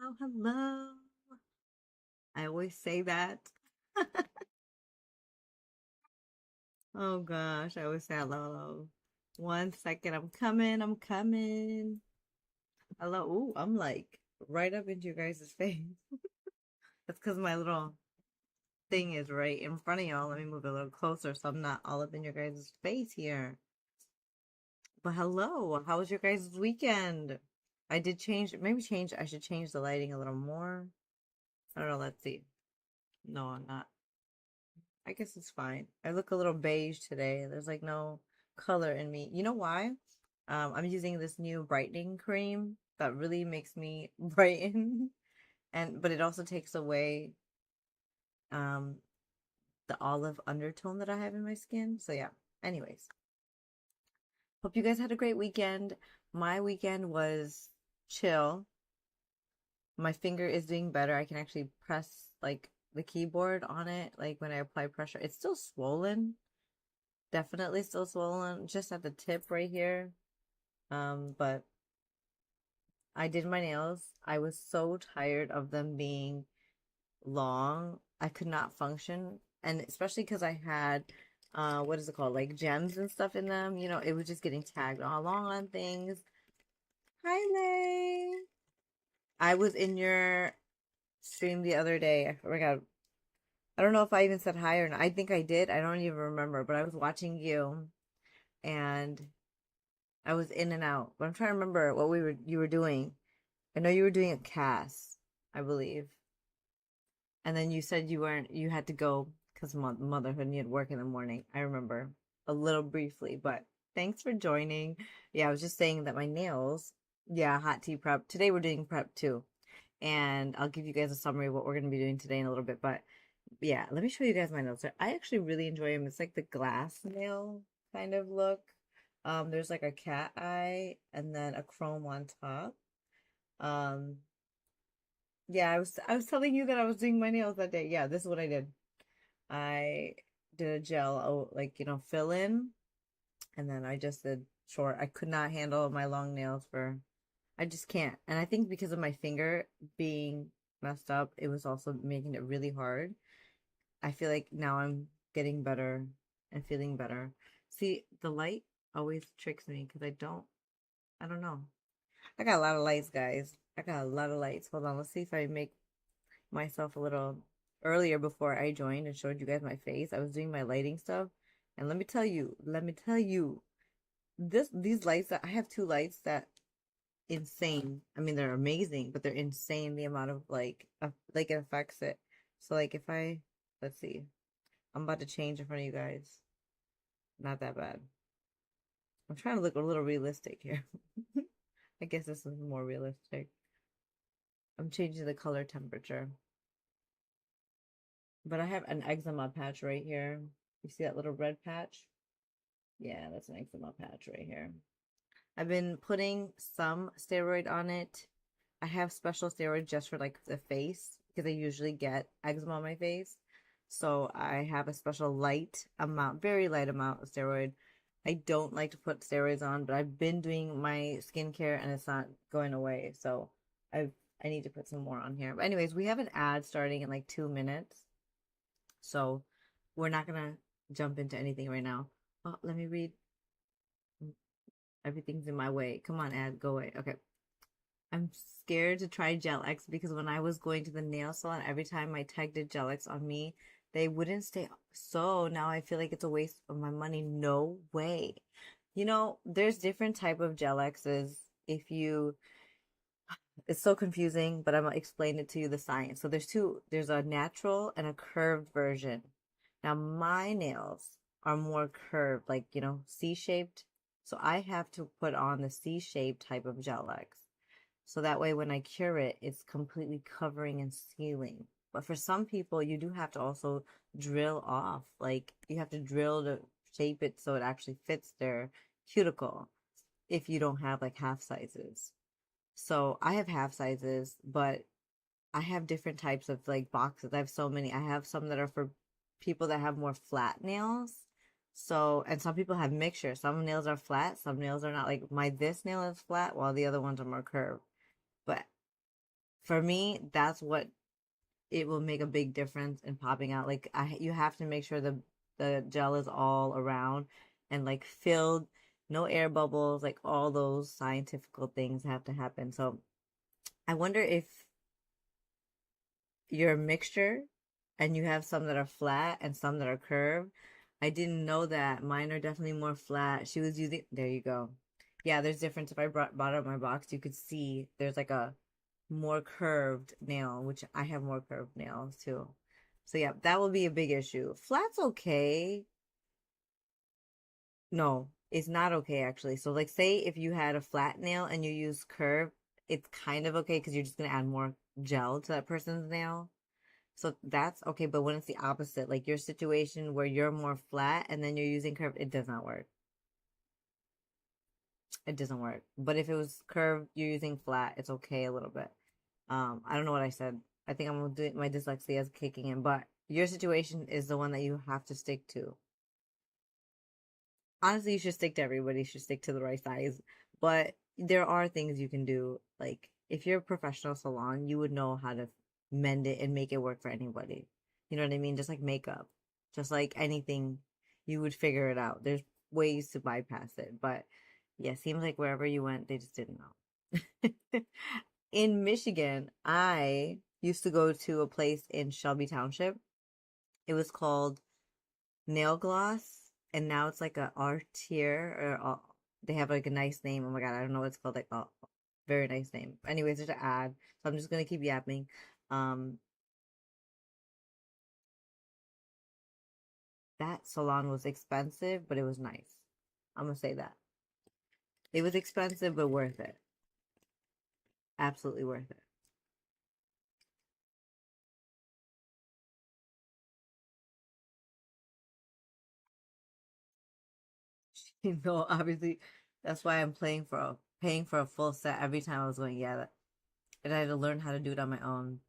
Hello. I always say that. Oh gosh, I always say hello, hello. 1 second, I'm coming, I'm coming. Hello. Ooh, I'm like right up into your guys' face. That's because my little thing is right in front of y'all. Let me move it a little closer so I'm not all up in your guys' face here. But hello, how was your guys' weekend? I did change, maybe change, I should change the lighting a little more. I don't know, let's see. No, I'm not. I guess it's fine. I look a little beige today. There's like no color in me. You know why? I'm using this new brightening cream that really makes me brighten, and but it also takes away um the olive undertone that I have in my skin. So yeah. Anyways, hope you guys had a great weekend. My weekend was chill. My finger is doing better. I can actually press like the keyboard on it, like when I apply pressure. It's still swollen, definitely still swollen just at the tip right here. But I did my nails. I was so tired of them being long. I could not function. And especially because I had what is it called? Like gems and stuff in them. You know, it was just getting tagged all along on things. Hi, Lay. I was in your stream the other day. I forgot. I don't know if I even said hi or not. I think I did. I don't even remember, but I was watching you and I was in and out, but I'm trying to remember what you were doing. I know you were doing a cast, I believe. And then you said you had to go because motherhood and you had work in the morning. I remember a little briefly, but thanks for joining. Yeah, I was just saying that my nails, yeah, hot tea prep. Today we're doing prep too. And I'll give you guys a summary of what we're going to be doing today in a little bit. But yeah, let me show you guys my nails. I actually really enjoy them. It's like the glass nail kind of look. There's like a cat eye and then a chrome on top. Um, yeah, I was telling you that I was doing my nails that day. Yeah, this is what I did. I did a gel, like fill in, and then I just did short. I could not handle my long nails for. I just can't. And I think because of my finger being messed up, it was also making it really hard. I feel like now I'm getting better and feeling better. See, the light always tricks me because I don't know. I got a lot of lights, guys. I got a lot of lights. Hold on, let's see if I make myself a little earlier before I joined and showed you guys my face. I was doing my lighting stuff. And let me tell you, these lights that I have two lights that insane. I mean, they're amazing, but they're insane the amount of like it affects it. So like if I let's see. I'm about to change in front of you guys. Not that bad. I'm trying to look a little realistic here. I guess this is more realistic. I'm changing the color temperature. But I have an eczema patch right here. You see that little red patch? Yeah, that's an eczema patch right here. I've been putting some steroid on it. I have special steroid just for like the face because I usually get eczema on my face. So I have a special light amount, very light amount of steroid. I don't like to put steroids on, but I've been doing my skincare and it's not going away. So I need to put some more on here. But anyways, we have an ad starting in like 2 minutes. So we're not gonna jump into anything right now. Oh, let me read. Everything's in my way. Come on, ad, go away. Okay. I'm scared to try Gel X because when I was going to the nail salon, every time my tech did Gel X on me, they wouldn't stay. So now I feel like it's a waste of my money. No way. There's different type of Gel X's. If you, it's so confusing, but I'm gonna explain it to you the science. So there's a natural and a curved version. Now my nails are more curved, like, C-shaped. So I have to put on the C-shaped type of Gel X. So that way when I cure it, it's completely covering and sealing. But for some people, you do have to also drill off. Like you have to drill to shape it so it actually fits their cuticle if you don't have like half sizes. So I have half sizes, but I have different types of like boxes. I have so many. I have some that are for people that have more flat nails. So, and some people have mixture. Some nails are flat, some nails are not. Like this nail is flat while the other ones are more curved. But For me, that's what it will make a big difference in popping out. Like you have to make sure the gel is all around and like filled, no air bubbles, like all those scientific things have to happen. So I wonder if you're a mixture and you have some that are flat and some that are curved. I didn't know that. Mine are definitely more flat. She was using, there you go. Yeah, there's difference. If I brought out my box, you could see there's like a more curved nail, which I have more curved nails too. So yeah, that will be a big issue. Flat's okay. No, it's not okay actually. So like say if you had a flat nail and you use curve, it's kind of okay because you're just gonna add more gel to that person's nail. So that's okay, but when it's the opposite, like your situation where you're more flat and then you're using curve, it does not work. It doesn't work. But if it was curved, you're using flat, it's okay a little bit. I don't know what I said. I think I'm gonna do my dyslexia is kicking in, but your situation is the one that you have to stick to. Honestly, you should stick to everybody. You should stick to the right size. But there are things you can do. Like if you're a professional salon, you would know how to mend it and make it work for anybody. You know what I mean? Just like makeup, just like anything, you would figure it out. There's ways to bypass it. But yeah, seems like wherever you went, they just didn't know. In Michigan, I used to go to a place in Shelby Township. It was called Nail Gloss, and now it's like a art tier, or they have like a nice name. Oh my God, I don't know what it's called. Like a very nice name. Anyways, there's an ad, so I'm just gonna keep yapping. Um, that salon was expensive, but it was nice. I'm gonna say that. It was expensive, but worth it. Absolutely worth it. You know, obviously, that's why I'm paying for a full set every time I was going. Yeah, and I had to learn how to do it on my own.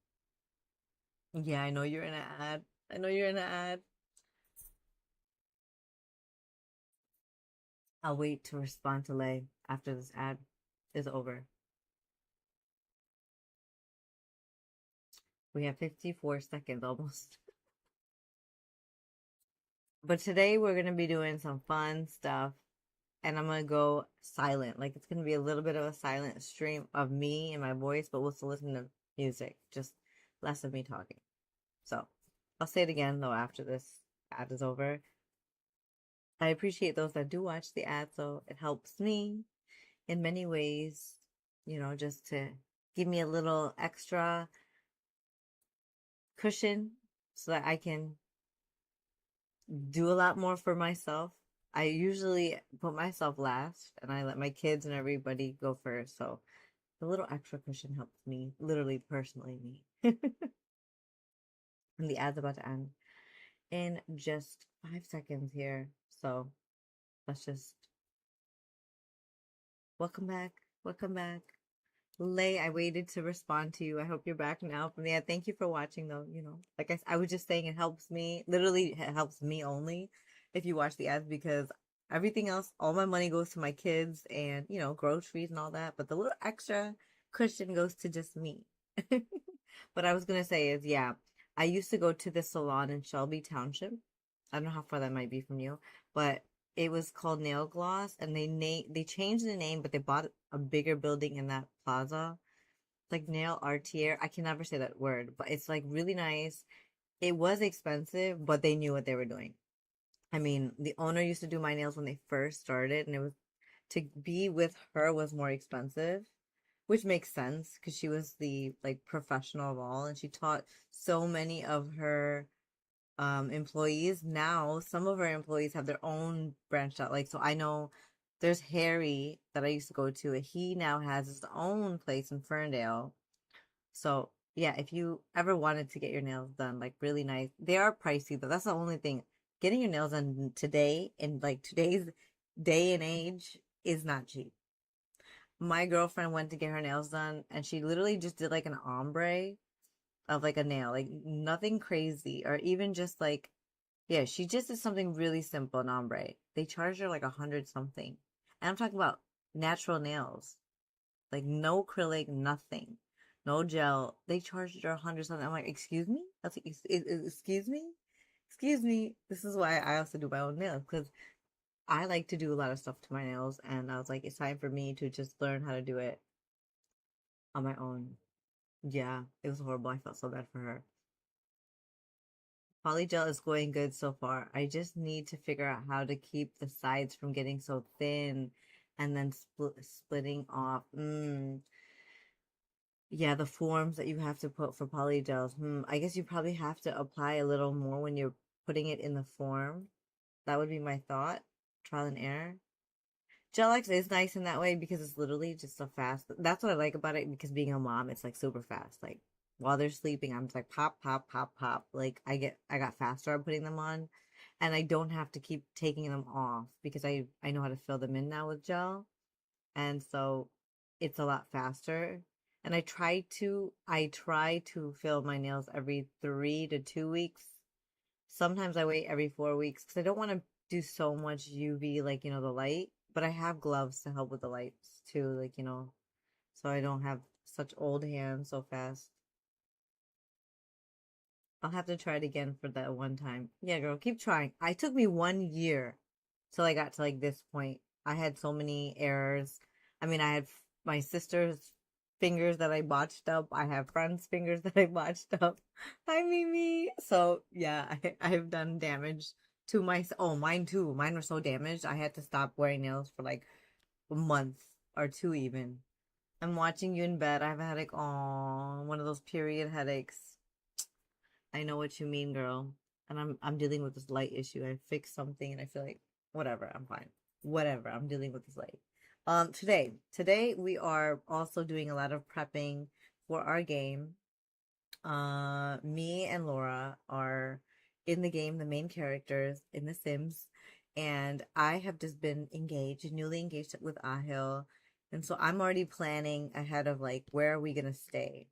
Yeah, I know you're in an ad. I know you're in an ad. I'll wait to respond to Lay after this ad is over. We have 54 seconds almost. But today we're going to be doing some fun stuff and I'm going to go silent. Like it's going to be a little bit of a silent stream of me and my voice, but we'll still listen to music, just less of me talking. So I'll say it again though after this ad is over. I appreciate those that do watch the ad, so it helps me in many ways, you know, just to give me a little extra cushion so that I can do a lot more for myself. I usually put myself last and I let my kids and everybody go first. So the little extra cushion helps me, literally, personally, me. And the ad's about to end in just 5 seconds here. So let's just welcome back. Welcome back. Lay, I waited to respond to you. I hope you're back now from the ad. Thank you for watching though. You know, like I was just saying, it helps me, literally it helps me only if you watch the ads because everything else, all my money goes to my kids and, you know, groceries and all that. But the little extra cushion goes to just me. What I was going to say is, yeah, I used to go to the salon in Shelby Township. I don't know how far that might be from you, but it was called Nail Gloss, and they changed the name, but they bought a bigger building in that plaza. It's like Nail Artier. I can never say that word, but it's like really nice. It was expensive, but they knew what they were doing. I mean, the owner used to do my nails when they first started, and it was to be with her was more expensive, which makes sense because she was the like professional of all, and she taught so many of her employees. Now some of our employees have their own branched out, like, so I know there's Harry that I used to go to, and he now has his own place in Ferndale. So yeah, if you ever wanted to get your nails done like really nice, they are pricey though. That's the only thing. Getting your nails done today in like today's day and age is not cheap. My girlfriend went to get her nails done and she literally just did like an ombre of like a nail, like nothing crazy, or even just like, yeah, she just did something really simple, an ombre. They charged her like 100 something. And I'm talking about natural nails, like no acrylic, nothing. no gel. They charged her 100 something. I'm like, excuse me? I was like, excuse me? Excuse me. This is why I also do my own nails because I like to do a lot of stuff to my nails, and I was like, it's time for me to just learn how to do it on my own. Yeah, it was horrible. I felt so bad for her. Polygel is going good so far. I just need to figure out how to keep the sides from getting so thin and then splitting off. Yeah, the forms that you have to put for polygels. I guess you probably have to apply a little more when you're putting it in the form. That would be my thought. Trial and error. Gel-X is nice in that way because it's literally just so fast. That's what I like about it because being a mom, it's like super fast. Like while they're sleeping, I'm just like pop, pop, pop, pop. Like I got faster at putting them on, and I don't have to keep taking them off because I know how to fill them in now with gel, and so it's a lot faster. And I try to fill my nails every 3 to 2 weeks. Sometimes I wait every 4 weeks because I don't want to do so much UV, like, the light. But I have gloves to help with the lights too, like, so I don't have such old hands so fast. I'll have to try it again for that one time. Yeah, girl, keep trying. It took me 1 year till I got to like this point. I had so many errors. I mean, I had my sister's fingers that I botched up. I have friends' fingers that I botched up. Hi, Mimi. So yeah, I've done damage to my. Oh, mine too. Mine were so damaged. I had to stop wearing nails for like a month or two even. I'm watching you in bed. I have a headache. Oh, one of those period headaches. I know what you mean, girl. And I'm dealing with this light issue. I fixed something and I feel like whatever, I'm fine. Whatever, I'm dealing with this light. Today we are also doing a lot of prepping for our game. Me and Laura are in the game, the main characters in The Sims, and I have just been engaged, newly engaged with Ahil, and so I'm already planning ahead of like where are we gonna stay.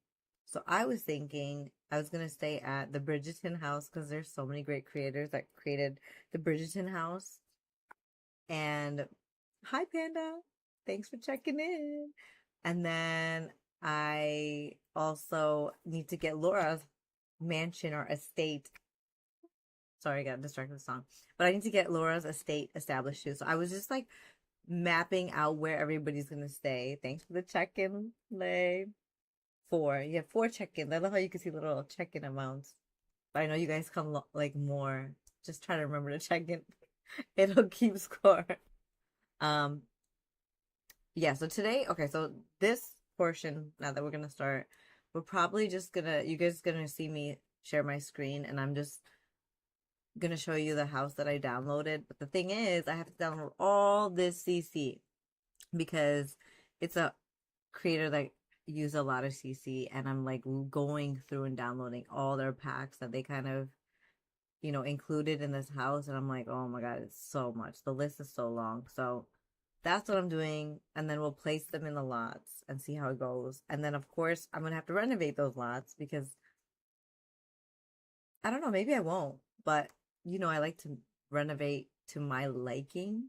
So I was thinking I was gonna stay at the Bridgerton house because there's so many great creators that created the Bridgerton house. And hi, Panda. Thanks for checking in. And then I also need to get Laura's mansion or estate. Sorry, I got distracted with the song. But I need to get Laura's estate established too. So I was just like mapping out where everybody's gonna stay. Thanks for the check-in, Lay. Four. You have four check-ins. I love how you can see little check-in amounts. But I know you guys come like more. Just try to remember to check in. It'll keep score. Um, yeah, so today, okay, so this portion, now that we're gonna start, we're probably just gonna, you guys gonna see me share my screen, and I'm just gonna show you the house that I downloaded. But the thing is, I have to download all this CC because it's a creator that use a lot of CC, and I'm like going through and downloading all their packs that they kind of, included in this house, and I'm like, oh my God, it's so much. The list is so long. So that's what I'm doing. And then we'll place them in the lots and see how it goes. And then, of course, I'm going to have to renovate those lots because I don't know, maybe I won't. But, I like to renovate to my liking.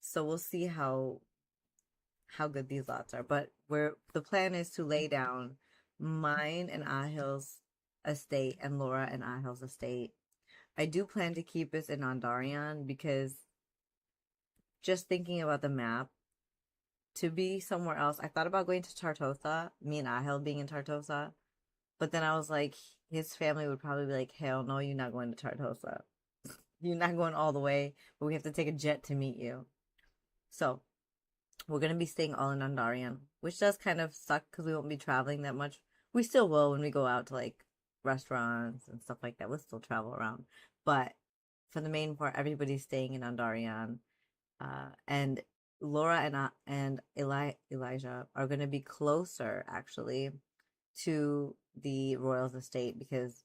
So we'll see how good these lots are. But the plan is to lay down mine and Ahil's estate and Laura and Ahil's estate. I do plan to keep this in Ondarian because just thinking about the map, to be somewhere else. I thought about going to Tartosa, me and Ahel being in Tartosa, but then I was like, his family would probably be like, hell no, you're not going to Tartosa. You're not going all the way, but we have to take a jet to meet you. So we're going to be staying all in Ondarian, which does kind of suck because we won't be traveling that much. We still will when we go out to like restaurants and stuff like that. We'll still travel around. But for the main part, everybody's staying in Ondarian. And Laura and Elijah are going to be closer actually to the Royals estate because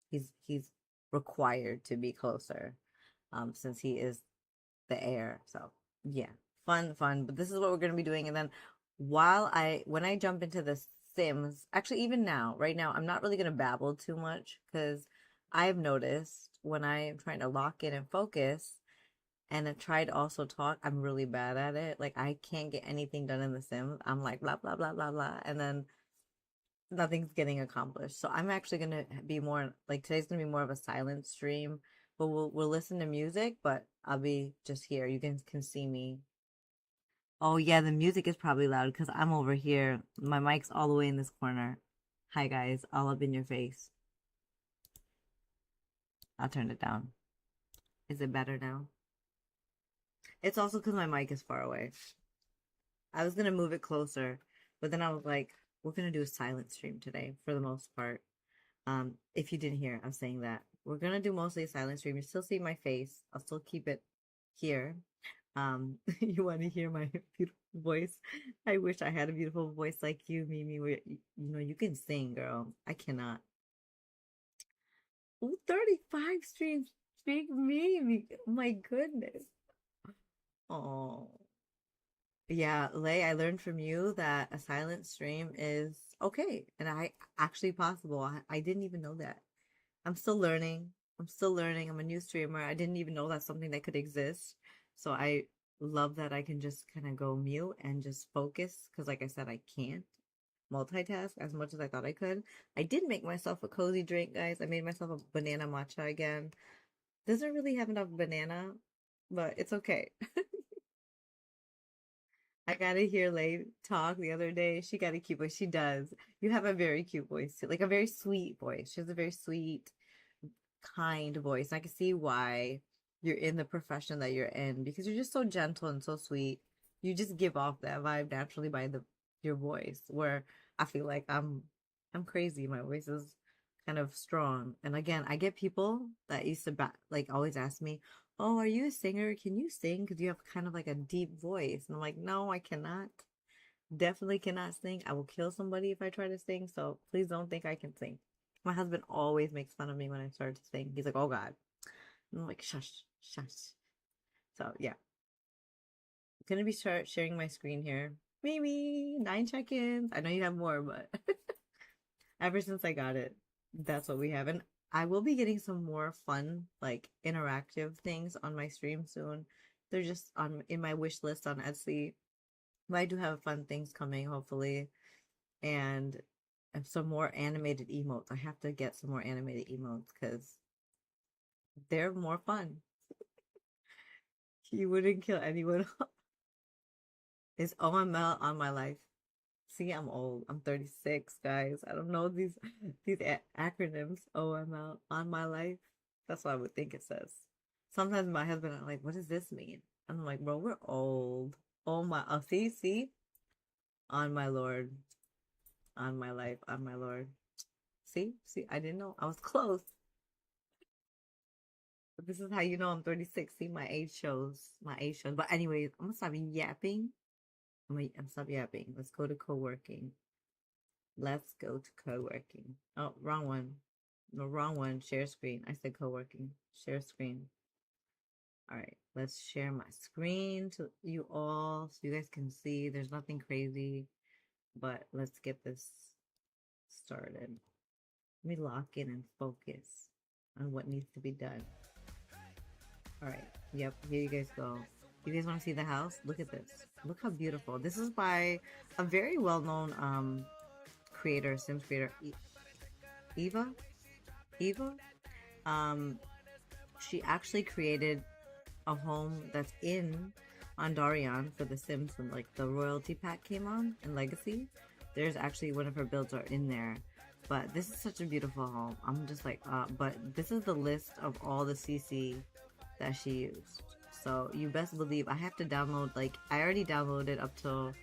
he's required to be closer since he is the heir. So yeah, fun. But this is what we're going to be doing. And then when I jump into the Sims, actually even now, right now, I'm not really going to babble too much because I've noticed when I'm trying to lock in and focus and I tried also talk, I'm really bad at it. Like I can't get anything done in The Sims. I'm like blah blah blah blah blah, and then nothing's getting accomplished. So I'm actually gonna be more like today's gonna be more of a silent stream, but we'll listen to music, but I'll be just here. You can see me. Oh yeah, the music is probably loud because I'm over here. My mic's all the way in this corner. Hi guys, all up in your face. I'll turn it down. Is it better now? It's also because my mic is far away. I was gonna move it closer, but then I was like, we're gonna do a silent stream today for the most part. If you didn't hear, I'm saying that we're gonna do mostly a silent stream. You still see my face. I'll still keep it here. You want to hear my beautiful voice? I wish I had a beautiful voice like you, Mimi. Where you know you can sing, girl. I cannot. Ooh, 35 streams. Big Mimi. My goodness. Oh. Yeah, Lay, I learned from you that a silent stream is okay and I actually possible. I didn't even know that. I'm still learning. I'm still learning. I'm a new streamer. I didn't even know that's something that could exist. So I love that I can just kind of go mute and just focus because like I said, I can't multitask as much as I thought I could. I did make myself a cozy drink, guys. I made myself a banana matcha again. Doesn't really have enough banana, but it's okay. I gotta hear Lay talk the other day. She got a cute voice. She does. You have a very cute voice, too. Like a very sweet voice. She has a very sweet, kind voice. I can see why you're in the profession that you're in because you're just so gentle and so sweet. You just give off that vibe naturally by the your voice. Where I feel like I'm crazy. My voice is kind of strong. And again, I get people that used to like always ask me, "Oh, are you a singer? Can you sing? Because you have kind of like a deep voice." And I'm like, "No, I cannot. Definitely cannot sing. I will kill somebody if I try to sing. So please don't think I can sing." My husband always makes fun of me when I start to sing. He's like, "Oh God." And I'm like, "Shush, shush." So yeah, I'm gonna be sharing my screen here. Maybe 9 check-ins. I know you have more, but ever since I got it, that's what we have. And I will be getting some more fun, like interactive things on my stream soon. They're just on in my wish list on Etsy. But I do have fun things coming, hopefully. And some more animated emotes. I have to get some more animated emotes because they're more fun. You wouldn't kill anyone. It's OML on my life. See, I'm old. I'm 36, guys. I don't know these acronyms. OML on my life. That's what I would think it says. Sometimes my husband are like, "What does this mean?" And I'm like, "Bro, we're old." Oh my. Oh, see, on my lord, on my life, on my lord. See, I didn't know. I was close. But this is how you know I'm 36. See, my age shows. My age shows. But anyways, I'm gonna stop yapping. I'm stop yapping. Let's go to co-working. Let's go to co-working. Oh, wrong one. No, wrong one. Share screen. I said co-working. Share screen. All right, let's share my screen to you all so you guys can see. There's nothing crazy, but let's get this started. Let me lock in and focus on what needs to be done. All right. Yep. Here you guys go. You guys want to see the house? Look at this. Look how beautiful. This is by a very well-known creator, Sims creator, Eva. Eva. Um, she actually created a home that's in Ondarian for The Sims when like the royalty pack came on in Legacy. There's actually one of her builds are in there. But this is such a beautiful home. I'm just like, but this is the list of all the CC that she used. So you best believe I have to download, like, I already downloaded up to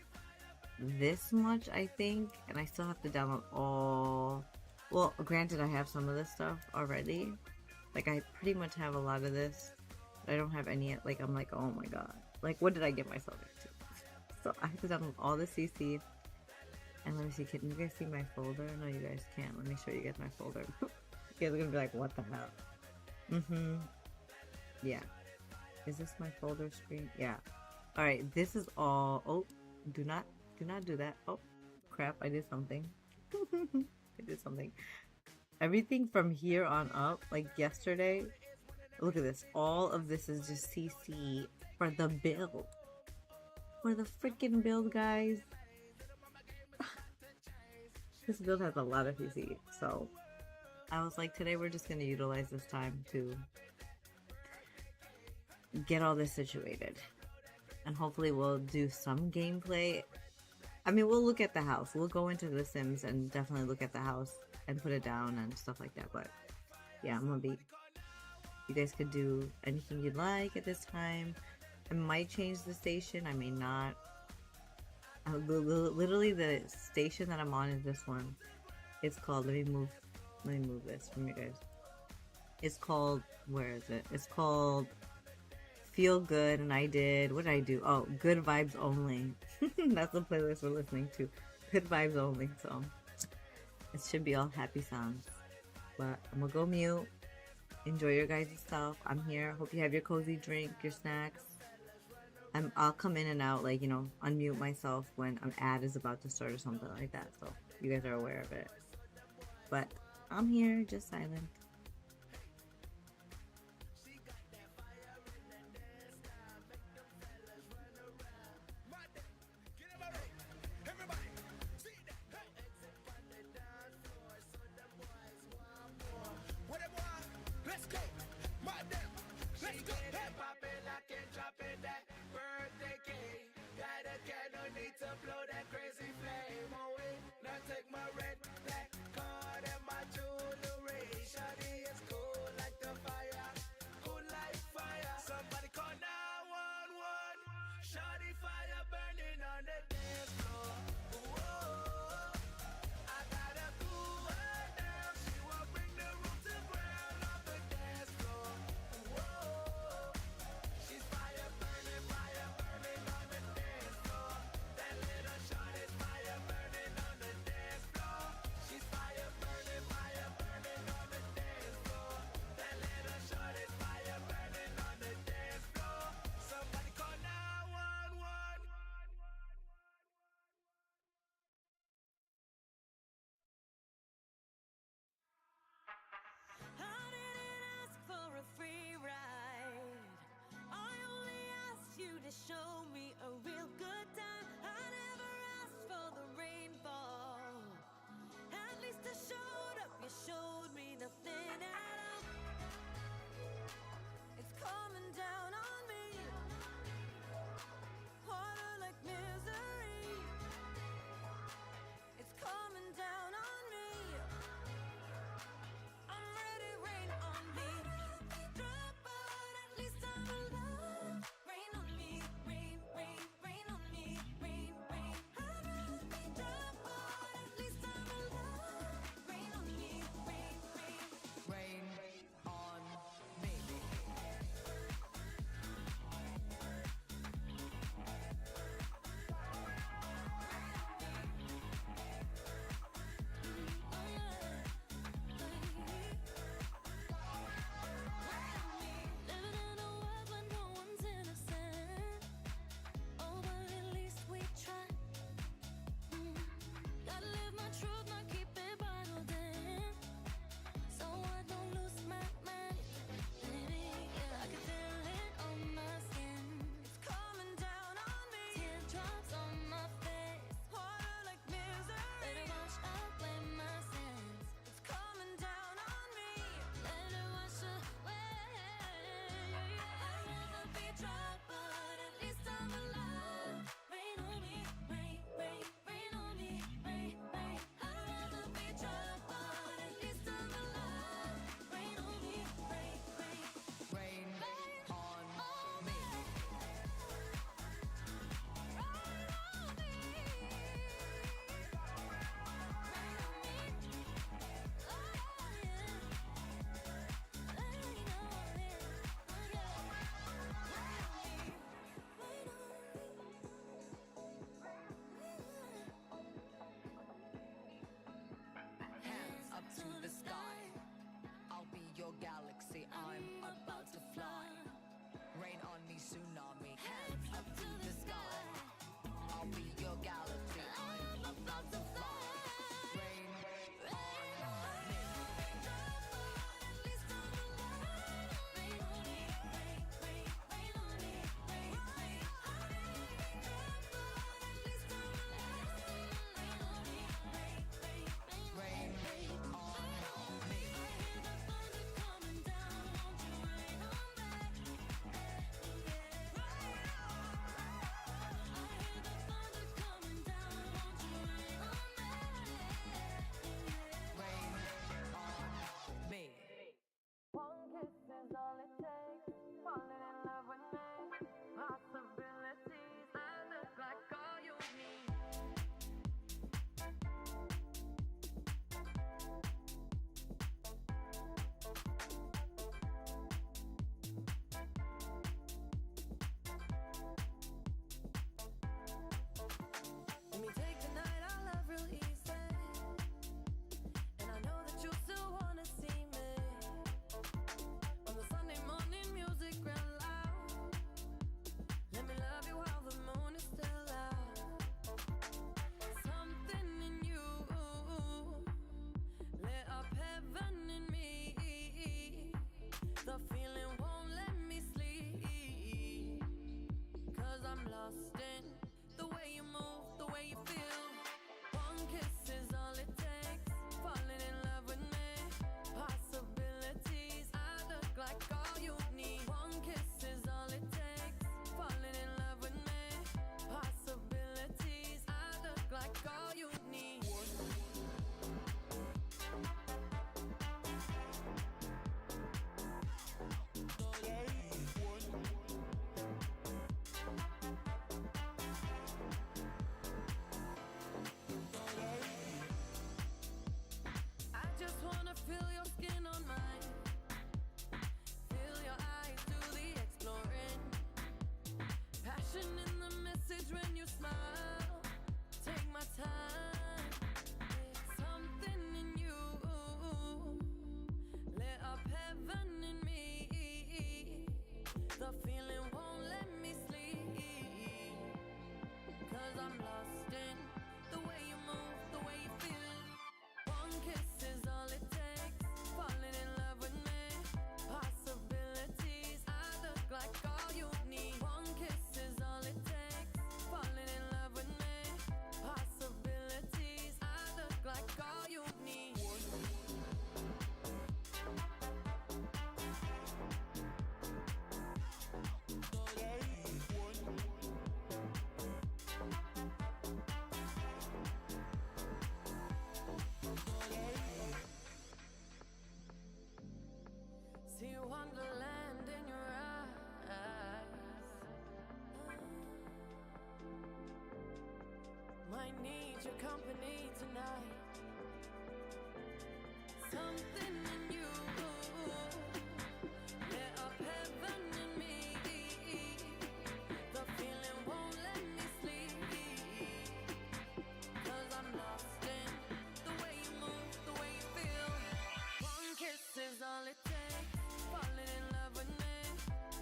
this much, I think, and I still have to download all, well, granted, I have some of this stuff already. Like, I pretty much have a lot of this, but I don't have any yet. Like, I'm like, oh my god. Like, what did I get myself into? So I have to download all the CC. And let me see, can you guys see my folder? No, you guys can't. Let me show you guys my folder. You guys are gonna be like, what the hell? Yeah. Is this my folder screen? Yeah. Alright, this is all. Oh, do not do that. Oh, crap, I did something. I did something. Everything from here on up, like yesterday, look at this. All of this is just CC for the build. For the freaking build, guys. this build has a lot of PC. So I was like, today we're just going to utilize this time to get all this situated. And hopefully we'll do some gameplay. I mean, we'll look at the house. We'll go into The Sims and definitely look at the house and put it down and stuff like that. But yeah, I'm going to be... You guys could do anything you'd like at this time. I might change the station. I may not. Literally, the station that I'm on is this one. It's called... Let me move this from you guys. It's called... Where is it? It's called... Feel Good, and I did... What did I do? Oh, Good Vibes Only. That's the playlist we're listening to. Good Vibes Only, so... It should be all happy sounds. But I'm gonna go mute. Enjoy your guys' stuff. I'm here. Hope you have your cozy drink, your snacks. I'll come in and out, like, you know, unmute myself when an ad is about to start or something like that. So you guys are aware of it. But I'm here, just silent. Show me a real good time. I never asked for the rainfall. At least I showed up. You showed me nothing at all. It's coming down on me. Water like misery. It's coming down on me. I'm ready, rain on me. Drop, but at least I'm alive. Rain on me. Rain something in you. Lit up heaven in me. The feeling won't let me sleep. 'Cause I'm lost in the way you move, the way you feel. One kiss is all it takes. Falling in love with me.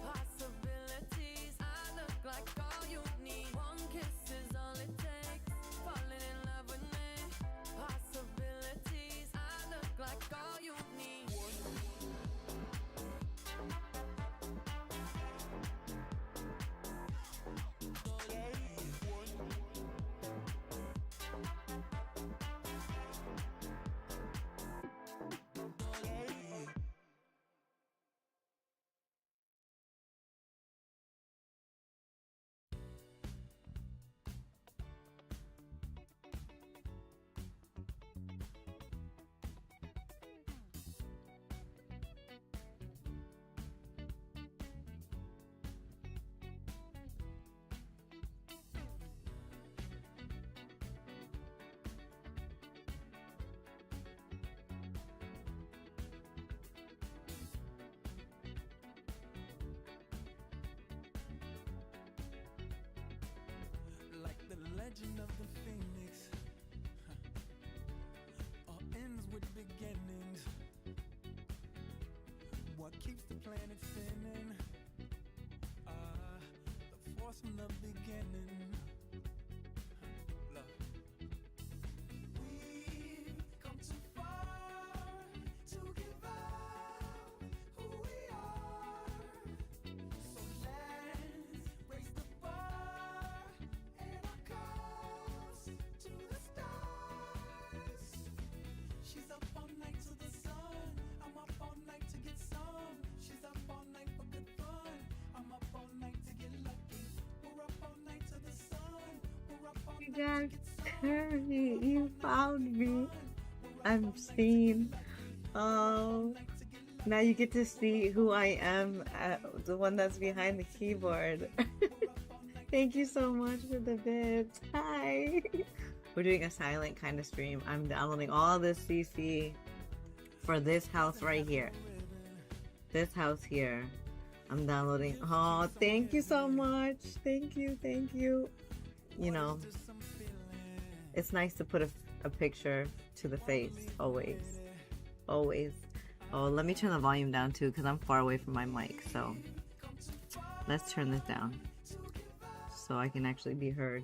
Possibilities. I look like all you need. One kiss is all it takes. Falling in love with me. Possibilities. I look like all you need. Like the legend of the phoenix, all ends with beginnings. What keeps the planet spinning? The force from the beginning. Love. We've come too far to give up who we are. So let's raise the bar and our cups to the stars. She's up all night to the sun. I'm up all night to get some. She's up all night for good fun. I'm up all night to get lucky. We're up all night to the sun. We're up all You night guys, to get some. Kirby, you found me. I'm seen. Oh, now you get to see who I am, the one that's behind the keyboard. Thank you so much for the bits. Hi. We're doing a silent kind of stream. I'm downloading all this CC for this house right here. This house here. I'm downloading. Oh, thank you so much. Thank you. Thank you. You know, it's nice to put a picture to the face. Always. Always. Oh, let me turn the volume down too because I'm far away from my mic. So let's turn this down so I can actually be heard.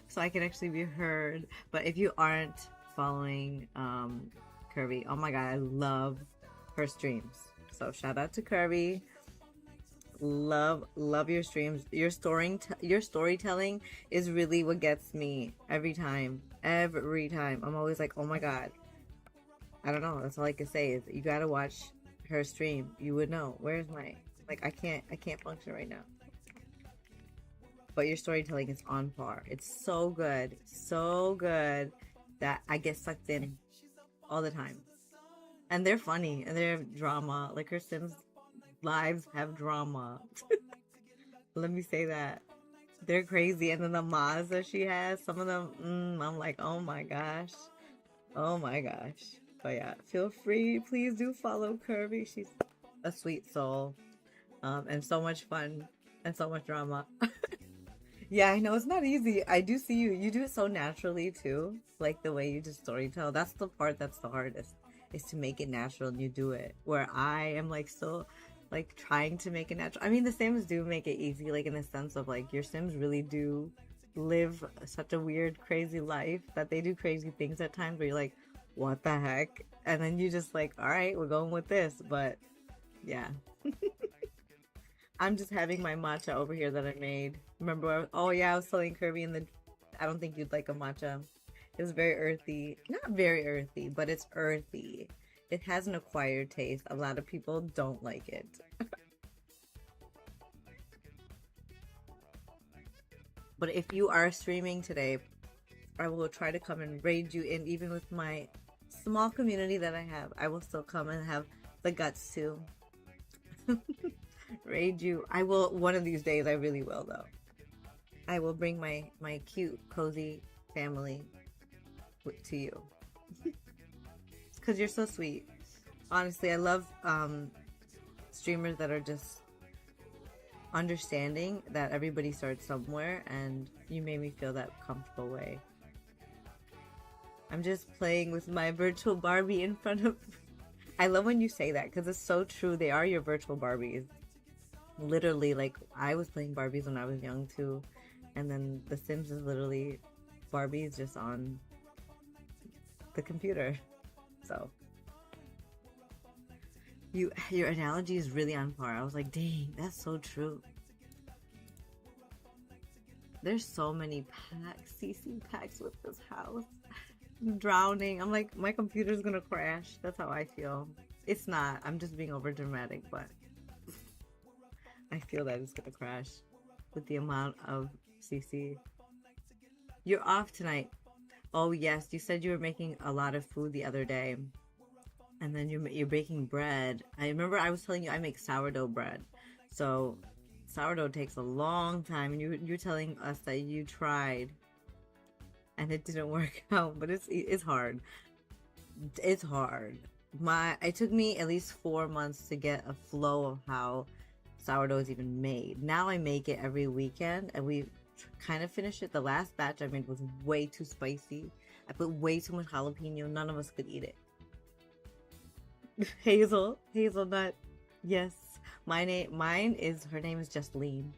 So I can actually be heard. But if you aren't following Kirby, oh my god, I love her streams. So shout out to Kirby. Love your streams. Your storytelling is really what gets me every time. I'm always like, oh my god. I don't know, that's all I can say is you gotta watch her stream. You would know. Where's my, like, I can't function right now. But your storytelling is on par. It's so good that I get sucked in all the time. And they're funny and they have drama. Like her Sims lives have drama. Let me say that. They're crazy. And then the mods that she has, some of them, I'm like, oh my gosh. Oh my gosh. But yeah, feel free. Please do follow Kirby. She's a sweet soul. And so much fun and so much drama. Yeah, I know it's not easy. I do see you. You do it so naturally too. Like the way you just storytell. That's the part that's the hardest. Is to make it natural and you do it. Where I am like still like trying to make it natural. I mean the Sims do make it easy, like in the sense of like your Sims really do live such a weird, crazy life that they do crazy things at times where you're like, what the heck? And then you just like, alright, we're going with this. But yeah. I'm just having my matcha over here that I made. Remember, oh yeah, I was telling Kirby in the, I don't think you'd like a matcha. It was very earthy. Not very earthy, but it's earthy. It has an acquired taste. A lot of people don't like it. But if you are streaming today, I will try to come and raid you in, even with my small community that I have. I will still come and have the guts to raid you. I will, one of these days, I really will though. I will bring my cute, cozy family to you. because you're so sweet. Honestly, I love streamers that are just understanding that everybody starts somewhere, and you made me feel that comfortable way. I'm just playing with my virtual Barbie in front of. I love when you say that because it's so true. They are your virtual Barbies. Literally, like I was playing Barbies when I was young too, and then The Sims is literally Barbies just on the computer. So your analogy is really on par. I was like, dang, that's so true. There's so many packs, CC packs with this house. I'm drowning. I'm like, my computer's gonna crash. That's how I feel. It's not. I'm just being over dramatic, but I feel that it's gonna crash with the amount of CC. You're off tonight. Oh yes, you said you were making a lot of food the other day, and then you're baking bread. I remember I was telling you I make sourdough bread. So sourdough takes a long time, and you're telling us that you tried and it didn't work out, but it's hard. It's hard. It took me at least 4 months to get a flow of how sourdough is even made. Now I make it every weekend, and we kind of finished it. The last batch I made was way too spicy. I put way too much jalapeno. None of us could eat it. Hazelnut. Yes. Mine is, her name is Justine.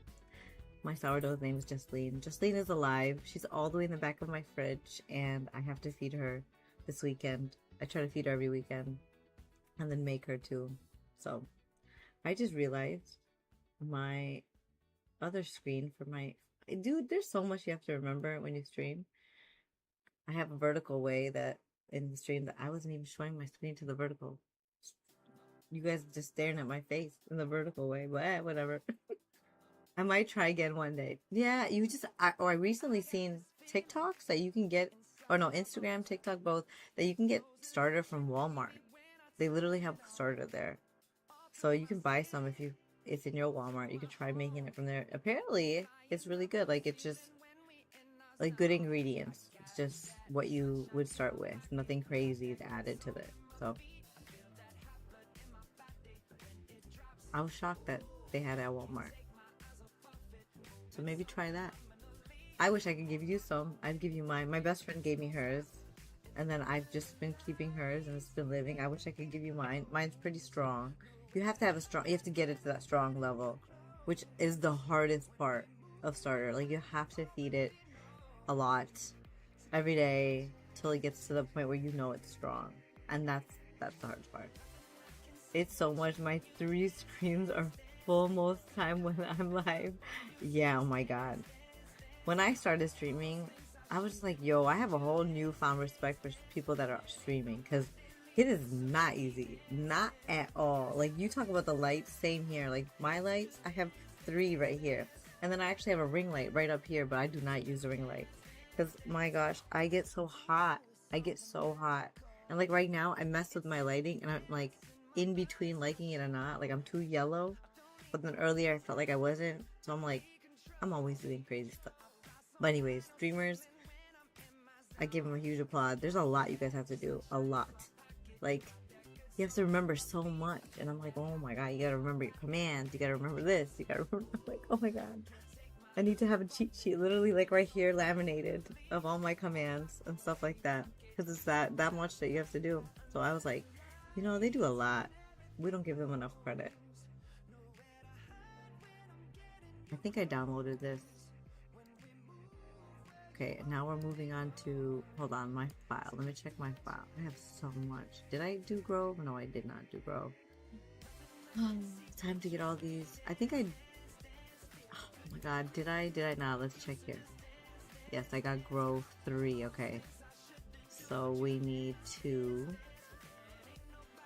My sourdough's name is Justine. Justine is alive. She's all the way in the back of my fridge, and I have to feed her this weekend. I try to feed her every weekend, and then make her too. So, I just realized my other screen for my... Dude, there's so much you have to remember when you stream. I have a vertical way that in the stream that I wasn't even showing my screen to the vertical. You guys just staring at my face in the vertical way, but whatever. I might try again one day. Yeah, I recently seen TikToks that you can get, or no, Instagram, TikTok, both, that you can get starter from Walmart. They literally have starter there. So you can buy some if it's in your Walmart. You can try making it from there. Apparently, it's really good. Like, it's just, like, good ingredients. It's just what you would start with. Nothing crazy is added to it. So, I was shocked that they had it at Walmart. So maybe try that. I wish I could give you some. I'd give you mine. My best friend gave me hers, and then I've just been keeping hers, and it's been living. I wish I could give you mine. Mine's pretty strong. You have to have you have to get it to that strong level, which is the hardest part of starter. Like, you have to feed it a lot every day till it gets to the point where you know it's strong, and that's the hardest part. It's so much. My 3 screens are full most time when I'm live. Yeah, oh my god. When I started streaming, I was just like, yo, I have a whole newfound respect for people that are streaming, because it is not easy. Not at all. Like, you talk about the lights, same here. Like, my lights, I have 3 right here. And then I actually have a ring light right up here, but I do not use the ring light. Because, my gosh, I get so hot. I get so hot. And, like, right now, I messed with my lighting, and I'm, like, in between liking it or not. Like, I'm too yellow. But then earlier, I felt like I wasn't. So I'm like, I'm always doing crazy stuff. But anyways, streamers, I give them a huge applaud. There's a lot you guys have to do. A lot. Like, you have to remember so much. And I'm like, oh my god, you gotta remember your commands. You gotta remember this. You gotta remember... I'm like, oh my god. I need to have a cheat sheet literally like right here laminated of all my commands and stuff like that. Because it's that much that you have to do. So I was like, you know, they do a lot. We don't give them enough credit. I think I downloaded this. Okay, now we're moving on to, hold on, my file. Let me check my file. I have so much. Did I do Grove? No, I did not do Grove. Time to get all these. I think oh my god, did I not? Let's check here. Yes, I got Grove 3, okay. So we need 2.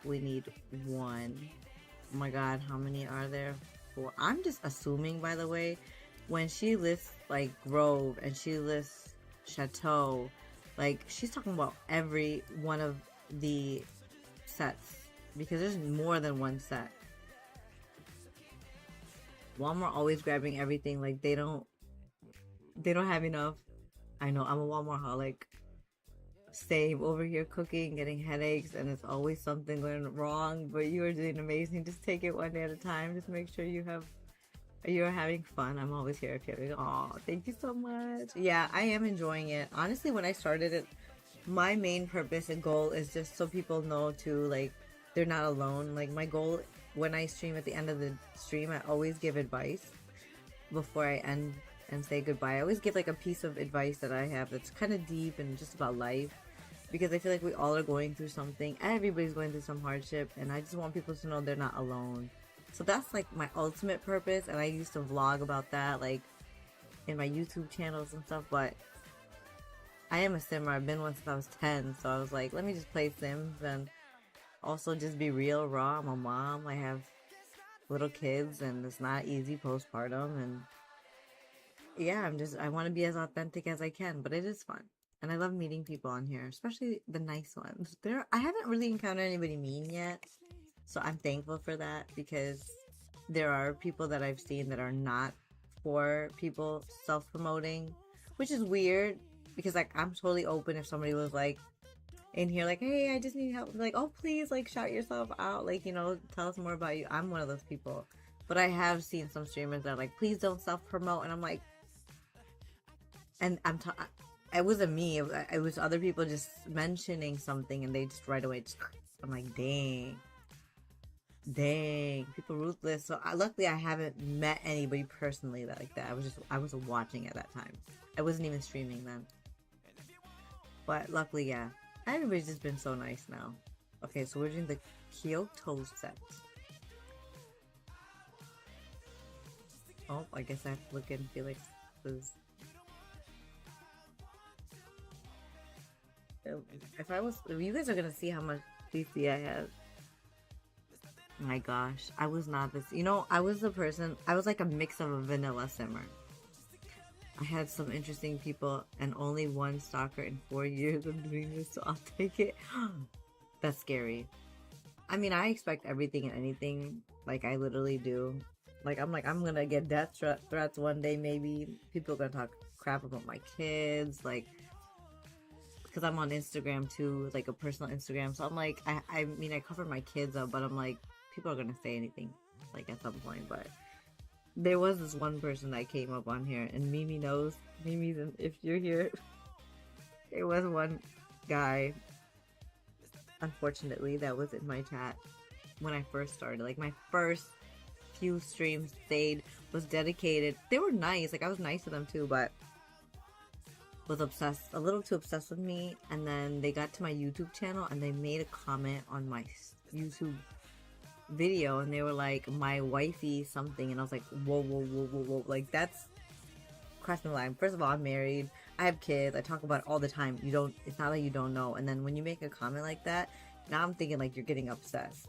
We need 1. Oh my god, how many are there? 4. I'm just assuming, by the way, when she lists like Grove and she lists Chateau, like, she's talking about every one of the sets, because there's more than one set. Walmart always grabbing everything. Like, they don't have enough. I know, I'm a Walmart-holic. Same over here cooking, getting headaches, and it's always something going wrong. But you are doing amazing. Just take it one day at a time. Just make sure you're having fun. I'm always here if you're. Oh, thank you so much. Yeah, I am enjoying it. Honestly, when I started it, my main purpose and goal is just so people know to like they're not alone. Like my goal when I stream at the end of the stream, I always give advice before I end and say goodbye. I always give like a piece of advice that I have that's kind of deep and just about life because I feel like we all are going through something. Everybody's going through some hardship, and I just want people to know they're not alone. So that's like my ultimate purpose, and I used to vlog about that like in my YouTube channels and stuff, but I am a simmer. I've been one since I was 10, so I was like, let me just play Sims and also just be real, raw. I'm a mom. I have little kids, and it's not easy postpartum, and yeah, I want to be as authentic as I can, but it is fun. And I love meeting people on here, especially the nice ones. I haven't really encountered anybody mean yet, so I'm thankful for that because there are people that I've seen that are not for people self-promoting, which is weird because like I'm totally open if somebody was like in here like, hey, I just need help, like, oh please, like shout yourself out, like, you know, tell us more about you. I'm one of those people. But I have seen some streamers that are like, please don't self-promote, and I'm like, and it wasn't me, it was other people just mentioning something and they just right away just I'm like, dang, people ruthless. So luckily I haven't met anybody personally that like that. I was watching at that time. I wasn't even streaming then. But luckily, yeah, everybody's just been so nice now. Okay, so we're doing the Kyoto set. Oh, I guess I have to look in Felix's. If you guys are gonna see how much CC I have. My gosh, I was not this. You know, I was the person. I was like a mix of a vanilla simmer. I had some interesting people and only one stalker in 4 years of doing this, so I'll take it. That's scary. I mean, I expect everything and anything. Like, I literally do. Like, I'm gonna get death threats one day, maybe. People are gonna talk crap about my kids. Like, because I'm on Instagram too, like a personal Instagram. So I'm like, I mean, I cover my kids up, but I'm like, people are gonna say anything, like at some point. But there was this one person that came up on here, and Mimi knows. Mimi's, if you're here, there was one guy, unfortunately, that was in my chat when I first started. Like my first few streams stayed, was dedicated. They were nice, like I was nice to them too, but was obsessed, a little too obsessed with me. And then they got to my YouTube channel and they made a comment on my YouTube video, and they were like, my wifey something, and I was like, whoa, like that's crossing the line. First of all, I'm married, I have kids, I talk about it all the time. It's not like you don't know. And then when you make a comment like that, now I'm thinking like you're getting obsessed.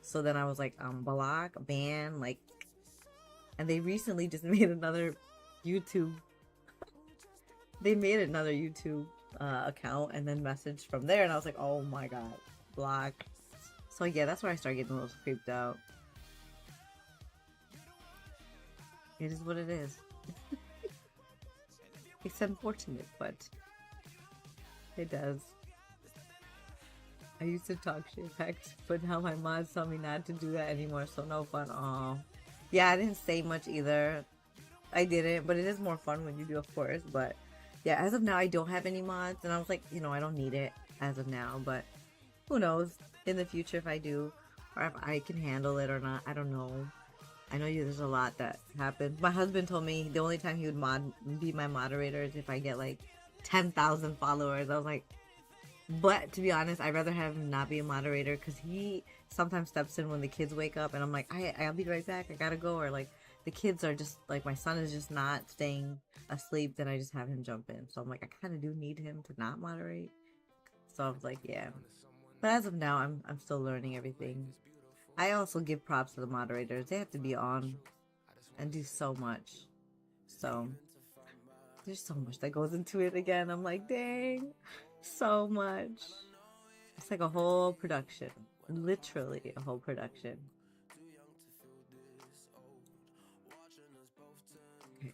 So then I was like, block, ban, like. And they recently just made another YouTube account and then messaged from there, and I was like, oh my god, block. So yeah, that's where I started getting a little creeped out. It is what it is. It's unfortunate, but it does. I used to talk shit back, but now my mods tell me not to do that anymore, so no fun. Oh, yeah, I didn't say much either. I didn't, but it is more fun when you do, of course. But yeah, as of now, I don't have any mods, and I was like, you know, I don't need it as of now, but who knows in the future if I do, or if I can handle it or not. I don't know. I know there's a lot that happens. My husband told me the only time he would be my moderator is if I get like 10,000 followers. I was like, but to be honest, I'd rather have him not be a moderator because he sometimes steps in when the kids wake up, and I'm like, I'll be right back, I gotta go, or like the kids are just like, my son is just not staying asleep, then I just have him jump in. So I'm like, I kind of do need him to not moderate. So I was like, yeah. But as of now, I'm still learning everything. I also give props to the moderators. They have to be on and do so much. So there's so much that goes into it again. I'm like, dang, so much. It's like a whole production. Literally a whole production. Okay.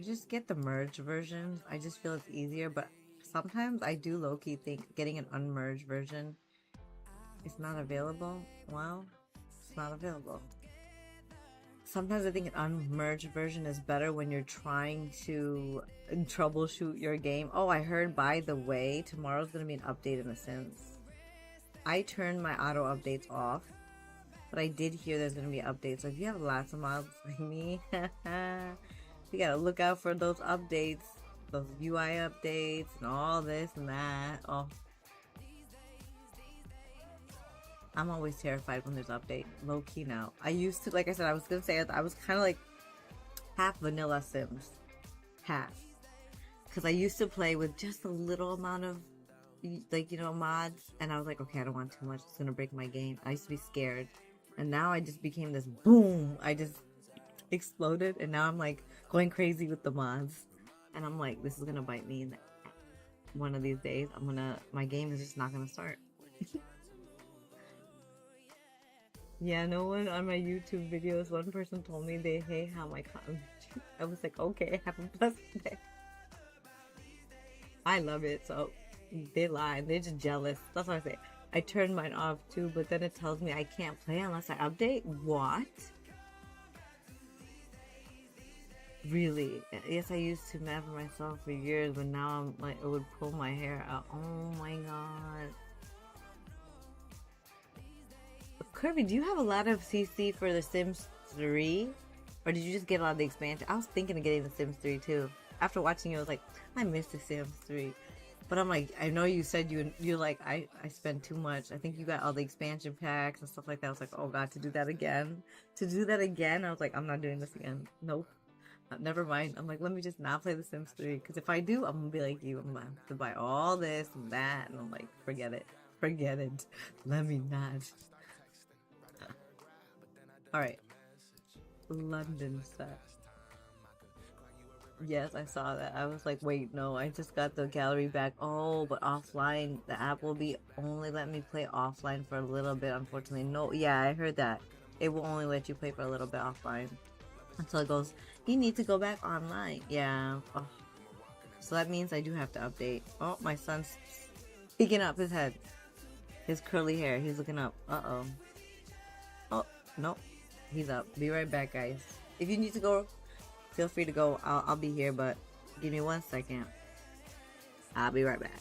just get the merged versions. I just feel it's easier, but sometimes I do low-key think getting an unmerged version is not available. Well, it's not available. Sometimes I think an unmerged version is better when you're trying to troubleshoot your game. Oh, I heard, by the way, tomorrow's gonna be an update in The Sims. I turned my auto updates off, but I did hear there's gonna be updates. So if you have lots of mods like me, you gotta look out for those updates, those UI updates, and all this and that. Oh, I'm always terrified when there's update. Low key now. I used to, like I said, I was gonna say I was kind of like half vanilla Sims, half, because I used to play with just a little amount of like, you know, mods, and I was like, okay, I don't want too much. It's gonna break my game. I used to be scared, and now I just became this boom. I just exploded, and now I'm like going crazy with the mods, and I'm like, this is gonna bite me. One of these days, my game is just not gonna start. Yeah, no one on my YouTube videos, one person told me they hate how my content. I was like, okay, have a pleasant day. I love it, so they lie. They're just jealous. That's what I say. I turned mine off too, but then it tells me I can't play unless I update. What? Really? Yes, I used to mad for myself for years, but now I'm like, it would pull my hair out. Oh my god. Kirby, do you have a lot of CC for The Sims 3? Or did you just get a lot of the expansion? I was thinking of getting The Sims 3 too. After watching it, I was like, I miss The Sims 3. But I'm like, I know you said you're like, I spend too much. I think you got all the expansion packs and stuff like that. I was like, oh god, to do that again. To do that again, I was like, I'm not doing this again. Nope. Never mind. I'm like, let me just not play The Sims 3. Because if I do, I'm gonna be like you. I'm gonna have to buy all this and that. And I'm like, forget it. Forget it. Let me not. Alright. London set. Yes, I saw that. I was like, wait, no, I just got the gallery back. Oh, but offline, the app will be only let me play offline for a little bit, unfortunately. No, yeah, I heard that. It will only let you play for a little bit offline. Until it goes, you need to go back online. Yeah. Oh. So that means I do have to update. Oh, my son's peeking up his head. His curly hair. He's looking up. Uh-oh. Oh, nope. He's up. Be right back, guys. If you need to go, feel free to go. I'll be here, but give me 1 second. I'll be right back.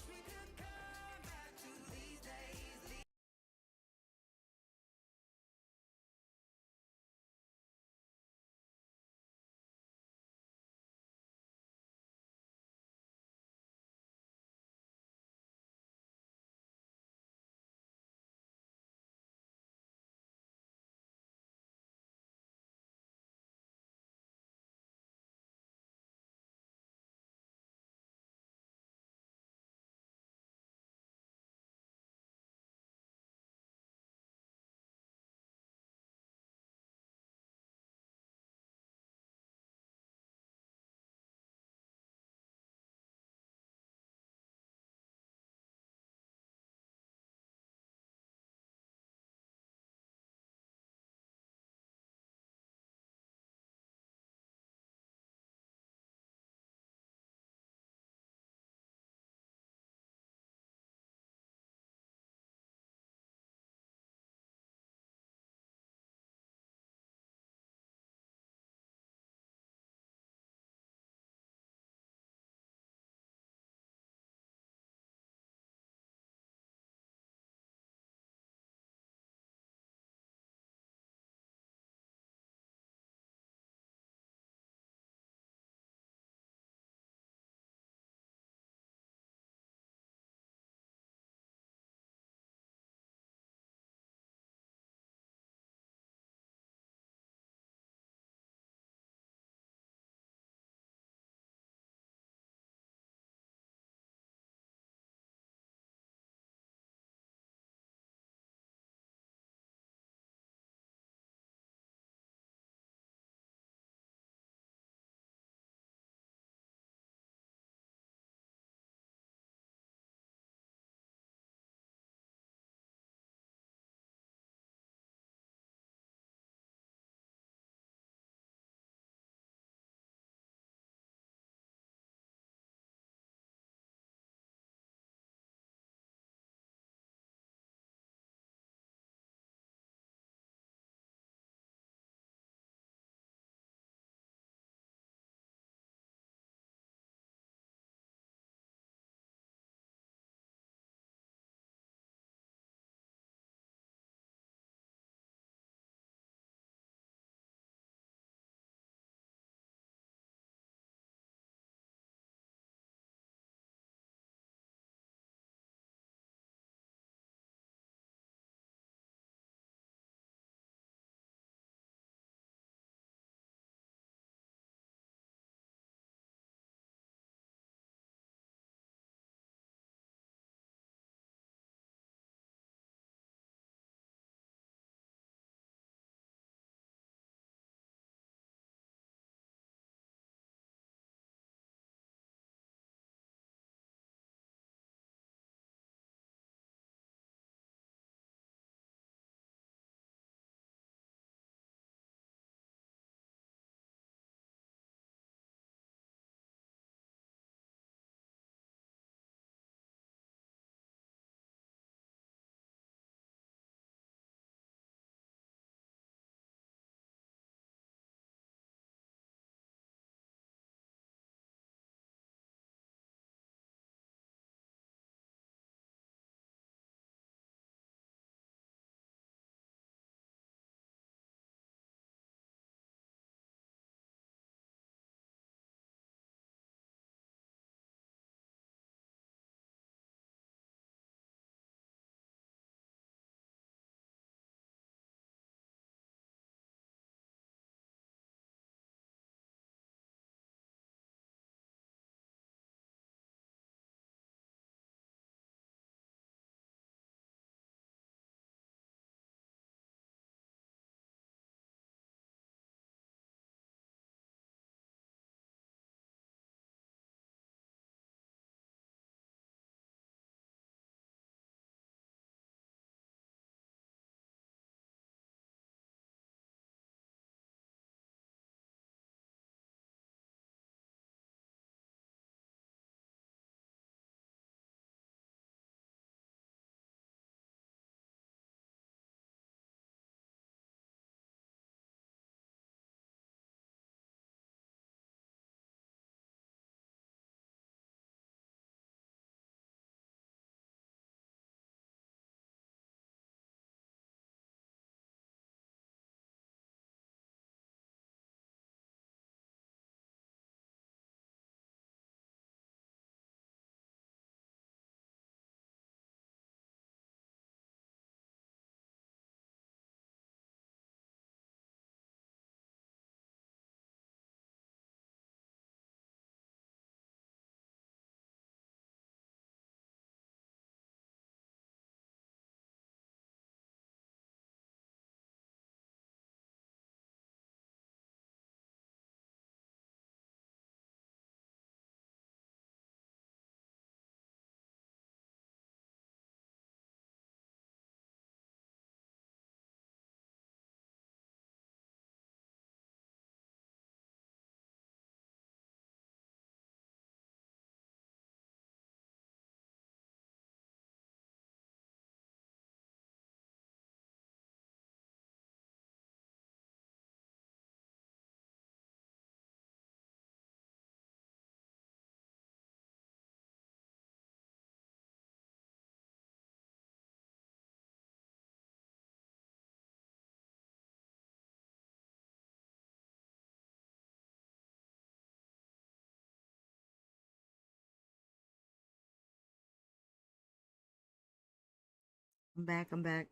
I'm back. I'm back.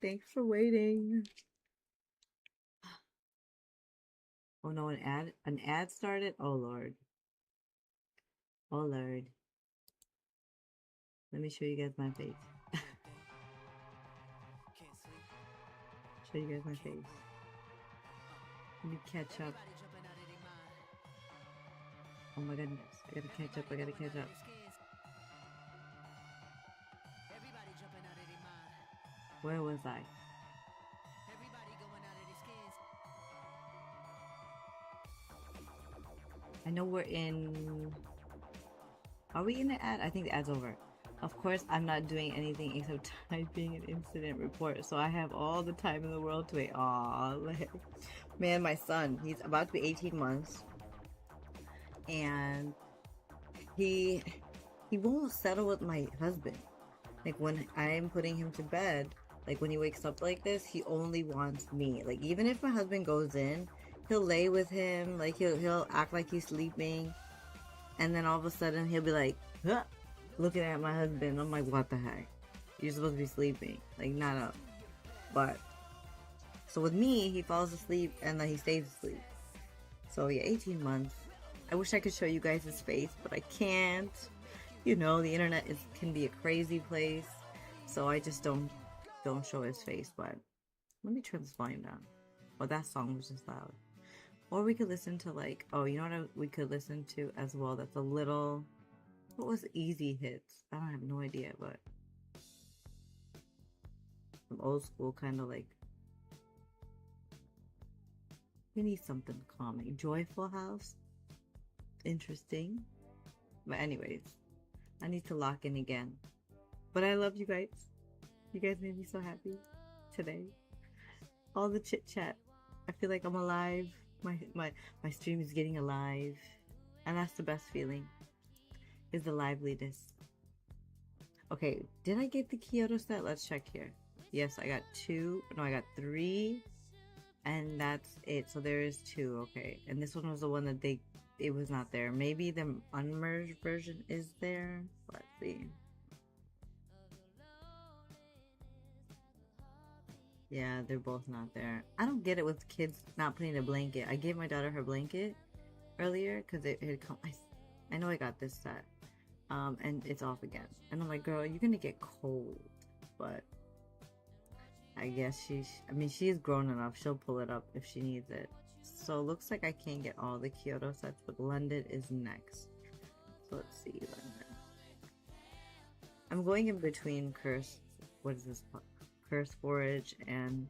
Thanks for waiting. Oh no, an ad started. Oh Lord. Oh Lord. Let me show you guys my face. Show you guys my face. Let me catch up. Oh my goodness. I gotta catch up. I gotta catch up. Where was I? I know we're in. Are we in the ad? I think the ad's over. Of course, I'm not doing anything except typing an incident report, so I have all the time in the world to wait. Aw, like, man, my son, he's about to be 18 months, and he he won't settle with my husband. Like when I'm putting him to bed, like when he wakes up like this, he only wants me. Like even if my husband goes in, he'll lay with him, like he'll act like he's sleeping, and then all of a sudden he'll be like, huh, looking at my husband. I'm like, what the heck? You're supposed to be sleeping, like not up. But so with me, he falls asleep and then he stays asleep. So yeah, 18 months. I wish I could show you guys his face, but I can't. You know, the internet can be a crazy place, so I just don't show his face. But let me turn this volume down. Oh, that song was just loud. Or we could listen to like, oh, you know what we could listen to as well? That's a little. What was easy hits? I don't have no idea, but some old school kind of like. We need something calming. Joyful House. Interesting. But anyways, I need to lock in again. But I love you guys. You guys made me so happy today. All the chit chat. I feel like I'm alive. My stream is getting alive. And that's the best feeling. Is the liveliness. Okay, did I get the Kyoto set? Let's check here. Yes, I got 2. No, I got 3. And that's it. So there is 2. Okay. And this one was the one that it was not there. Maybe the unmerged version is there. Let's see. Yeah, they're both not there. I don't get it with kids not putting a blanket. I gave my daughter her blanket earlier because it had come. I know I got this set. And it's off again. And I'm like, girl, you're gonna get cold. But I guess she's grown enough. She'll pull it up if she needs it. So it looks like I can't get all the Kyoto sets, but London is next. So let's see, London. I'm going in between what is this? Curse Forage and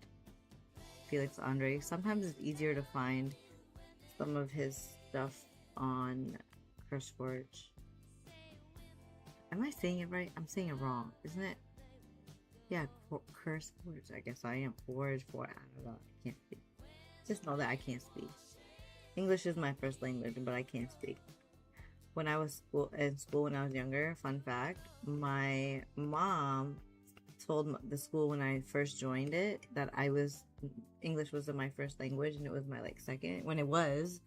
Felix Andre. Sometimes it's easier to find some of his stuff on Curse Forage. Am I saying it right? I'm saying it wrong, isn't it? Yeah, Curse Forge. I guess I am. Forge. I don't know. I can't speak. Just know that I can't speak. English is my first language, but I can't speak. When I was in school when I was younger, fun fact, my mom told the school when I first joined it that English was my first language and it was my like second when it was.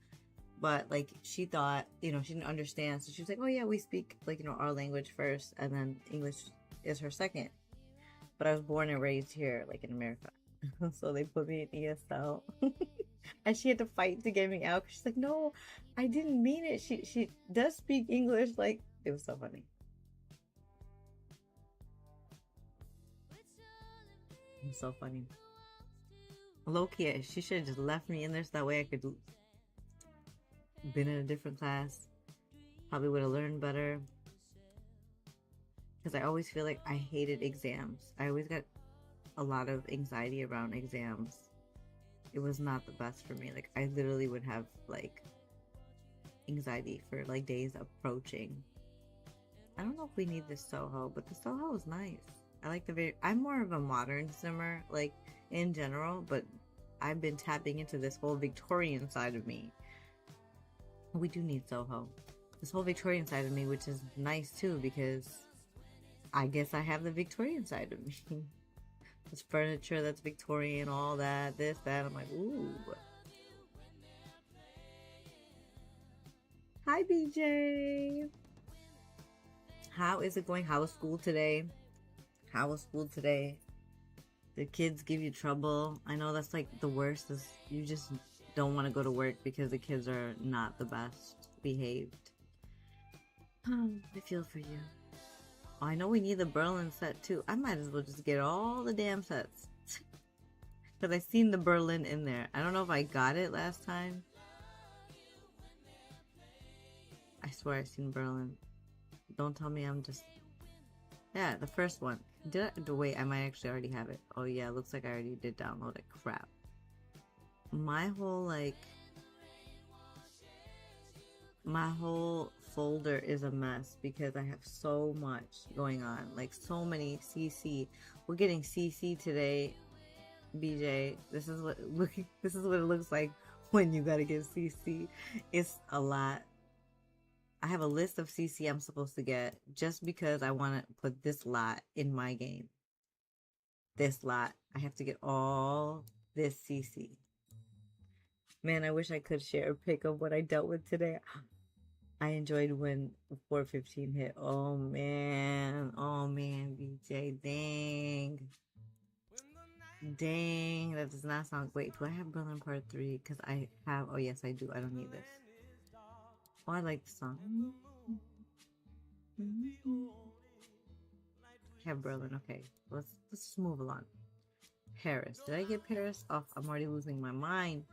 But like she thought, she didn't understand. So she was like, oh yeah, we speak like, our language first and then English is her second. But I was born and raised here, like in America. So they put me in ESL. And she had to fight to get me out. She's like, no, I didn't mean it. She does speak English. Like, it was so funny. It was so funny. Low-key, she should have just left me in there so that way I could been in a different class. Probably would have learned better. Because I always feel like I hated exams. I always got a lot of anxiety around exams. It was not the best for me. Like, I literally would have, like, anxiety for, like, days approaching. I don't know if we need this Soho, but the Soho is nice. I like I'm more of a modern simmer, like, in general, but I've been tapping into this whole Victorian side of me. We do need Soho. This whole Victorian side of me, which is nice, too, because I guess I have the Victorian side of me. This furniture that's Victorian, all that, this, that. I'm like, ooh. Hi, BJ. How is it going? How was school today? How was school today? The kids give you trouble. I know that's like the worst is you just don't want to go to work because the kids are not the best behaved. I feel for you. Oh, I know we need the Berlin set too. I might as well just get all the damn sets. Because I seen the Berlin in there. I don't know if I got it last time. I swear I seen Berlin. Don't tell me I'm just... Yeah, the first one. Did I... Wait, I might actually already have it. Oh yeah, looks like I already did download it. Crap. My whole, like... My whole folder is a mess because I have so much going on. Like, so many CC. We're getting CC today, BJ. This is what it looks like when you gotta get CC. It's a lot. I have a list of CC I'm supposed to get just because I want to put this lot in my game. This lot. I have to get all this CC. Man, I wish I could share a pic of what I dealt with today. I enjoyed when 415 hit. Oh man, BJ, dang. Dang, that does not sound great. Do I have Berlin Part 3? Because I have, oh yes, I do. I don't need this. Oh, I like the song. I have Berlin, okay. Let's just move along. Paris. Did I get Paris? Oh, I'm already losing my mind.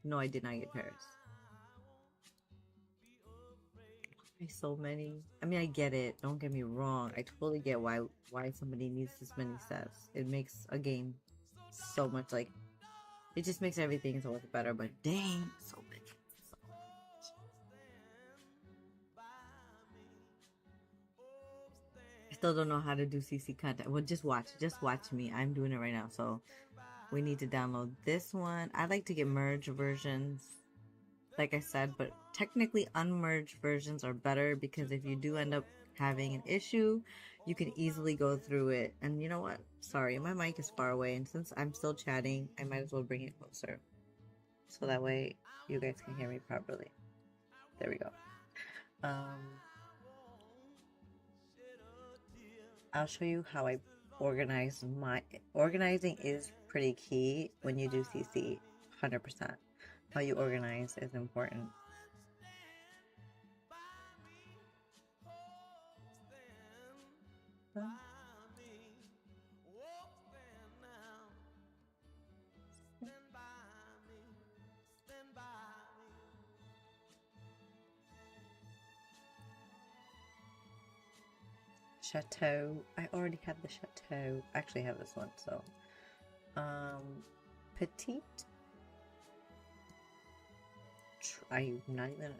No, I did not get Paris. So many. I mean, I get it. Don't get me wrong. I totally get why somebody needs this many sets. It makes a game so much, like, it just makes everything so much better. But dang, so many. So much. I still don't know how to do CC content. Well, just watch me. I'm doing it right now. So we need to download this one. I like to get merge versions, like I said, but technically unmerged versions are better because if you do end up having an issue, you can easily go through it. And you know what? Sorry, my mic is far away, and since I'm still chatting, I might as well bring it closer so that way you guys can hear me properly. There we go. I'll show you how I organize my... Organizing is pretty key when you do CC, 100%. How you organize is important. Chateau. I already have the chateau. I actually have this one, so. Petite. I'm not even.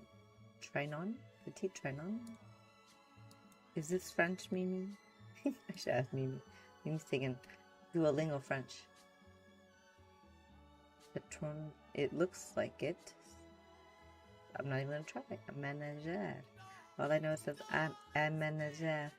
Trinon? Petite Trinon? Is this French, Mimi? I should ask Mimi. Mimi's taking Duolingo French. Patron. It looks like it. I'm not even gonna try. A manager. All I know is says I'm a manager.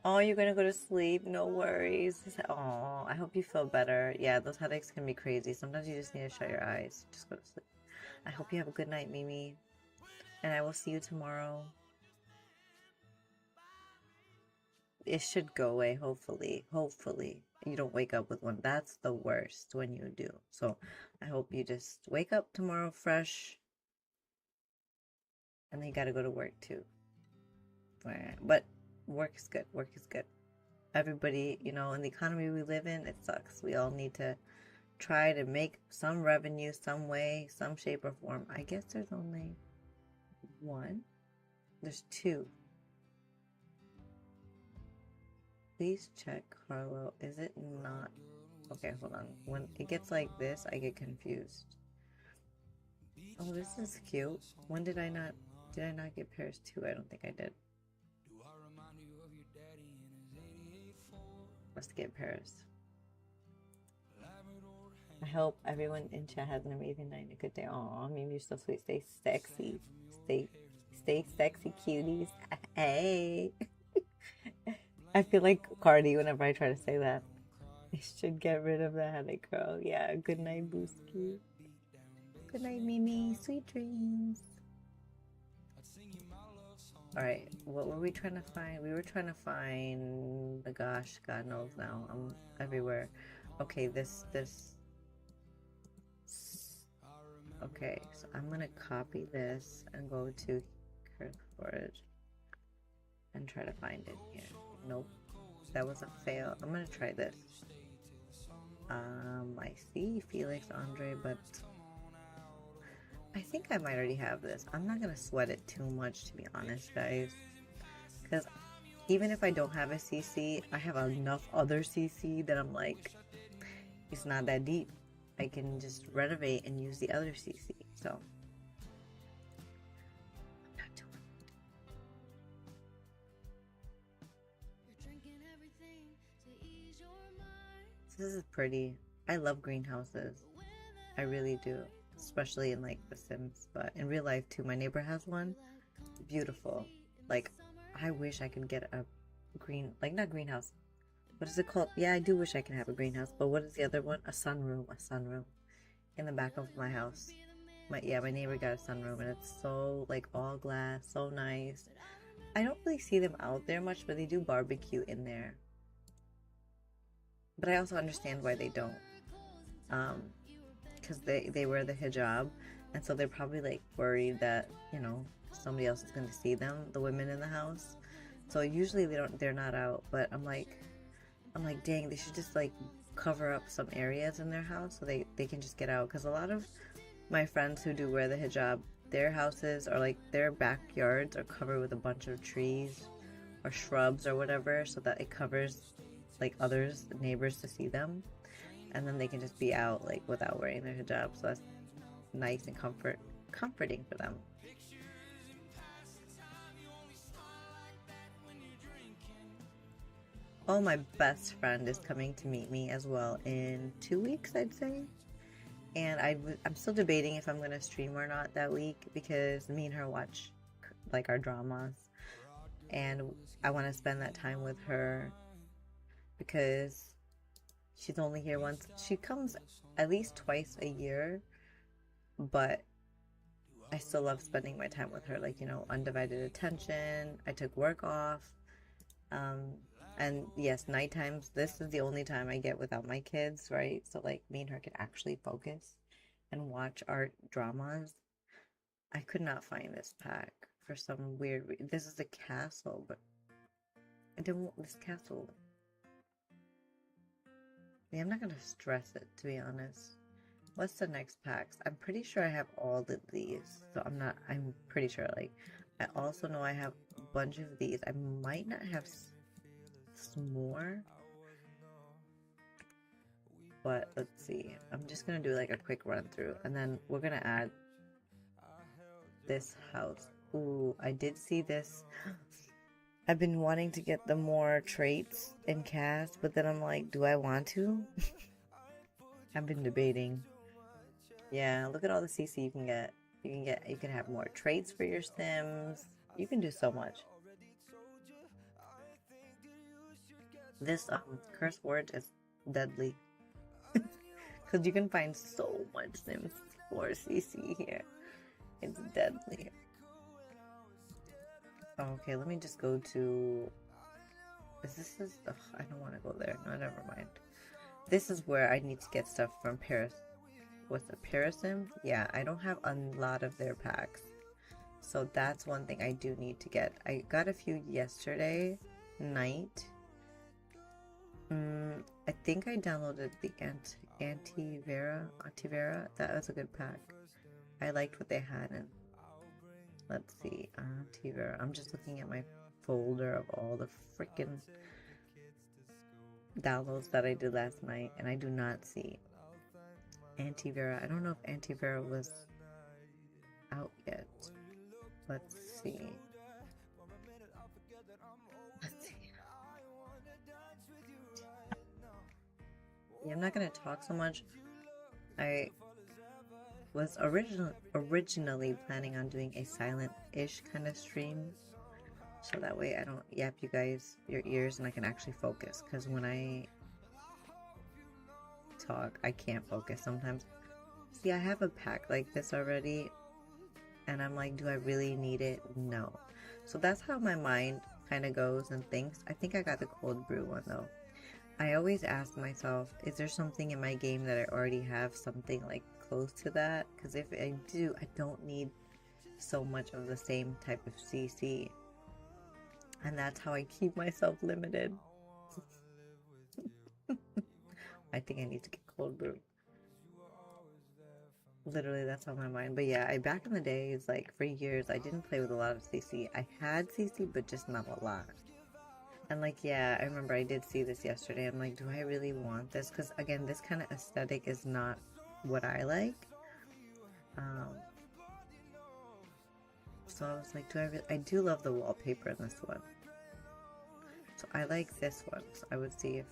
Oh, you're gonna go to sleep? No worries. Oh, I hope you feel better. Yeah, those headaches can be crazy. Sometimes you just need to shut your eyes. Just go to sleep. I hope you have a good night, Mimi. And I will see you tomorrow. It should go away, hopefully. Hopefully. You don't wake up with one. That's the worst when you do. So I hope you just wake up tomorrow fresh. And then you gotta go to work too. But work is good. Work is good. Everybody, you know, in the economy we live in, it sucks. We all need to try to make some revenue, some way, some shape or form. I guess there's only one. There's two. Please check, Carlo. Is it not? Okay, hold on. When it gets like this, I get confused. Oh, this is cute. When did I not get Paris 2? I don't think I did. Let's get Paris. I hope everyone in chat has an amazing night and a good day. Aw, Mimi, you're so sweet. Stay sexy. Stay sexy, cuties. Hey. I feel like Cardi whenever I try to say that. I should get rid of the headache, girl. Yeah, good night, Booski. Good night, Mimi. Sweet dreams. Alright, what were we trying to find? We were trying to find the gosh, God knows now. I'm everywhere. Okay, this. Okay, so I'm gonna copy this and go to curse word and try to find it here. Nope, that was a fail. I'm gonna try this. I see Felix Andre, but I think I might already have this. I'm not gonna sweat it too much, to be honest, guys, because even if I don't have a CC, I have enough other CC that I'm like, it's not that deep. I can just renovate and use the other CC. So I'm not doing it. This is pretty. I love greenhouses. I really do, especially in like The Sims, but in real life too. My neighbor has one. Beautiful. Like, I wish I could get a green, like not greenhouse. What is it called? Yeah, I do wish I can have a greenhouse, but what is the other one? A sunroom. A sunroom in the back of my house. My neighbor got a sunroom and it's so like all glass, so nice. I don't really see them out there much, but they do barbecue in there. But I also understand why they don't. Because they wear the hijab, and so they're probably like worried that, you know, somebody else is going to see them, the women in the house. So usually they're not out, but I'm like, dang, they should just like cover up some areas in their house so they can just get out. Because a lot of my friends who do wear the hijab, their houses or like their backyards are covered with a bunch of trees or shrubs or whatever, so that it covers like others, neighbors, to see them, and then they can just be out like without wearing their hijab. So that's nice and comforting for them. Oh, my best friend is coming to meet me as well in 2 weeks, I'd say. And I'm still debating if I'm going to stream or not that week, because me and her watch like our dramas. And I want to spend that time with her because she's only here once. She comes at least twice a year, but I still love spending my time with her. Like, you know, undivided attention. I took work off. And yes, night times, this is the only time I get without my kids, right? So like me and her can actually focus and watch our dramas. I could not find this pack for some weird reason. This is a castle, but I didn't want this castle. Yeah, I'm not gonna stress it, to be honest. What's the next packs? I'm pretty sure I have all of these, so I'm pretty sure. Like, I also know I have a bunch of these. I might not have more, but let's see. I'm just gonna do like a quick run through, and then we're gonna add this house. Ooh, I did see this. I've been wanting to get the more traits in cast, but then I'm like, do I want to? I've been debating. Yeah, look at all the CC you can get. You can have more traits for your Sims. You can do so much. This curse word is deadly. Because you can find so much Sims 4 CC here. It's deadly. Okay, let me just go to... Ugh, I don't want to go there. No, never mind. This is where I need to get stuff from Paris. What's the Parasim? Yeah, I don't have a lot of their packs. So that's one thing I do need to get. I got a few yesterday night. I think I downloaded the Antivera. That was a good pack. I liked what they had in. Let's see, Antivera. I'm just looking at my folder of all the freaking downloads that I did last night, and I do not see Antivera. I don't know if Antivera was out yet. Let's see. Yeah, I'm not gonna talk so much. I was originally planning on doing a silent-ish kind of stream, so that way I don't yap you guys your ears and I can actually focus, because when I talk I can't focus sometimes. See, I have a pack like this already and I'm like, do I really need it? No. So that's how my mind kind of goes and thinks. I think I got the cold brew one though. I always ask myself, is there something in my game that I already have something like close to that? Because if I do, I don't need so much of the same type of CC. And that's how I keep myself limited. I think I need to get cold brew. Literally, that's on my mind. But yeah, I back in the days, like for years, I didn't play with a lot of CC. I had CC, but just not a lot. And like, yeah, I remember I did see this yesterday. I'm like, do I really want this? Because again, this kind of aesthetic is not what I like. So I was like, I do love the wallpaper in this one. So I like this one. So I would see if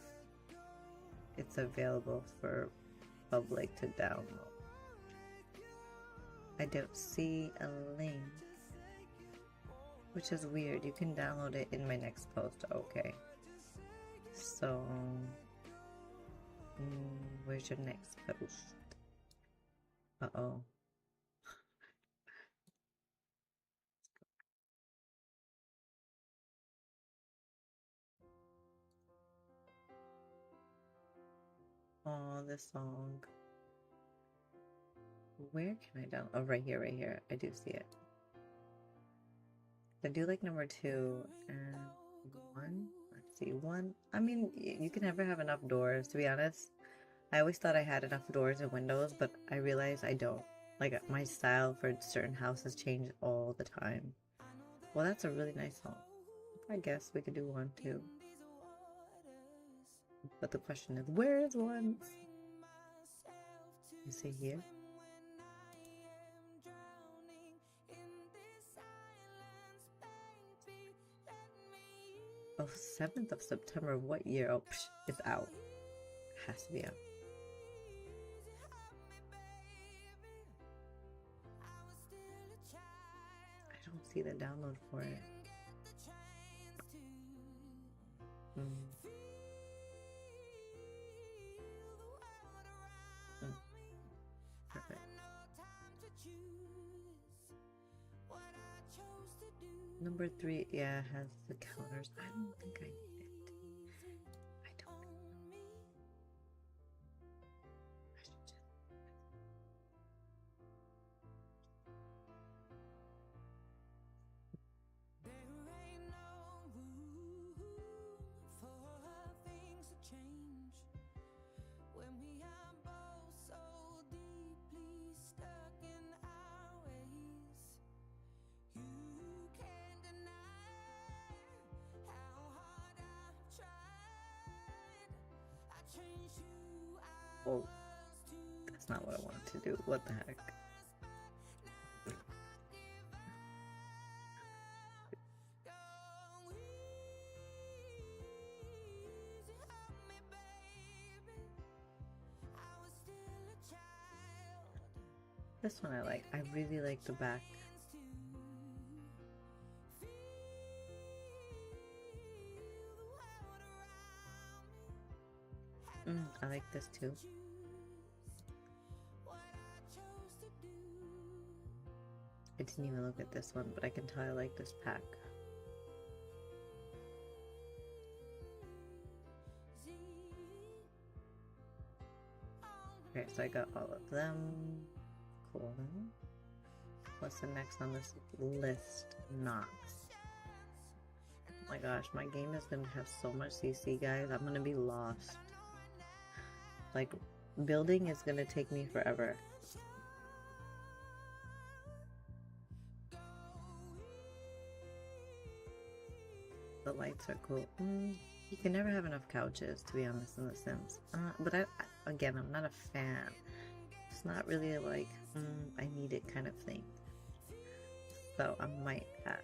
it's available for public to download. I don't see a link, which is weird. You can download it in my next post. Okay. So, where's your next post? Uh-oh. Oh, this song. Where can I download? Oh, right here, right here. I do see it. I do like number 2 and 1. Let's see, 1. I mean, you can never have enough doors, to be honest. I always thought I had enough doors and windows, but I realize I don't. Like, my style for certain houses change all the time. Well, that's a really nice song. I guess we could do 1 too. But the question is, where is 1? You see here? Oh, 7th of September. What year? Oh, it's out. It has to be out. I don't see the download for it. Perfect. Number 3, yeah, has the counters. I don't think I need it. I don't. I should just. Oh, that's not what I wanted to do. What the heck? This one I like. I really like the back. I like this too. I didn't even look at this one, but I can tell I like this pack. Okay, so I got all of them. Cool. What's the next on this list? Knots. Oh my gosh, my game is gonna have so much CC, guys. I'm gonna be lost. Like, building is gonna take me forever. The lights are cool. You can never have enough couches, to be honest, in The Sims. But again, I'm not a fan. It's not really like, I need it kind of thing. So I might pass.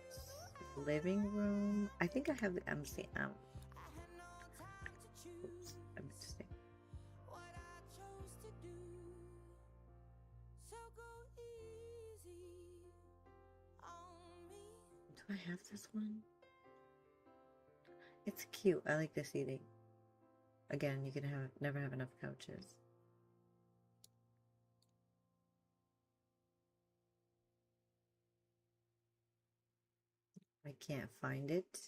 Living room. I think I have the MCM. Oops, I'm interesting. Do I have this one? It's cute. I like the seating. Again, you can never have enough couches. My can't find it.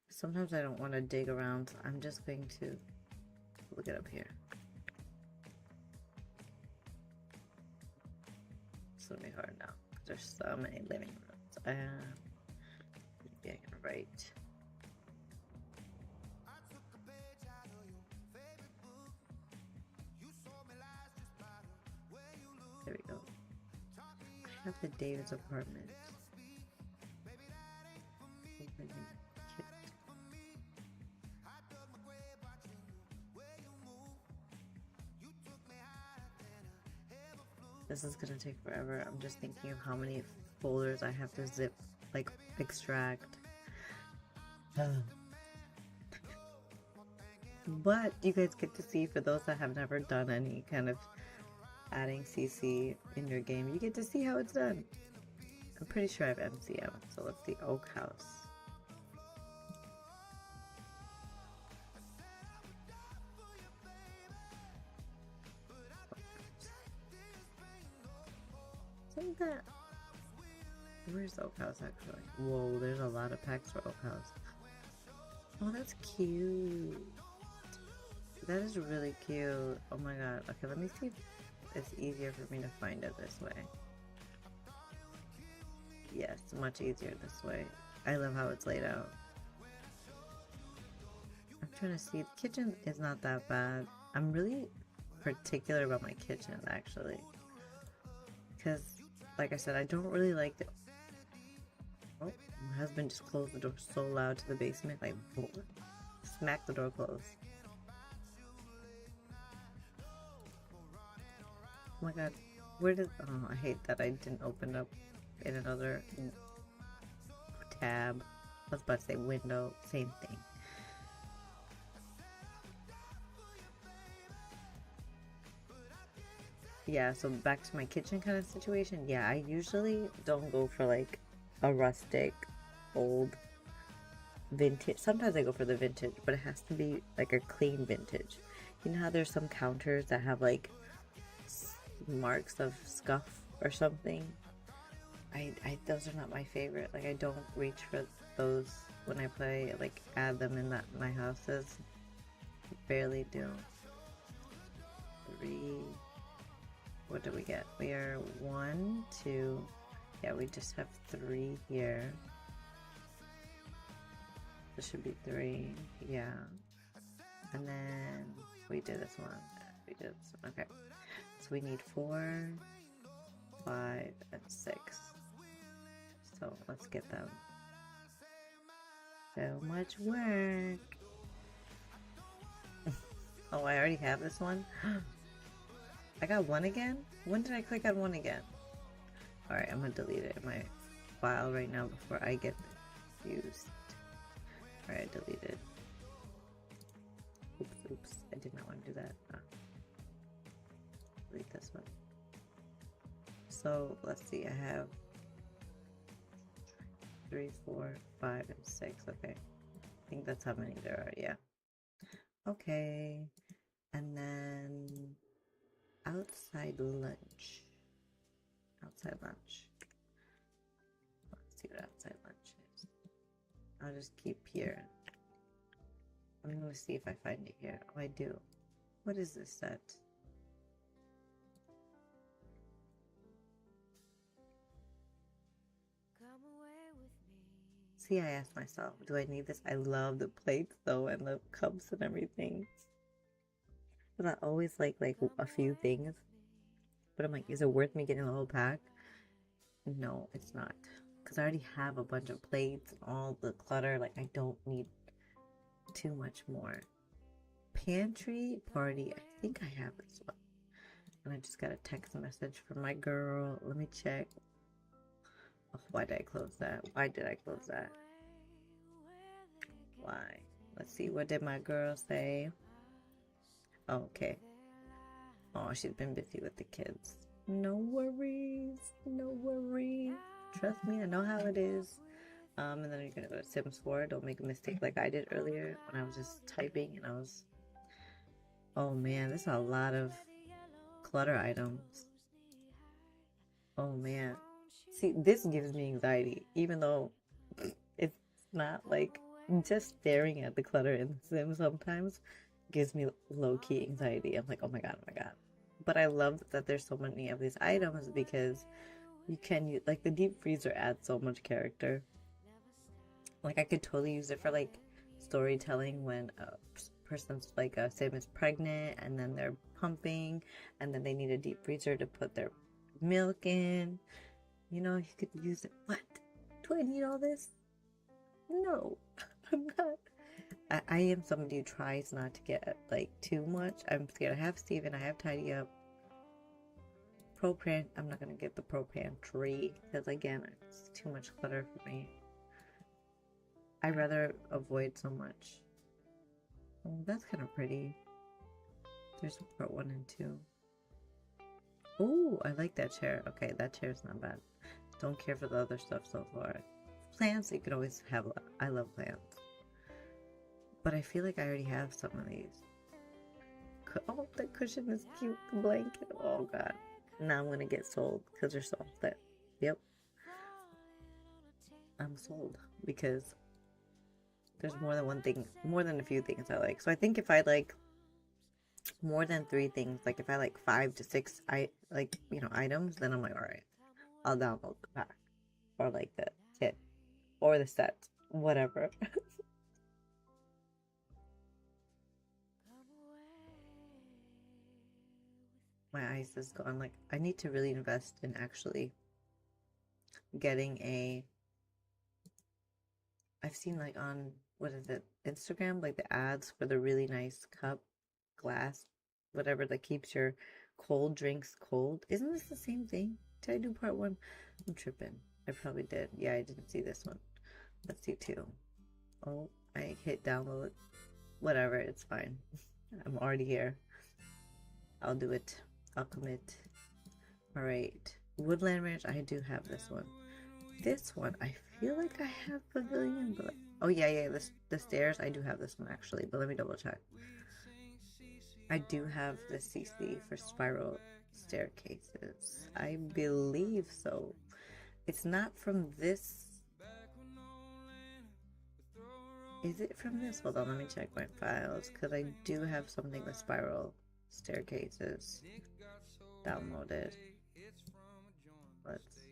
Sometimes I don't want to dig around, so I'm just going to look it up here. It's gonna be hard now because there's so many living rooms. Maybe I can write. There we go. I have the David's apartment. This is gonna take forever. I'm just thinking of how many folders I have to zip, like extract. But you guys get to see, for those that have never done any kind of adding CC in your game, you get to see how it's done. I'm pretty sure I have MCM, so let's see. Oak House. Isn't that... Where's Oak House actually? Whoa, there's a lot of packs for Oak House. Oh, that's cute. That is really cute. Oh my god. Okay, let me see if it's easier for me to find it this way. Yes, much easier this way. I love how it's laid out. I'm trying to see. The kitchen is not that bad. I'm really particular about my kitchen, actually. Because, like I said, I don't really like the... Oh, my husband just closed the door so loud to the basement. Like, smack the door closed. Oh my god. Where did... Oh, I hate that I didn't open up in another tab. I was about to say window. Same thing. Yeah, so back to my kitchen kind of situation. Yeah, I usually don't go for like a rustic, old, vintage. Sometimes I go for the vintage, but it has to be like a clean vintage. You know how there's some counters that have like marks of scuff or something? Those are not my favorite. Like, I don't reach for those when I play, like add them in my houses. Barely do. 3. What do we get? We are 1, 2. Yeah, we just have 3 here. This should be 3. Yeah. And then we did this one. We did this one. Okay. So we need 4, 5, and 6. So let's get them. So much work. Oh, I already have this one. I got 1 again? When did I click on 1 again? Alright, I'm gonna delete it in my file right now before I get confused. Alright, deleted. Oops, I did not want to do that. Delete this one. So, let's see, I have 3, 4, 5, and 6. Okay. I think that's how many there are, yeah. Okay. And then... outside lunch. Outside lunch. Let's see what outside lunch is. I'll just keep here. I'm gonna see if I find it here. Oh, I do. What is this set? Come away with me. See, I asked myself, do I need this? I love the plates though, and the cups and everything. But I always like a few things. But I'm like, is it worth me getting the whole pack? No, it's not. Because I already have a bunch of plates and all the clutter. Like, I don't need too much more. Pantry party. I think I have this one. And I just got a text message from my girl. Let me check. Oh, why did I close that? Why did I close that? Why? Let's see. What did my girl say? Oh, okay. Oh, she's been busy with the kids. No worries. No worries. Trust me, I know how it is. And then you're gonna go to Sims 4. Don't make a mistake like I did earlier when I was just typing and I was... Oh man, there's a lot of clutter items. Oh man. See, this gives me anxiety, even though not like just staring at the clutter in The Sims sometimes gives me low-key anxiety. I'm like, oh my god, oh my god. But I love that there's so many of these items because you can use, like, the deep freezer adds so much character. Like, I could totally use it for like storytelling when a person's like a sim is pregnant and then they're pumping and then they need a deep freezer to put their milk in. You know, you could use it. What? Do I need all this? No, I'm not. I am somebody who tries not to get like too much. I'm scared. I have Steven, I have Tidy Up. Propran, I'm not gonna get the propane tree because again, it's too much clutter for me. I'd rather avoid so much. Oh, that's kind of pretty. There's part 1 and 2. Oh, I like that chair. Okay, that chair is not bad. Don't care for the other stuff so far. Plants, you could always have. I love plants. But I feel like I already have some of these. Oh, the cushion is cute. The blanket. Oh, God. Now I'm going to get sold because they're soft. Yep. I'm sold because there's more than one thing, more than a few things I like. So I think if I like more than 3 things, like if I like 5 to 6 items, then I'm like, all right, I'll download the pack or like the kit or the set, whatever. My eyes is gone. Like, I need to really invest in actually getting I've seen like on, what is it, Instagram, like the ads for the really nice cup, glass, whatever, that keeps your cold drinks cold. Isn't this the same thing? Did I do part 1? I'm tripping. I probably did. Yeah, I didn't see this one. Let's see 2. Oh, I hit download. Whatever, it's fine. I'm already here. I'll do it. I'll commit. Alright. Woodland Ranch, I do have this one. This one, I feel like I have Pavilion, but oh yeah, the stairs, I do have this one actually, but let me double check. I do have the CC for spiral staircases. I believe so. It's not from this. Is it from this? Hold on, let me check my files because I do have something with spiral staircases downloaded. Let's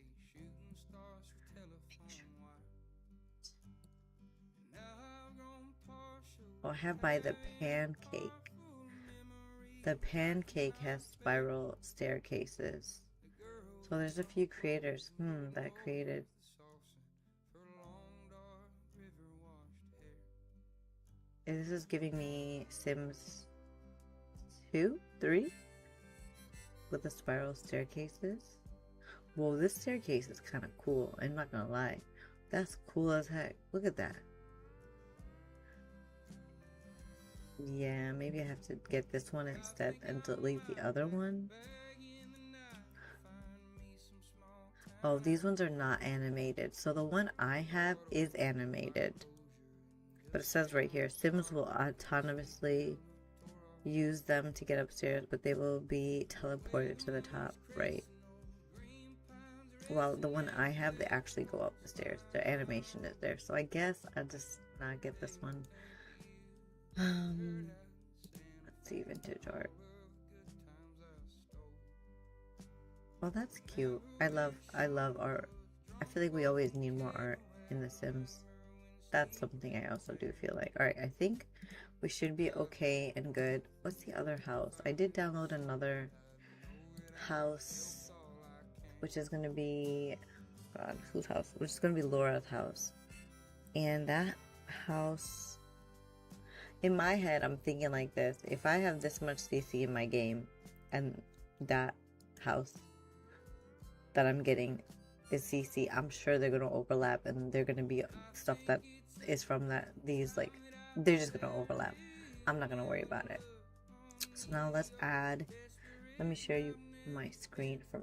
oh, I have by the pancake. The pancake has spiral staircases. So there's a few creators that created. This is giving me Sims 2, 3 with the spiral staircases. Whoa, this staircase is kind of cool. I'm not gonna lie. That's cool as heck. Look at that. Yeah, maybe I have to get this one instead and delete the other one. Oh, these ones are not animated. So the one I have is animated. But it says right here, Sims will autonomously use them to get upstairs, but they will be teleported to the top, right? Well, the one I have, they actually go up the stairs. The animation is there. So I guess I'll just not get this one. Let's see, vintage art. Oh, that's cute. I love art. I feel like we always need more art in The Sims. That's something I also do feel like. Alright, I think we should be okay and good. What's the other house? I did download another house, which is going to be, God, whose house? Which is going to be Laura's house. And that house, in my head, I'm thinking like this. If I have this much CC in my game, and that house that I'm getting is CC, I'm sure they're going to overlap, and they're going to be stuff that is from these, like, they're just going to overlap. I'm not going to worry about it. So now let's add, let me show you my screen for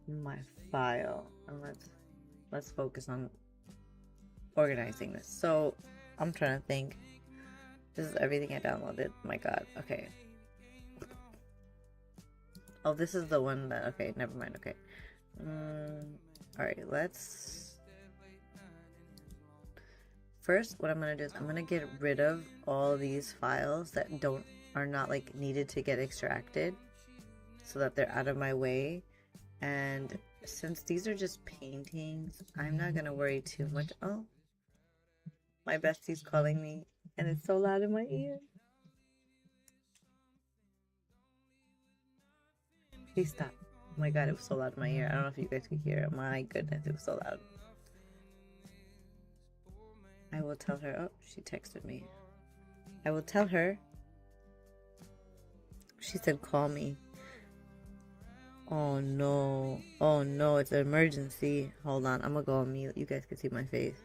my file, and let's focus on organizing this. So I'm trying to think. This is everything I downloaded. My God. Okay. Oh, this is the one that, okay, never mind. Okay. All right, let's first what I'm gonna do is I'm gonna get rid of all these files that are not like needed to get extracted, so that they're out of my way. And since these are just paintings, I'm not gonna worry too much. Oh, my bestie's calling me, and it's so loud in my ear. Please stop. Oh my god, it was so loud in my ear. I don't know if you guys could hear it. My goodness, it was so loud. I will tell her. Oh, she texted me. I will tell her. She said, call me. Oh no. Oh no, it's an emergency. Hold on, I'm gonna go on mute. You guys can see my face.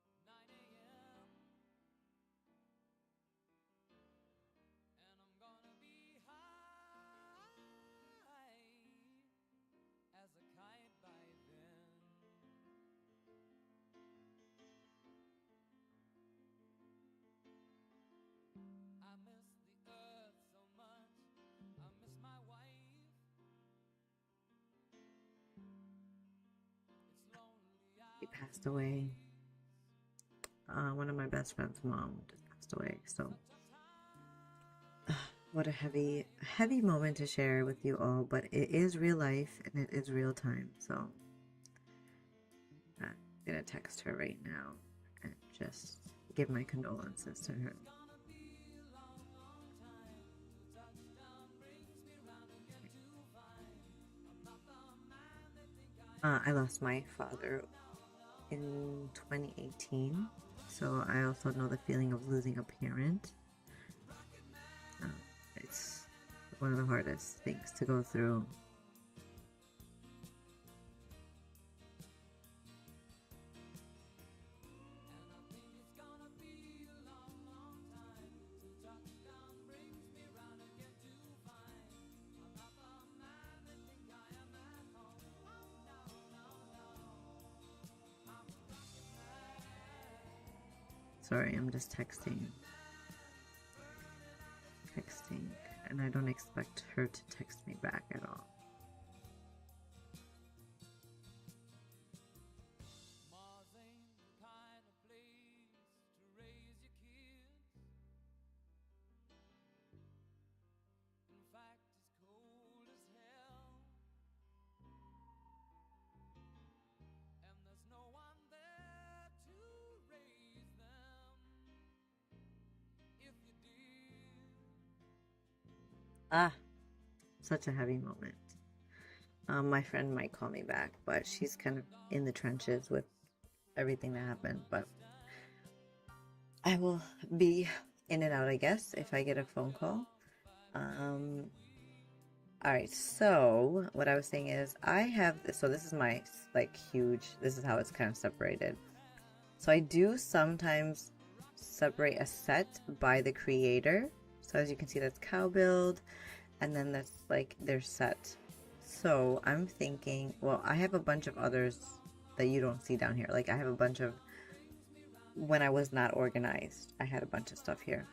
She packed my bags last night, pre-flight, 0 hour, 9 a.m. And I'm gonna be high as a kite by then. I miss the earth so much, I miss my wife. It's lonely He out passed away. One of my best friend's mom just passed away. So, what a heavy moment to share with you all. But it is real life and it is real time. So, I'm gonna text her right now and just give my condolences to her. I lost my father in 2018, so I also know the feeling of losing a parent. It's one of the hardest things to go through. Sorry, I'm just texting, and I don't expect her to text me back at all. Mars ain't the kind of place to raise your kids. In fact, it's cold as hell. And there's no one there to raise them. If you did. Ah, such a heavy moment. My friend might call me back, but she's kind of in the trenches with everything that happened. But I will be in and out, I guess, if I get a phone call. All right, so what I was saying is I have this, so this is my like huge, this is how it's kind of separated. So I do sometimes separate a set by the creator. So as you can see, that's cow build, and then that's like their set. So I'm thinking, well, I have a bunch of others that you don't see down here. Like I have a bunch of, when I was not organized, I had a bunch of stuff here.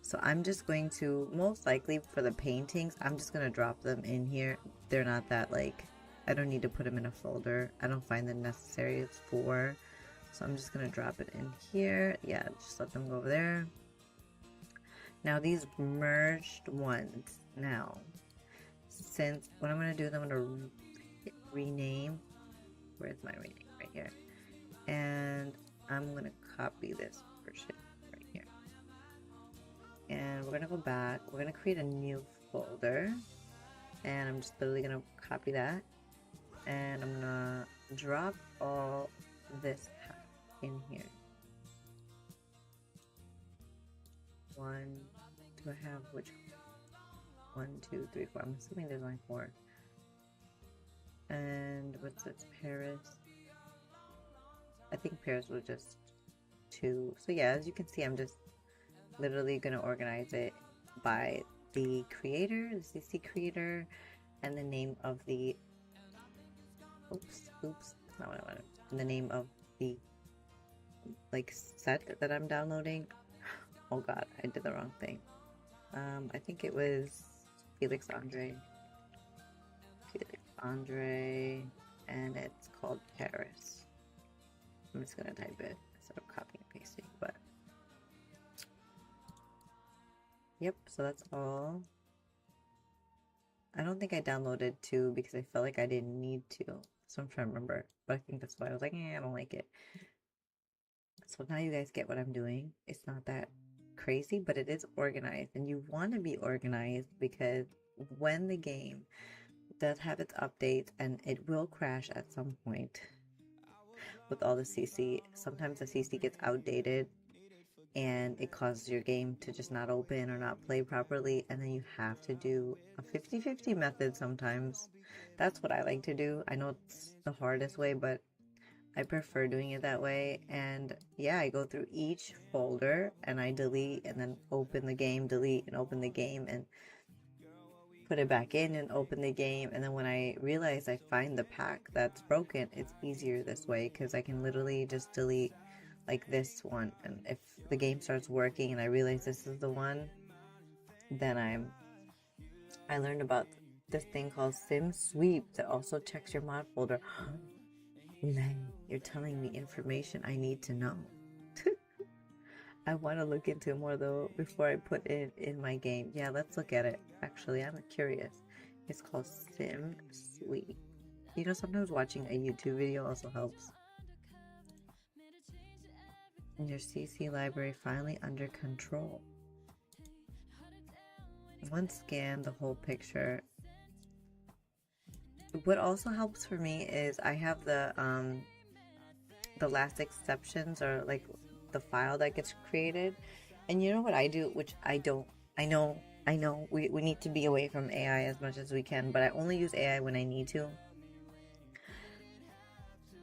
So I'm just going to, most likely for the paintings, I'm just going to drop them in here. They're not that like, I don't need to put them in a folder. I don't find them necessary. It's for, so I'm just going to drop it in here. Yeah, just let them go over there. Now these merged ones, now, since what I'm going to do is I'm going to rename, where's my rename? Right here. And I'm going to copy this version right here. And we're going to go back. We're going to create a new folder. And I'm just literally going to copy that. And I'm going to drop all this in here. One, do I have which? 1, 2, 3, 4. I'm assuming there's only 4. And what's this? Paris. I think Paris was just 2. So yeah, as you can see, I'm just literally gonna organize it by the creator, the CC creator, and the name of the oops, that's not what I wanted. And the name of the like set that I'm downloading. Oh god, I did the wrong thing. I think it was Felix Andre, and it's called Paris. I'm just gonna type it instead of copying and pasting, but yep, so that's all. I don't think I downloaded 2 because I felt like I didn't need to. So I'm trying to remember, but I think that's why I was like, I don't like it. So now you guys get what I'm doing. It's not that crazy, but it is organized, and you want to be organized because when the game does have its updates, and it will crash at some point with all the CC, sometimes the CC gets outdated and it causes your game to just not open or not play properly, and then you have to do a 50-50 method sometimes. That's what I like to do. I know it's the hardest way, but I prefer doing it that way. And yeah, I go through each folder and I delete and then open the game, delete and open the game, and put it back in and open the game. And then when I realize I find the pack that's broken, it's easier this way because I can literally just delete like this one, and if the game starts working and I realize this is the one, then I learned about this thing called Sim Sweep that also checks your mod folder. Lay, you're telling me information I need to know. I want to look into it more though before I put it in my game. Yeah, let's look at it. Actually, I'm curious. It's called Sim Sweep. You know, sometimes watching a YouTube video also helps. Your CC library finally under control. Once scanned the whole picture. What also helps for me is I have the last exceptions, or like the file that gets created. And you know what I do, which I don't, I know we need to be away from AI as much as we can, but I only use AI when I need to.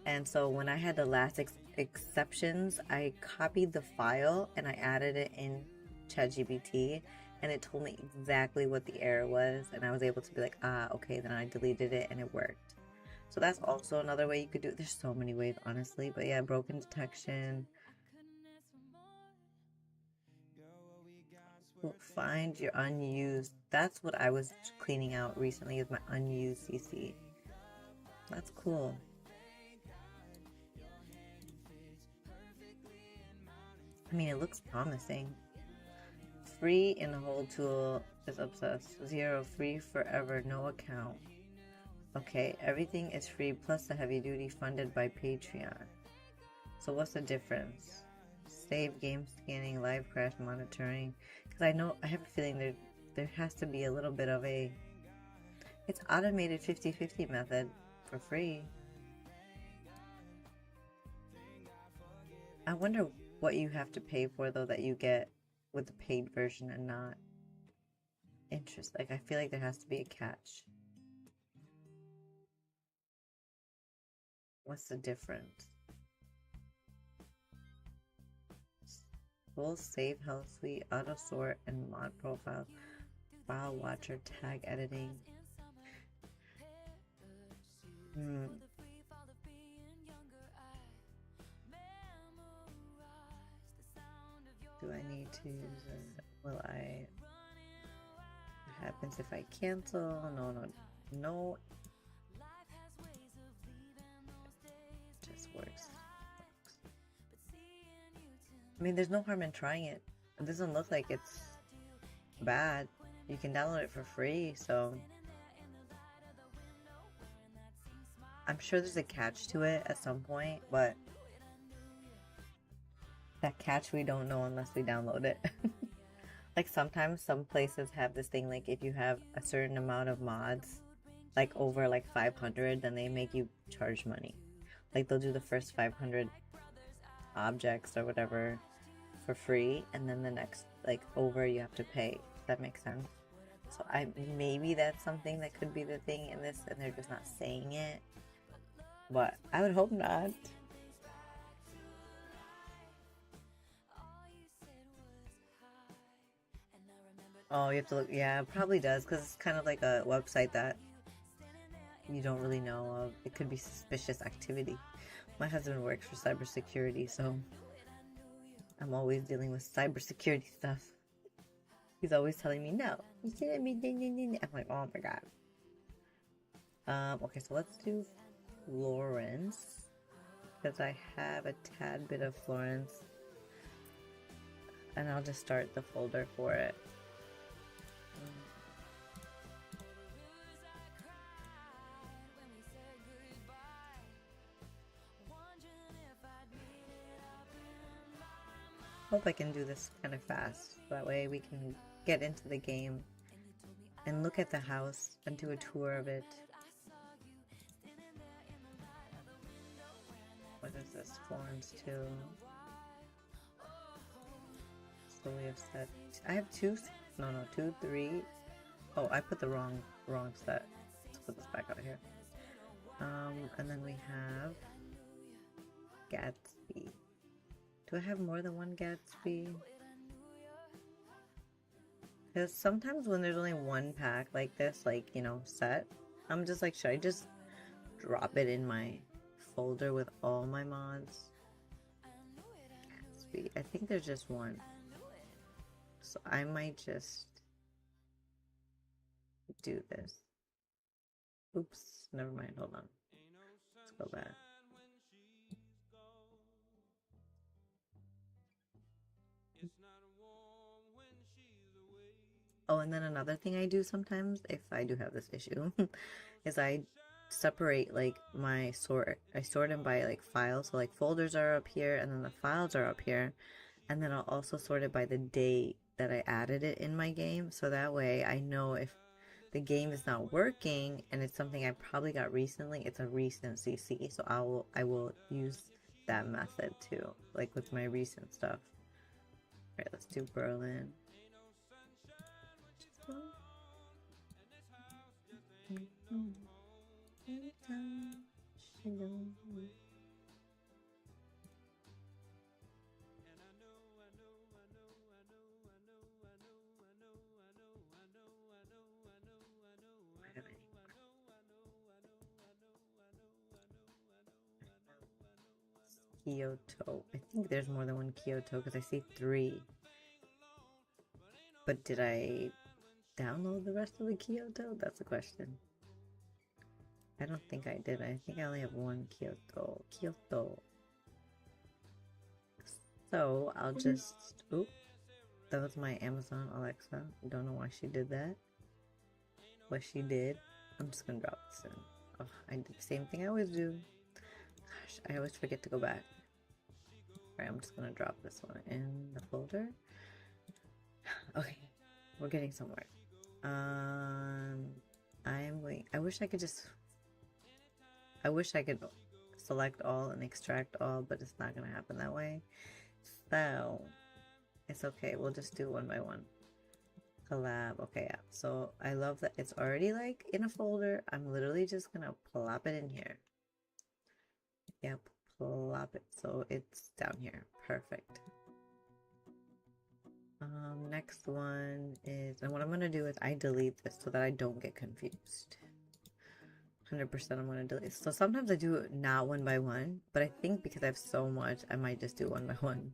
And so when I had the last exceptions, I copied the file and I added it in ChatGPT, and it told me exactly what the error was, and I was able to be like, ah, okay, then I deleted it and it worked. So that's also another way you could do it. There's so many ways, honestly, but yeah, broken detection. Well, find your unused. That's what I was cleaning out recently, is my unused CC. That's cool. I mean, it looks promising. Free in the whole tool is obsessed. 0 free forever, no account. Okay, everything is free plus the heavy duty funded by Patreon. So what's the difference? Save game scanning, live crash monitoring. Because I know, I have a feeling there has to be a little bit of a... It's automated 50-50 method for free. I wonder what you have to pay for though that you get with the paid version and not interest. Like, I feel like there has to be a catch. What's the difference? Full save health suite, auto sort, and mod profile, file watcher, tag editing. Do I need to use it? Will I? What happens if I cancel? No. It just works. I mean, there's no harm in trying it. It doesn't look like it's bad. You can download it for free, so I'm sure there's a catch to it at some point, but that catch we don't know unless we download it. Like, sometimes some places have this thing, like if you have a certain amount of mods, like over like 500, then they make you charge money. Like, they'll do the first 500 objects or whatever for free, and then the next, like, over, you have to pay. Does that make sense? So maybe that's something that could be the thing in this, and they're just not saying it. But I would hope not. Oh, you have to look. Yeah, it probably does, because it's kind of like a website that you don't really know of. It could be suspicious activity. My husband works for cybersecurity, so I'm always dealing with cybersecurity stuff. He's always telling me, no, you shouldn't be doing. I'm like, oh my god. Okay, so let's do Florence, because I have a tad bit of Florence, and I'll just start the folder for it. Hope I can do this kind of fast, so that way we can get into the game and look at the house and do a tour of it. What is this? Florence 2. So we have set. I have two. No, 2, 3. Oh, I put the wrong set. Let's put this back out here. And then we have Gatsby. Do I have more than one Gatsby? Because sometimes when there's only one pack like this, like, you know, set, I'm just like, should I just drop it in my folder with all my mods? Gatsby. I think there's just one. So I might just do this. Oops, never mind, hold on. Let's go back. Oh, and then another thing I do sometimes, if I do have this issue, is I separate like my sort. I sort them by like files. So like folders are up here, and then the files are up here. And then I'll also sort it by the date that I added it in my game. So that way I know if the game is not working and it's something I probably got recently, it's a recent CC. So I will use that method too, like with my recent stuff. All right, let's do Berlin. Kyoto. I think there's more than one Kyoto because I see 3. But did I download the rest of the Kyoto? That's the question. I don't think I did. I think I only have one Kyoto. So I'll just... Oop. That was my Amazon Alexa. I don't know why she did that. What she did. I'm just gonna drop this in. Oh, I did the same thing I always do. Gosh, I always forget to go back. Alright, I'm just gonna drop this one in the folder. Okay, we're getting somewhere. I wish I could select all and extract all, but it's not gonna happen that way. So it's okay. We'll just do one by one. Collab. Okay, yeah. So I love that it's already like in a folder. I'm literally just gonna plop it in here. Yep, plop it. So it's down here. Perfect. Next one is, and what I'm gonna do is I delete this so that I don't get confused. 100% I'm gonna delete. So sometimes I do it not one by one, but I think because I have so much, I might just do one by one.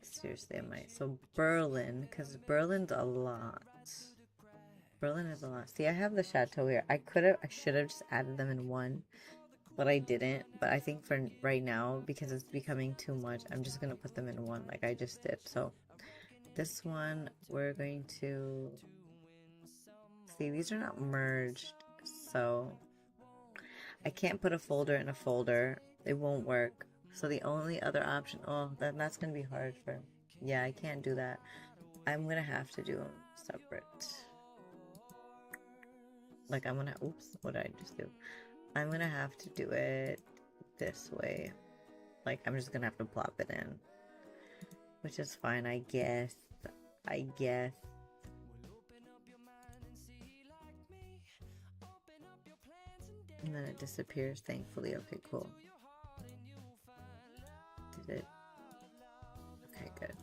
Seriously, I might. So Berlin, because Berlin's a lot. Berlin is a lot. See, I have the chateau here. I should have just added them in one, but I didn't. But I think for right now, because it's becoming too much, I'm just gonna put them in one like I just did. So this one, we're going to see, these are not merged, so I can't put a folder in a folder. It won't work. So the only other option, oh, that's gonna be hard for, yeah, I can't do that. I'm gonna have to do them separate. Like I'm gonna, oops, what did I just do? I'm gonna have to do it this way. Like I'm just gonna have to plop it in, which is fine, I guess. And then it disappears, thankfully. Okay, cool. Did it? Okay, good.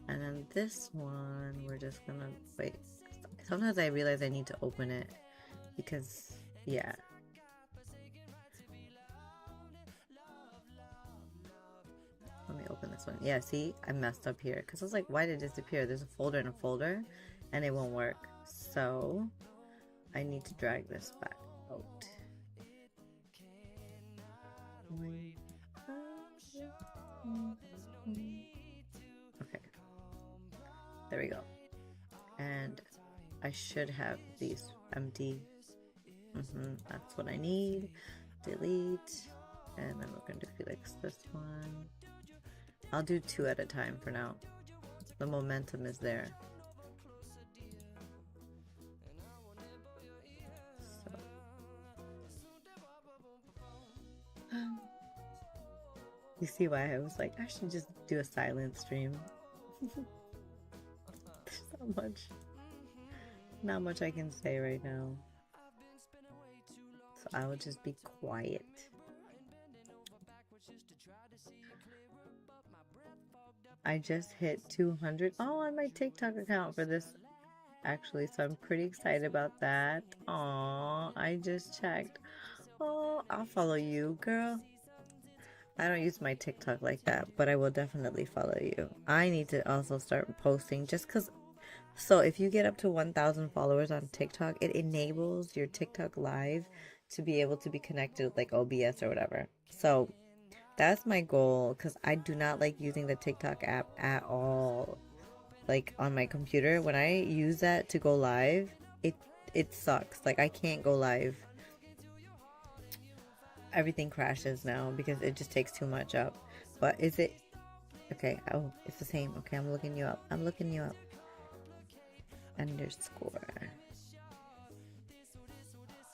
And then this one, we're just gonna wait. Sometimes I realize I need to open it because, yeah. Let me open this one. Yeah, see, I messed up here because I was like, why did it disappear? There's a folder and a folder, and it won't work. So I need to drag this back out. Okay, there we go. And I should have these empty. That's what I need. Delete. And then we're going to Felix this one. I'll do 2 at a time for now. The momentum is there. So. You see why I was like, I should just do a silent stream. There's not much I can say right now. So I will just be quiet. I just hit 200 on my TikTok account for this, actually, so I'm pretty excited about that. Aw, I just checked. Oh, I'll follow you, girl. I don't use my TikTok like that, but I will definitely follow you. I need to also start posting just because. So if you get up to 1,000 followers on TikTok, it enables your TikTok live to be able to be connected with like OBS or whatever. So that's my goal, because I do not like using the TikTok app at all. Like on my computer, when I use that to go live, it sucks. Like I can't go live. Everything crashes now because it just takes too much up. But is it okay? Oh, it's the same. Okay, I'm looking you up. I'm looking you up. Underscore.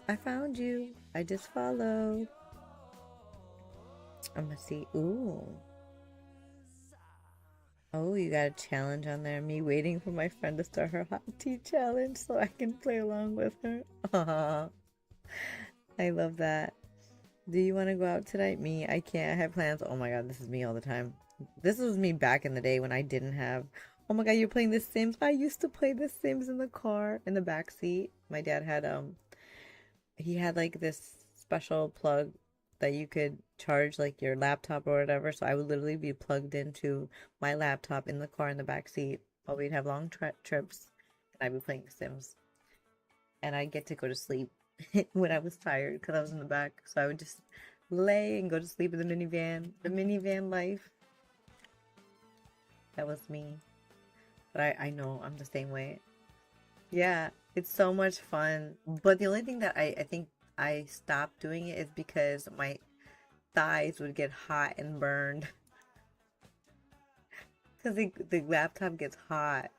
I found you. I just followed. I'm gonna see. Ooh. Oh, you got a challenge on there. Me waiting for my friend to start her hot tea challenge so I can play along with her. Aww. I love that. Do you want to go out tonight? Me, I can't. I have plans. Oh my god, this is me all the time. This was me back in the day when I didn't have. Oh my god, you're playing The Sims? I used to play The Sims in the car, in the back seat. My dad had he had like this special plug that you could charge like your laptop or whatever. So I would literally be plugged into my laptop in the car in the back seat while we'd have long trips, and I'd be playing The Sims. And I'd get to go to sleep when I was tired because I was in the back. So I would just lay and go to sleep in the minivan. The minivan life. That was me. But I know I'm the same way. Yeah, it's so much fun. But the only thing that I think I stopped doing it is because my thighs would get hot and burned. Because the laptop gets hot.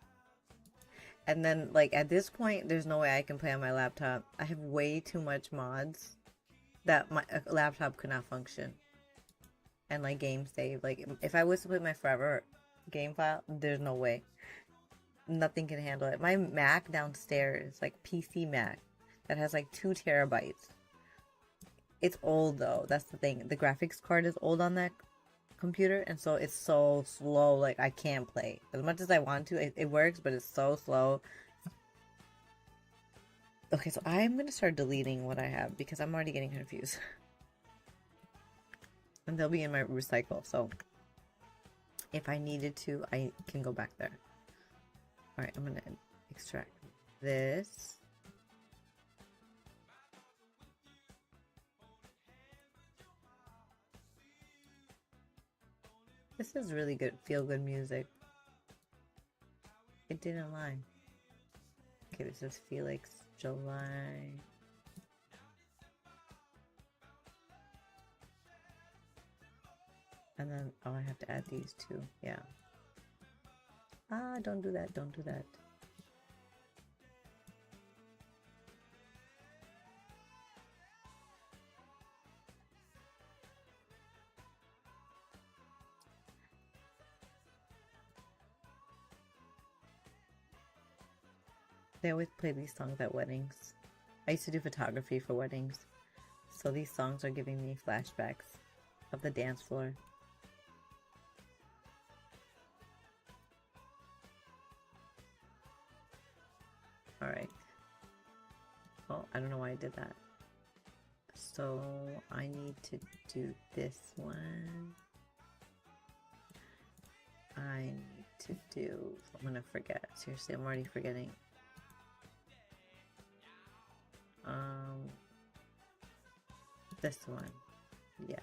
And then, like, at this point, there's no way I can play on my laptop. I have way too much mods that my laptop could not function. And, like, game save. Like, if I was to put my forever game file, there's no way. Nothing can handle it. My Mac downstairs, like PC Mac, that has like 2 terabytes. It's old though. That's the thing. The graphics card is old on that computer, and so it's so slow. Like I can't play as much as I want to. It works, but it's so slow. Okay, so I'm gonna start deleting what I have because I'm already getting confused. And they'll be in my recycle. So if I needed to, I can go back there. All right, I'm gonna extract this. This is really good, feel-good music. It didn't lie. Okay, this is Felix July. And then, oh, I have to add these two. Yeah. Ah, don't do that. Don't do that. They always play these songs at weddings. I used to do photography for weddings. So these songs are giving me flashbacks of the dance floor. Alright. Oh, I don't know why I did that. So I need to do this one. I need to do... I'm gonna forget. Seriously, I'm already forgetting. This one. Yeah.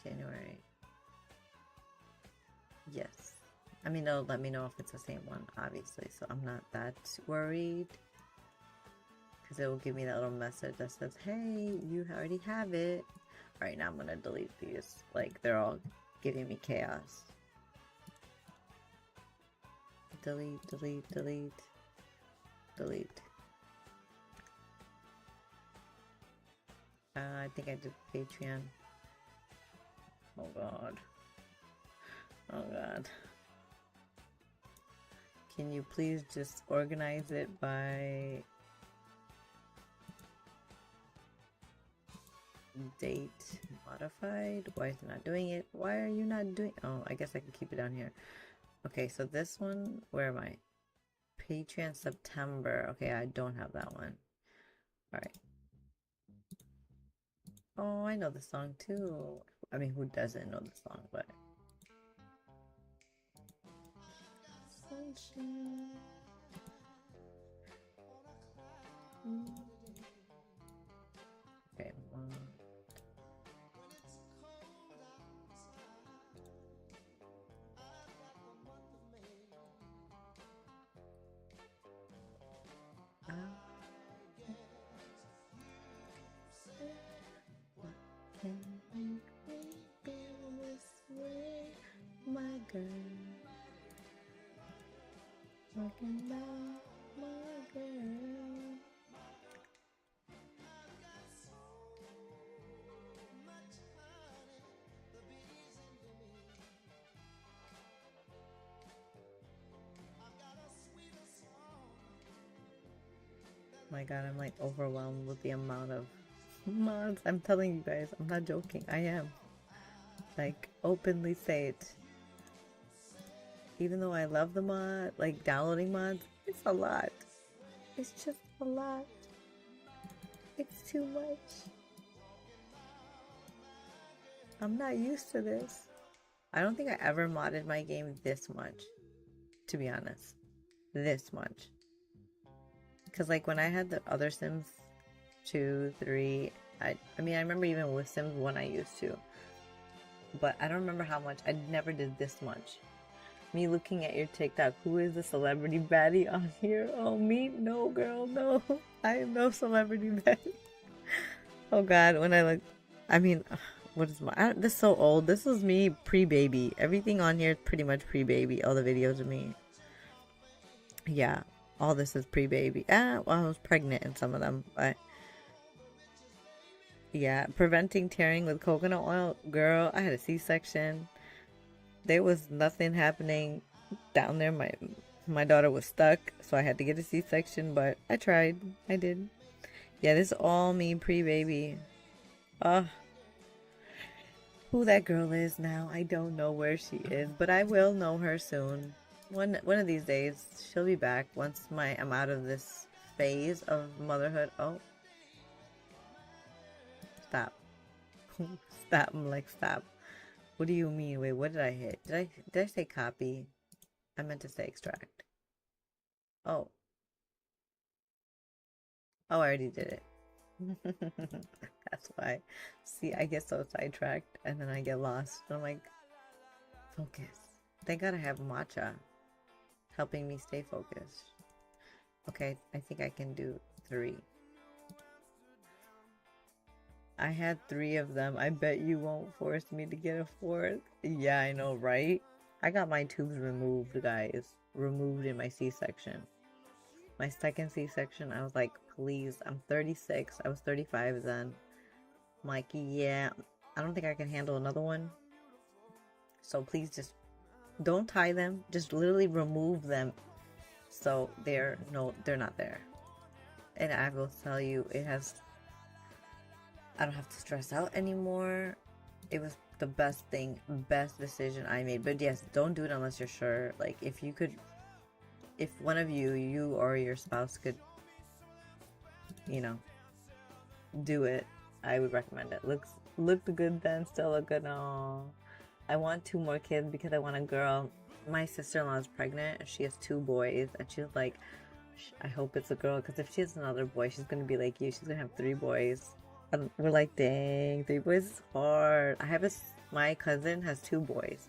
January. Yes. I mean, it'll let me know if it's the same one, obviously, so I'm not that worried. Because it will give me that little message that says, hey, you already have it. Alright, now I'm gonna delete these. Like, they're all giving me chaos. Delete, delete, delete. Delete. I think I did Patreon. Oh god. Oh god. Can you please just organize it by date modified? Why is it not doing it? Why are you not doing... Oh, I guess I can keep it down here. Okay, so this one, where am I? Patreon September. Okay, I don't have that one. Alright. Oh, I know the song too. I mean, who doesn't know the song, but... Sunshine. Okay, one. Can make me feel this way, my girl? Talking about my girl. My god, I'm like overwhelmed with the amount of mods. I'm telling you guys, I'm not joking. I am. Like, openly say it. Even though I love the mod, like downloading mods, it's a lot. It's just a lot. It's too much. I'm not used to this. I don't think I ever modded my game this much, to be honest. This much. Because like when I had the other Sims 2, 3, I mean, I remember even with Sims 1 I used to. But I don't remember how much. I never did this much. Me looking at your TikTok, who is the celebrity baddie on here? Oh, me? No, girl, no. I am no celebrity baddie. Oh god, when I look, I mean, what is my, this is so old. This was me pre-baby. Everything on here is pretty much pre-baby. All the videos of me. Yeah, all this is pre-baby. Well, I was pregnant in some of them, but yeah, preventing tearing with coconut oil. Girl, I had a C-section. There was nothing happening down there. My daughter was stuck, so I had to get a C-section, but I tried. I did. Yeah, this is all me pre-baby. Who that girl is now, I don't know where she is, but I will know her soon. One of these days, she'll be back once I'm out of this phase of motherhood. Oh. Stop. Stop. I'm like, stop. What do you mean? Wait, what did I hit? Did I say copy? I meant to say extract. Oh. Oh, I already did it. That's why. See, I get so sidetracked and then I get lost. I'm like, focus. Thank God I have matcha helping me stay focused. Okay, I think I can do 3. I had 3 of them. I bet you won't force me to get a 4th. Yeah, I know, right? I got my tubes removed, guys. Removed in my C-section. My second C-section, I was like, please, I'm 36. I was 35 then. I'm like, yeah, I don't think I can handle another one. So please just don't tie them. Just literally remove them. So they're not there. And I will tell you, I don't have to stress out anymore. It was the best decision I made. But yes, don't do it unless you're sure. Like if one of you or your spouse could, do it, I would recommend it. Looked good then, still look good. No, I want 2 more kids because I want a girl. My sister-in-law is pregnant and she has 2 boys, and she's like, I hope it's a girl, because if she has another boy, she's gonna be like you. She's gonna have 3 boys. And we're like, dang, 3 boys is hard. My cousin has 2 boys,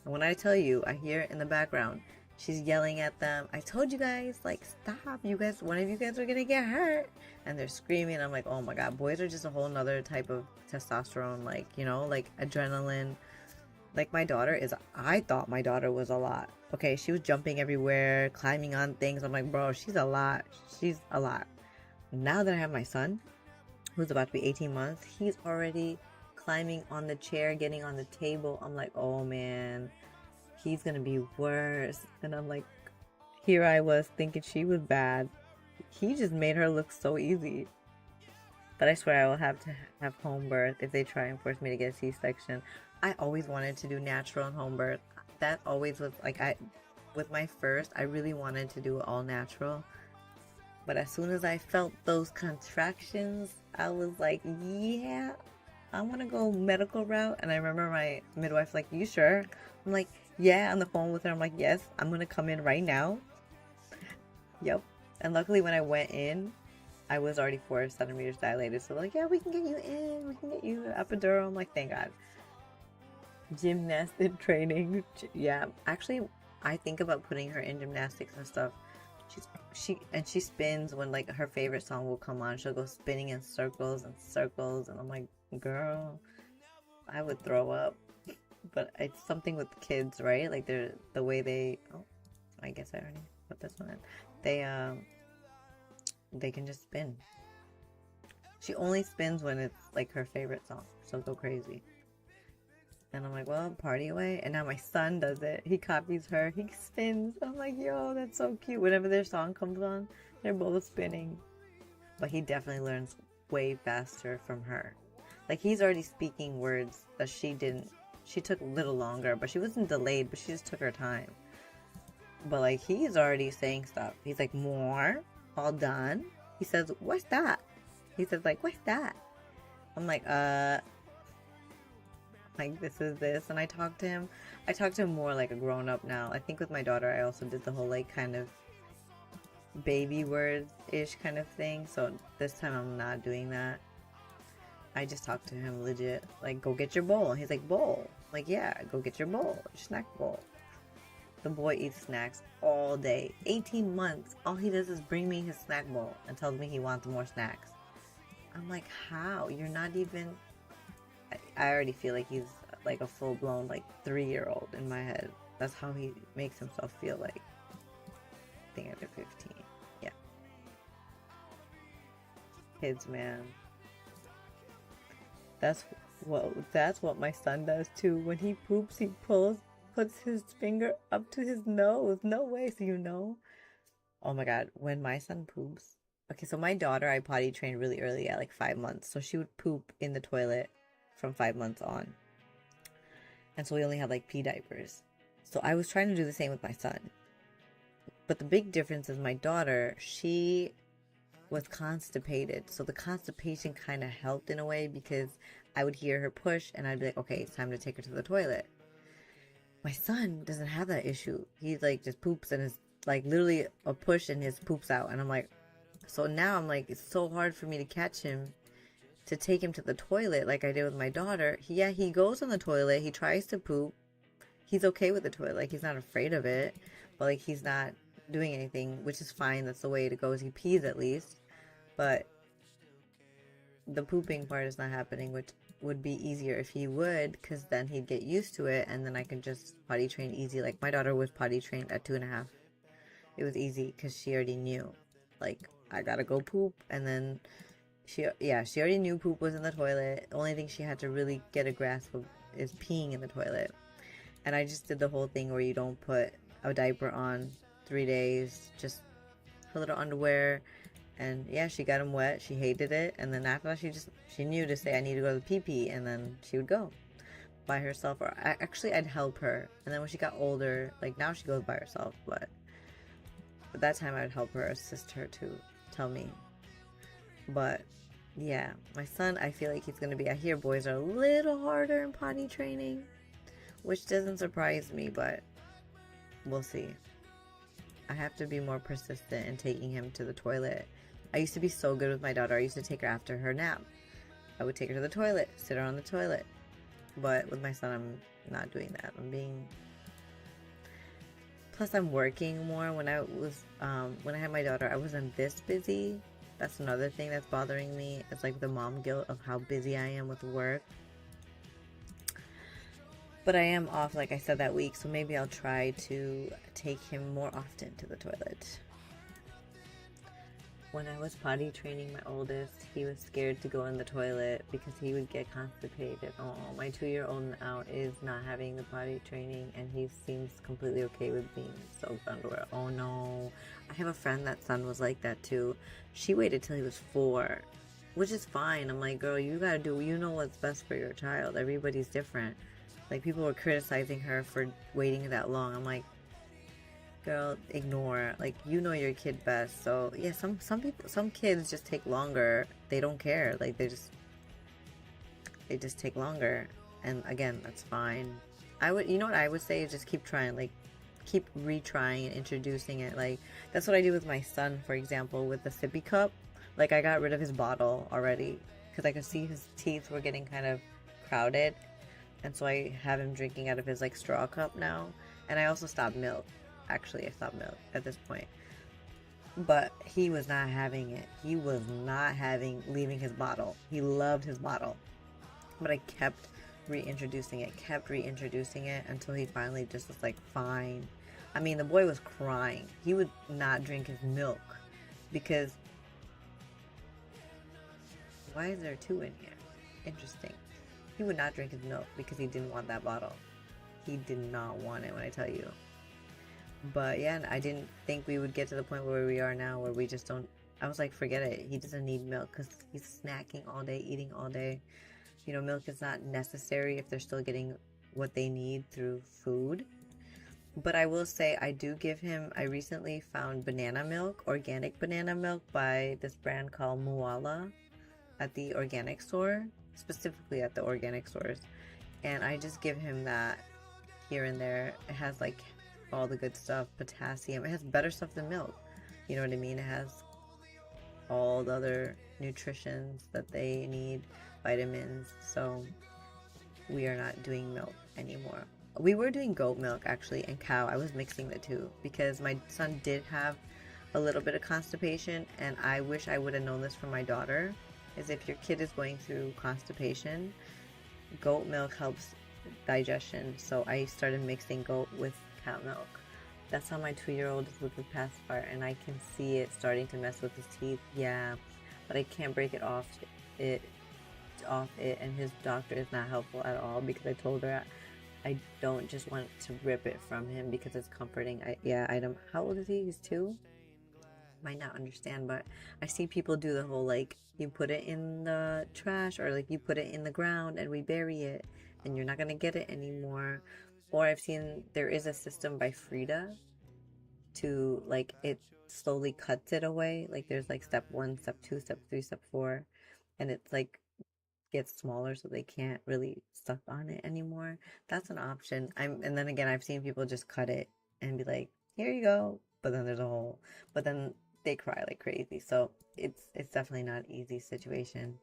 and when I tell you, I hear it in the background. She's yelling at them. I told you guys, like, stop. You guys, one of you guys are gonna get hurt. And they're screaming. I'm like, oh my God, boys are just a whole nother type of testosterone, like, like adrenaline. Like I thought my daughter was a lot. Okay, she was jumping everywhere, climbing on things. I'm like, bro, she's a lot. She's a lot. Now that I have my son, who's about to be 18 months, he's already climbing on the chair, getting on the table. I'm like, oh man, he's gonna be worse. And I'm like, here I was thinking she was bad. He just made her look so easy. But I swear I will have to have home birth if they try and force me to get a C-section. I always wanted to do natural and home birth. That always was like, with my first, I really wanted to do it all natural. But as soon as I felt those contractions, I was like, yeah, I want to go medical route. And I remember my midwife like, you sure? I'm like, yeah, on the phone with her. I'm like, yes, I'm going to come in right now. Yep. And luckily when I went in, I was already 4 centimeters dilated. So like, yeah, we can get you in. We can get you an epidural. I'm like, thank God. Gymnastic training. Yeah, actually, I think about putting her in gymnastics and stuff. She spins when like her favorite song will come on. She'll go spinning in circles and circles. And I'm like, girl, I would throw up. But it's something with kids, right? Like they're the way they. Oh, I guess I already put this one in. They can just spin. She only spins when it's like her favorite song. She'll go crazy. And I'm like, well, party away. And now my son does it. He copies her. He spins. I'm like, yo, that's so cute. Whenever their song comes on, they're both spinning. But he definitely learns way faster from her. Like he's already speaking words that she didn't. She took a little longer, but she wasn't delayed, but she just took her time. But like he's already saying stuff. He's like, more, all done. He says, what's that? He says like, what's that? I'm like this is this. And I talk to him more like a grown up now. I think with my daughter I also did the whole like kind of baby words ish kind of thing. So this time I'm not doing that. I just talk to him legit, like, go get your bowl. And he's like, bowl? I'm like, yeah, go get your bowl, your snack bowl. The boy eats snacks all day. 18 months. All he does is bring me his snack bowl and tells me he wants more snacks. I'm like, how? You're not even... I already feel like he's like a full-blown, like, 3-year-old in my head. That's how he makes himself feel like. I think after 15. Yeah. Kids, man. That's what my son does too. When he poops, he puts his finger up to his nose. No way, so you know. Oh my God, when my son poops. Okay, so my daughter, I potty trained really early at like 5 months. So she would poop in the toilet from 5 months on. And so we only had like pee diapers. So I was trying to do the same with my son. But the big difference is my daughter, she was constipated. So the constipation kind of helped in a way because I would hear her push and I'd be like, okay, it's time to take her to the toilet. My son doesn't have that issue. He like just poops and is like literally a push and his poops out. And I'm like, so now I'm like, it's so hard for me to catch him, to take him to the toilet like I did with my daughter. He goes on the toilet. He tries to poop. He's okay with the toilet. Like he's not afraid of it, but like he's not doing anything, which is fine. That's the way it goes. He pees at least, but the pooping part is not happening, which would be easier if he would, because then he'd get used to it and then I could just potty train easy. Like my daughter was potty trained at 2.5. It was easy because she already knew, like, I gotta go poop. And then she already knew poop was in the toilet. The only thing she had to really get a grasp of is peeing in the toilet. And I just did the whole thing where you don't put a diaper on 3 days, just her little underwear, And yeah, she got him wet. She hated it. And then after that, she knew to say, I need to go to the pee pee. And then she would go by herself. Or actually, I'd help her. And then when she got older, like now she goes by herself. But at that time, I'd help her, assist her to tell me. But yeah, my son, I feel like he's going to be, I hear boys are a little harder in potty training, which doesn't surprise me, but we'll see. I have to be more persistent in taking him to the toilet. I used to be so good with my daughter. I used to take her after her nap. I would take her to the toilet, sit her on the toilet. But with my son, I'm not doing that. Plus I'm working more. When I had my daughter, I wasn't this busy. That's another thing that's bothering me. It's like the mom guilt of how busy I am with work. But I am off, like I said, that week, so maybe I'll try to take him more often to the toilet. When I was potty training my oldest, he was scared to go in the toilet because he would get constipated. Oh, my 2-year-old now is not having the potty training, and he seems completely okay with being soaked underwear. Oh no. I have a friend that son was like that too. She waited till he was 4, which is fine. I'm like, girl, you gotta do, you know what's best for your child. Everybody's different. Like, people were criticizing her for waiting that long. I'm like, girl, ignore. Like, you know your kid best. So yeah, some kids just take longer. They don't care. Like, they just take longer. And again, that's fine. You know what I would say is just keep trying. Like, keep retrying and introducing it. Like, that's what I do with my son, for example, with the sippy cup. Like, I got rid of his bottle already because I could see his teeth were getting kind of crowded. And so I have him drinking out of his, like, straw cup now. And I also stopped milk. Actually, I stopped milk at this point. But he was not having it. He was not leaving his bottle. He loved his bottle. But I kept reintroducing it until he finally just was like, fine. I mean, the boy was crying. He would not drink his milk because... Why is there 2 in here? Interesting. He would not drink his milk because he didn't want that bottle. He did not want it, when I tell you. But yeah, I didn't think we would get to the point where we are now, where we just don't... I was like, forget it. He doesn't need milk because he's snacking all day, eating all day. You know, milk is not necessary if they're still getting what they need through food. But I will say, I do give him... I recently found banana milk, organic banana milk by this brand called Muala at the organic store. Specifically at the organic stores, and I just give him that here and there. It has like all the good stuff, potassium. It has better stuff than milk, you know what I mean? It has all the other nutritions that they need, vitamins. So we are not doing milk anymore. We were doing goat milk actually, and cow. I was mixing the two because my son did have a little bit of constipation, and I wish I would have known this from my daughter. Is if your kid is going through constipation, goat milk helps digestion. So I started mixing goat with cow milk. That's how my 2-year-old is with the pacifier, and I can see it starting to mess with his teeth. Yeah, but I can't break it off it, and his doctor is not helpful at all because I told her I don't just want to rip it from him because it's comforting. I don't. How old is he? He's 2. Might not understand, but I see people do the whole like, you put it in the trash, or like you put it in the ground and we bury it and you're not gonna get it anymore. Or I've seen there is a system by Frida to like, it slowly cuts it away. Like there's like step 1, step 2, step 3, step 4, and it's like gets smaller so they can't really suck on it anymore. That's an option. And then again, I've seen people just cut it and be like, here you go, but then there's a hole, but then they cry like crazy. So it's definitely not an easy situation.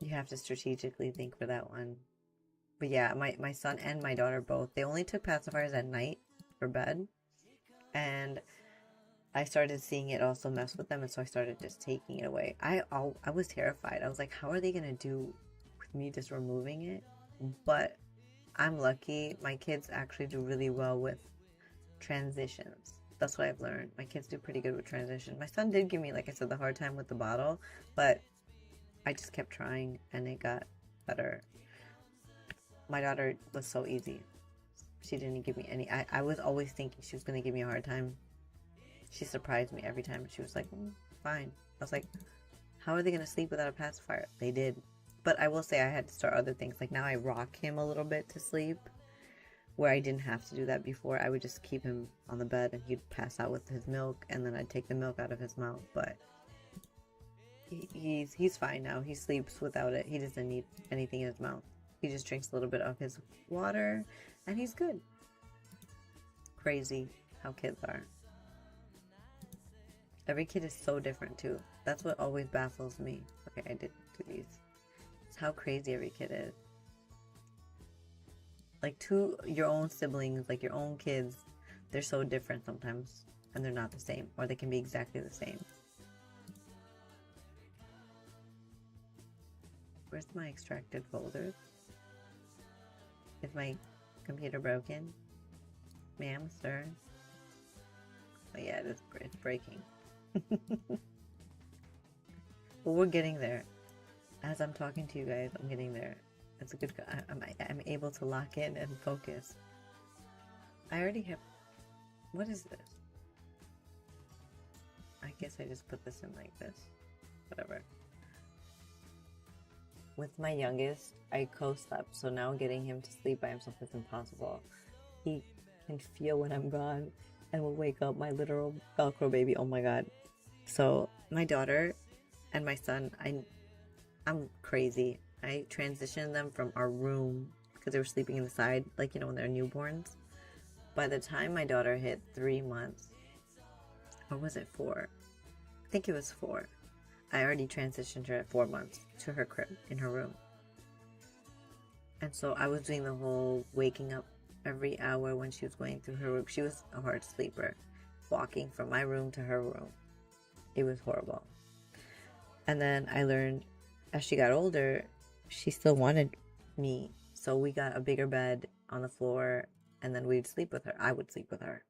You have to strategically think for that one. But yeah, my son and my daughter both, they only took pacifiers at night for bed, and I started seeing it also mess with them, and so I started just taking it away. I was terrified. I was like, how are they gonna do with me just removing it? But I'm lucky. My kids actually do really well with transitions. That's what I've learned. My kids do pretty good with transition. My son did give me, like I said, the hard time with the bottle, but I just kept trying and it got better. My daughter was so easy. She didn't give me any... I was always thinking she was going to give me a hard time. She surprised me every time. She was like, fine. I was like, how are they going to sleep without a pacifier? They did. But I will say I had to start other things. Like now I rock him a little bit to sleep, where I didn't have to do that before. I would just keep him on the bed and he'd pass out with his milk, and then I'd take the milk out of his mouth. But he's fine now. He sleeps without it. He doesn't need anything in his mouth. He just drinks a little bit of his water and he's good. Crazy how kids are. Every kid is so different too. That's what always baffles me. Okay, I did do these. It's how crazy every kid is. Like your own siblings, like your own kids, they're so different sometimes, and they're not the same, or they can be exactly the same. Where's my extracted folders? Is my computer broken? Ma'am, sir? Oh yeah, it's breaking. But we're getting there. As I'm talking to you guys, I'm getting there. It's a good. I'm able to lock in and focus. I already have. What is this? I guess I just put this in like this. Whatever. With my youngest, I co-slept, so now getting him to sleep by himself is impossible. He can feel when I'm gone and will wake up my literal Velcro baby. Oh my god. So my daughter and my son, I'm crazy. I transitioned them from our room because they were sleeping in the side, like, you know, when they're newborns. By the time my daughter hit 3 months, or was it 4? I think it was 4. I already transitioned her at 4 months to her crib in her room. And so I was doing the whole waking up every hour when she was going through her room. She was a hard sleeper, walking from my room to her room. It was horrible. And then I learned as she got older, she still wanted me. So we got a bigger bed on the floor, and then we'd sleep with her. I would sleep with her.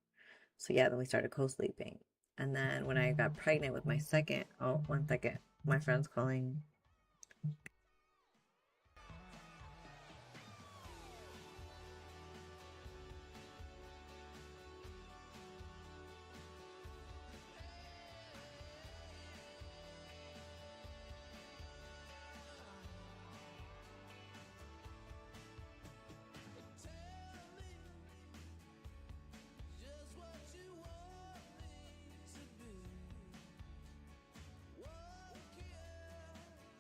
So yeah, then we started co-sleeping. And then when I got pregnant with my second, oh, 1 second. My friend's calling. Just what you want me to be. Won't care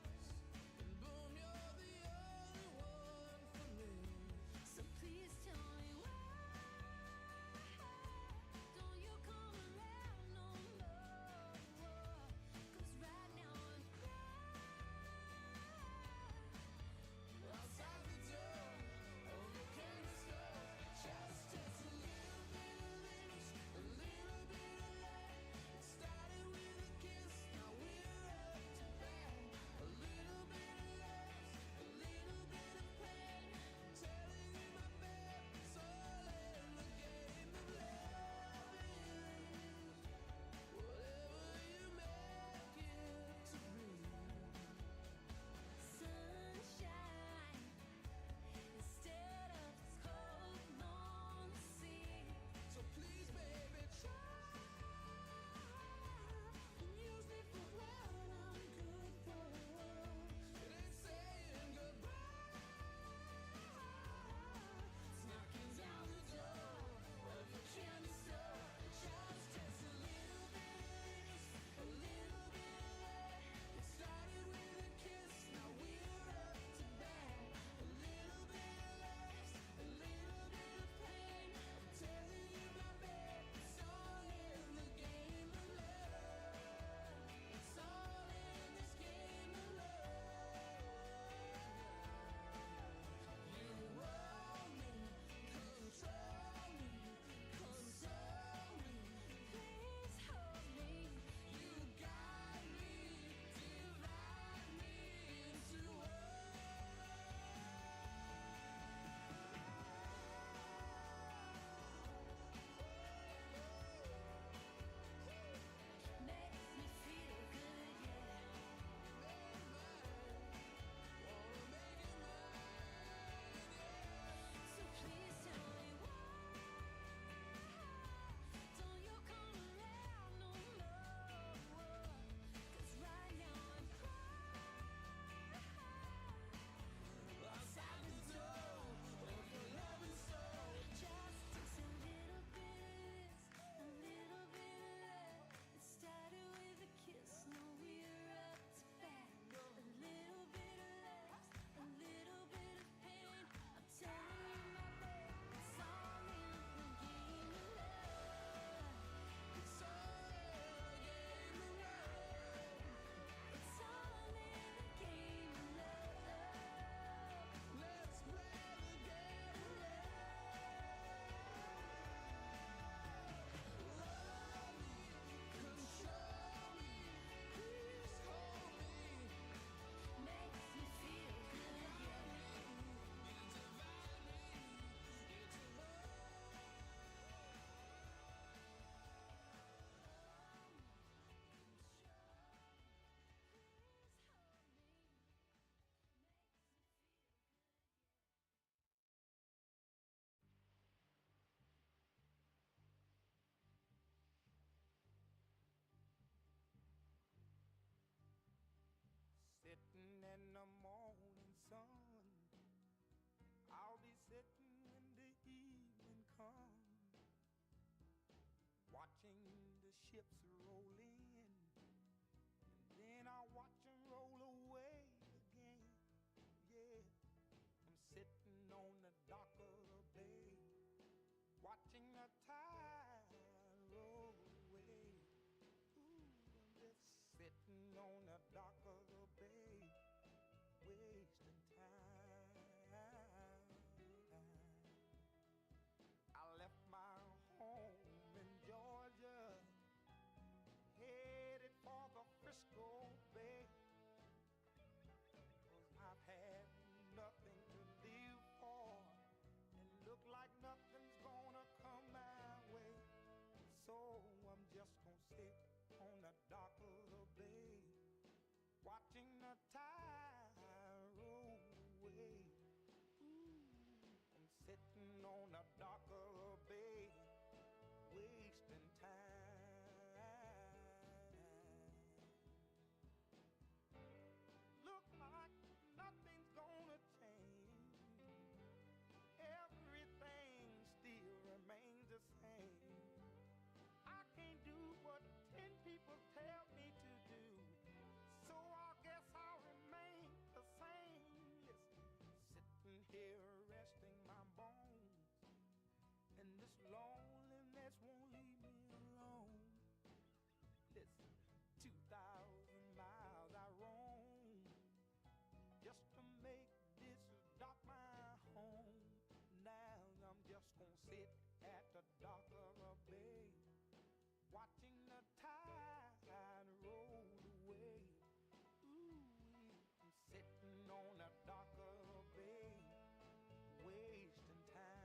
sun. I'll be sitting when the evening comes, watching the ships roll in, and then I'll watch them roll away again. Yeah, I'm sitting on the dock of the bay, watching the tide roll away. Ooh, I'm just sitting on the dock of the bay, wasting time. I left my home in Georgia, headed for the Frisco Bay, 'cause I've had nothing to live for, and look like nothing's gonna come my way. So I'm just gonna sit on the dock of the bay, watching the tide roll away. Ooh, I'm sitting on the dock of the bay, wasting time. Look like nothing's gonna change. Everything still remains the same. I can't do what 10 people tell me to do, so I guess I'll remain the same. Listen, sitting here resting my bones, and this loneliness won't leave me alone. Listen, 2,000 miles I roam just to make this dock my home. Now I'm just gonna sit at the dock of a bay, watching the tide roll away. Ooh, I'm sitting on the dock of a bay, wasting time.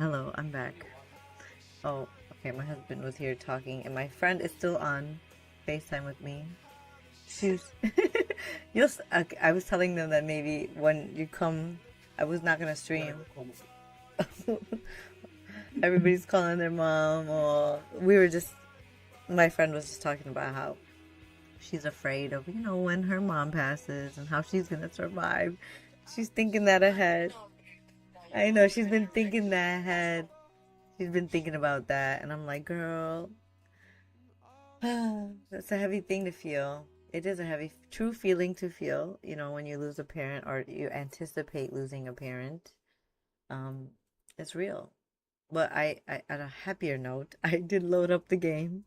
Hello, I'm back. Oh, okay, my husband was here talking, and my friend is still on FaceTime with me. She's. I was telling them that maybe when you come, I was not gonna stream. Everybody's calling their mom, or we were just. My friend was just talking about how she's afraid of, when her mom passes and how she's gonna survive. She's thinking that ahead. I know she's been thinking that ahead. She's been thinking about that, and I'm like, girl, that's a heavy thing to feel. It is a heavy, true feeling to feel, when you lose a parent or you anticipate losing a parent. Um, it's real. But on a happier note, I did load up the game.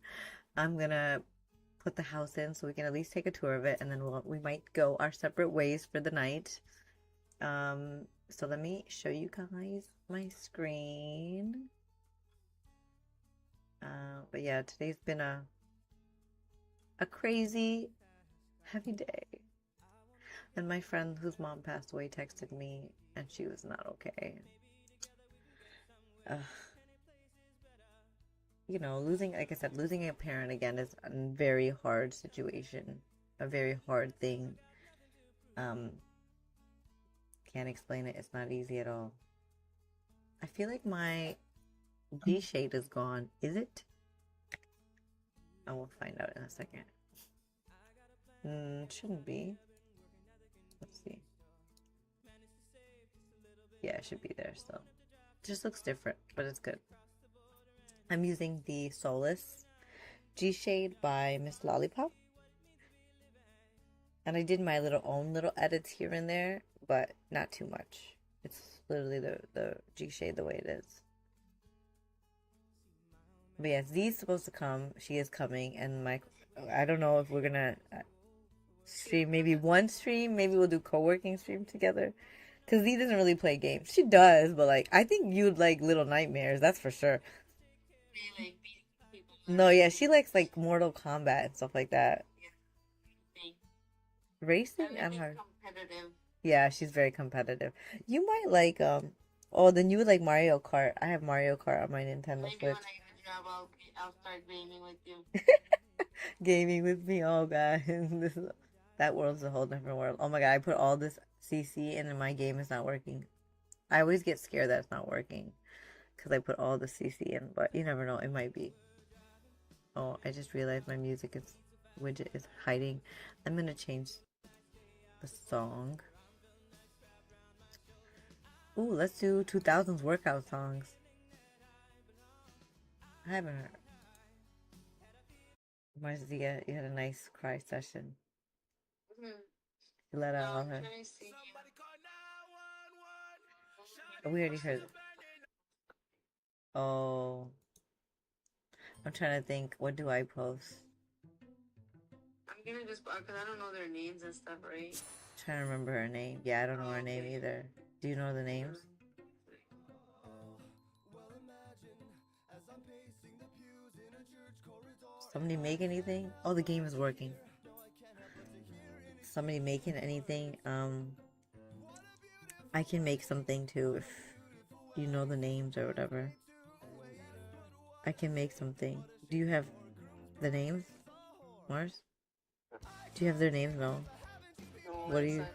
I'm gonna put the house in so we can at least take a tour of it, and then we might go our separate ways for the night. So let me show you guys my screen. But yeah, today's been a crazy, heavy day. And my friend whose mom passed away texted me, and she was not okay. Losing, like I said, losing a parent again is a very hard situation, a very hard thing. Can't explain it. It's not easy at all. I feel like my D shade is gone. Is it? I will find out in a second. Shouldn't be. Let's see. Yeah, it should be there still. It just looks different, but it's good. I'm using the Solace G Shade by Miss Lollipop. And I did my own little edits here and there, but not too much. It's literally the G Shade the way it is. But yeah, Z's supposed to come. She is coming, and I don't know if we're gonna stream maybe one stream. Maybe we'll do co-working stream together. Cause Z doesn't really play games. She does, but I think you'd like Little Nightmares. That's for sure. No, yeah, she likes Mortal Kombat and stuff like that. Racing and her. Yeah, she's very competitive. You might like Oh, then you would like Mario Kart. I have Mario Kart on my Nintendo Switch. I'll start gaming with you. Gaming with me, oh god. That world's a whole different world. Oh my god, I put all this CC in and my game is not working. I always get scared that it's not working because I put all the CC in, but you never know, it might be. Oh, I just realized my music widget is hiding. I'm gonna change the song. Ooh, let's do 2000s workout songs. I haven't heard. Marzia, you had a nice cry session. You let out all her. Oh, we already heard it. Oh. I'm trying to think, what do I post? I'm gonna just, because I don't know their names and stuff, right? I'm trying to remember her name. Yeah, I don't know her name either. Do you know the names? Somebody make anything? Oh, the game is working. Somebody making anything? I can make something too if you know the names or whatever. I can make something. Do you have the names, Mars? Do you have their names? No. What do you?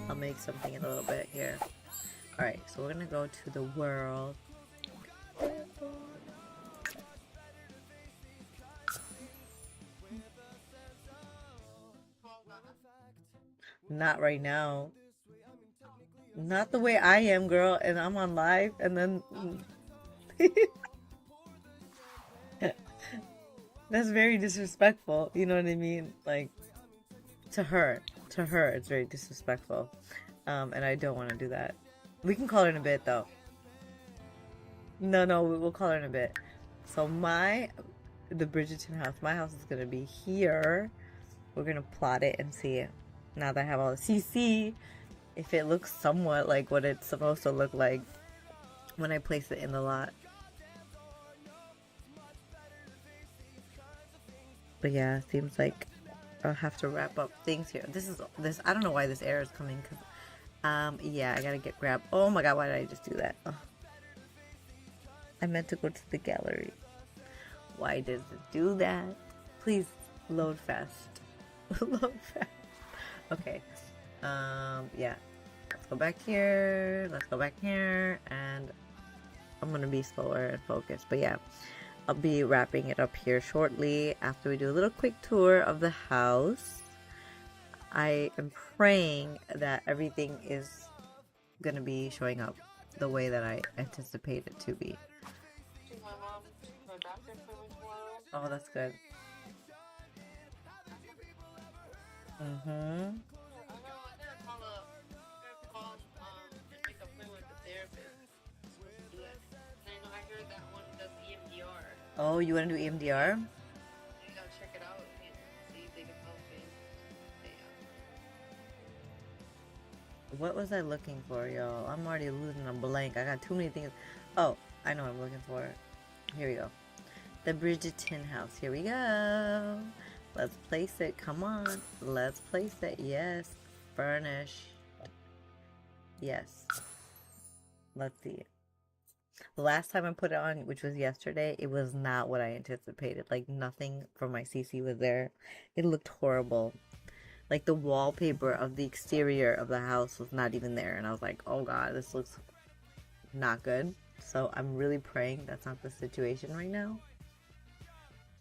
I'll make something in a little bit here. Alright, so we're gonna go to the world. Not right now. Not the way I am, girl, and I'm on live, and then... That's very disrespectful, you know what I mean? To her, it's very disrespectful. And I don't want to do that. We can call her in a bit, though. No, we'll call her in a bit. So the Bridgerton house, my house is gonna be here. We're gonna plot it and see it. Now that I have all the CC, if it looks somewhat like what it's supposed to look like when I place it in the lot. But yeah, seems like I'll have to wrap up things here. This. I don't know why this air is coming. Cause, yeah, I gotta grab. Oh my god, why did I just do that? Oh, I meant to go to the gallery. Why does it do that? Please load fast. Load fast. Okay. Yeah. Let's go back here. Let's go back here, and I'm gonna be slower and focused. But yeah. I'll be wrapping it up here shortly after we do a little quick tour of the house. I am praying that everything is going to be showing up the way that I anticipate it to be. My mom, her doctor appointment tomorrow. Oh, that's good. Mm-hmm. I gotta call, and make an appointment with the therapist. I heard that one does EMDR. Oh, you want to do EMDR? You gotta check it out and see if they can help me. What was I looking for, y'all? I'm already losing a blank. I got too many things. Oh, I know what I'm looking for. Here we go. The Bridgerton house. Here we go. Let's place it. Come on. Let's place it. Yes. Furnish. Yes. Let's see. The last time I put it on, which was yesterday, it was not what I anticipated. Like, nothing from my CC was there. It looked horrible. Like, the wallpaper of the exterior of the house was not even there. And I was like, oh god, this looks not good. So I'm really praying that's not the situation right now.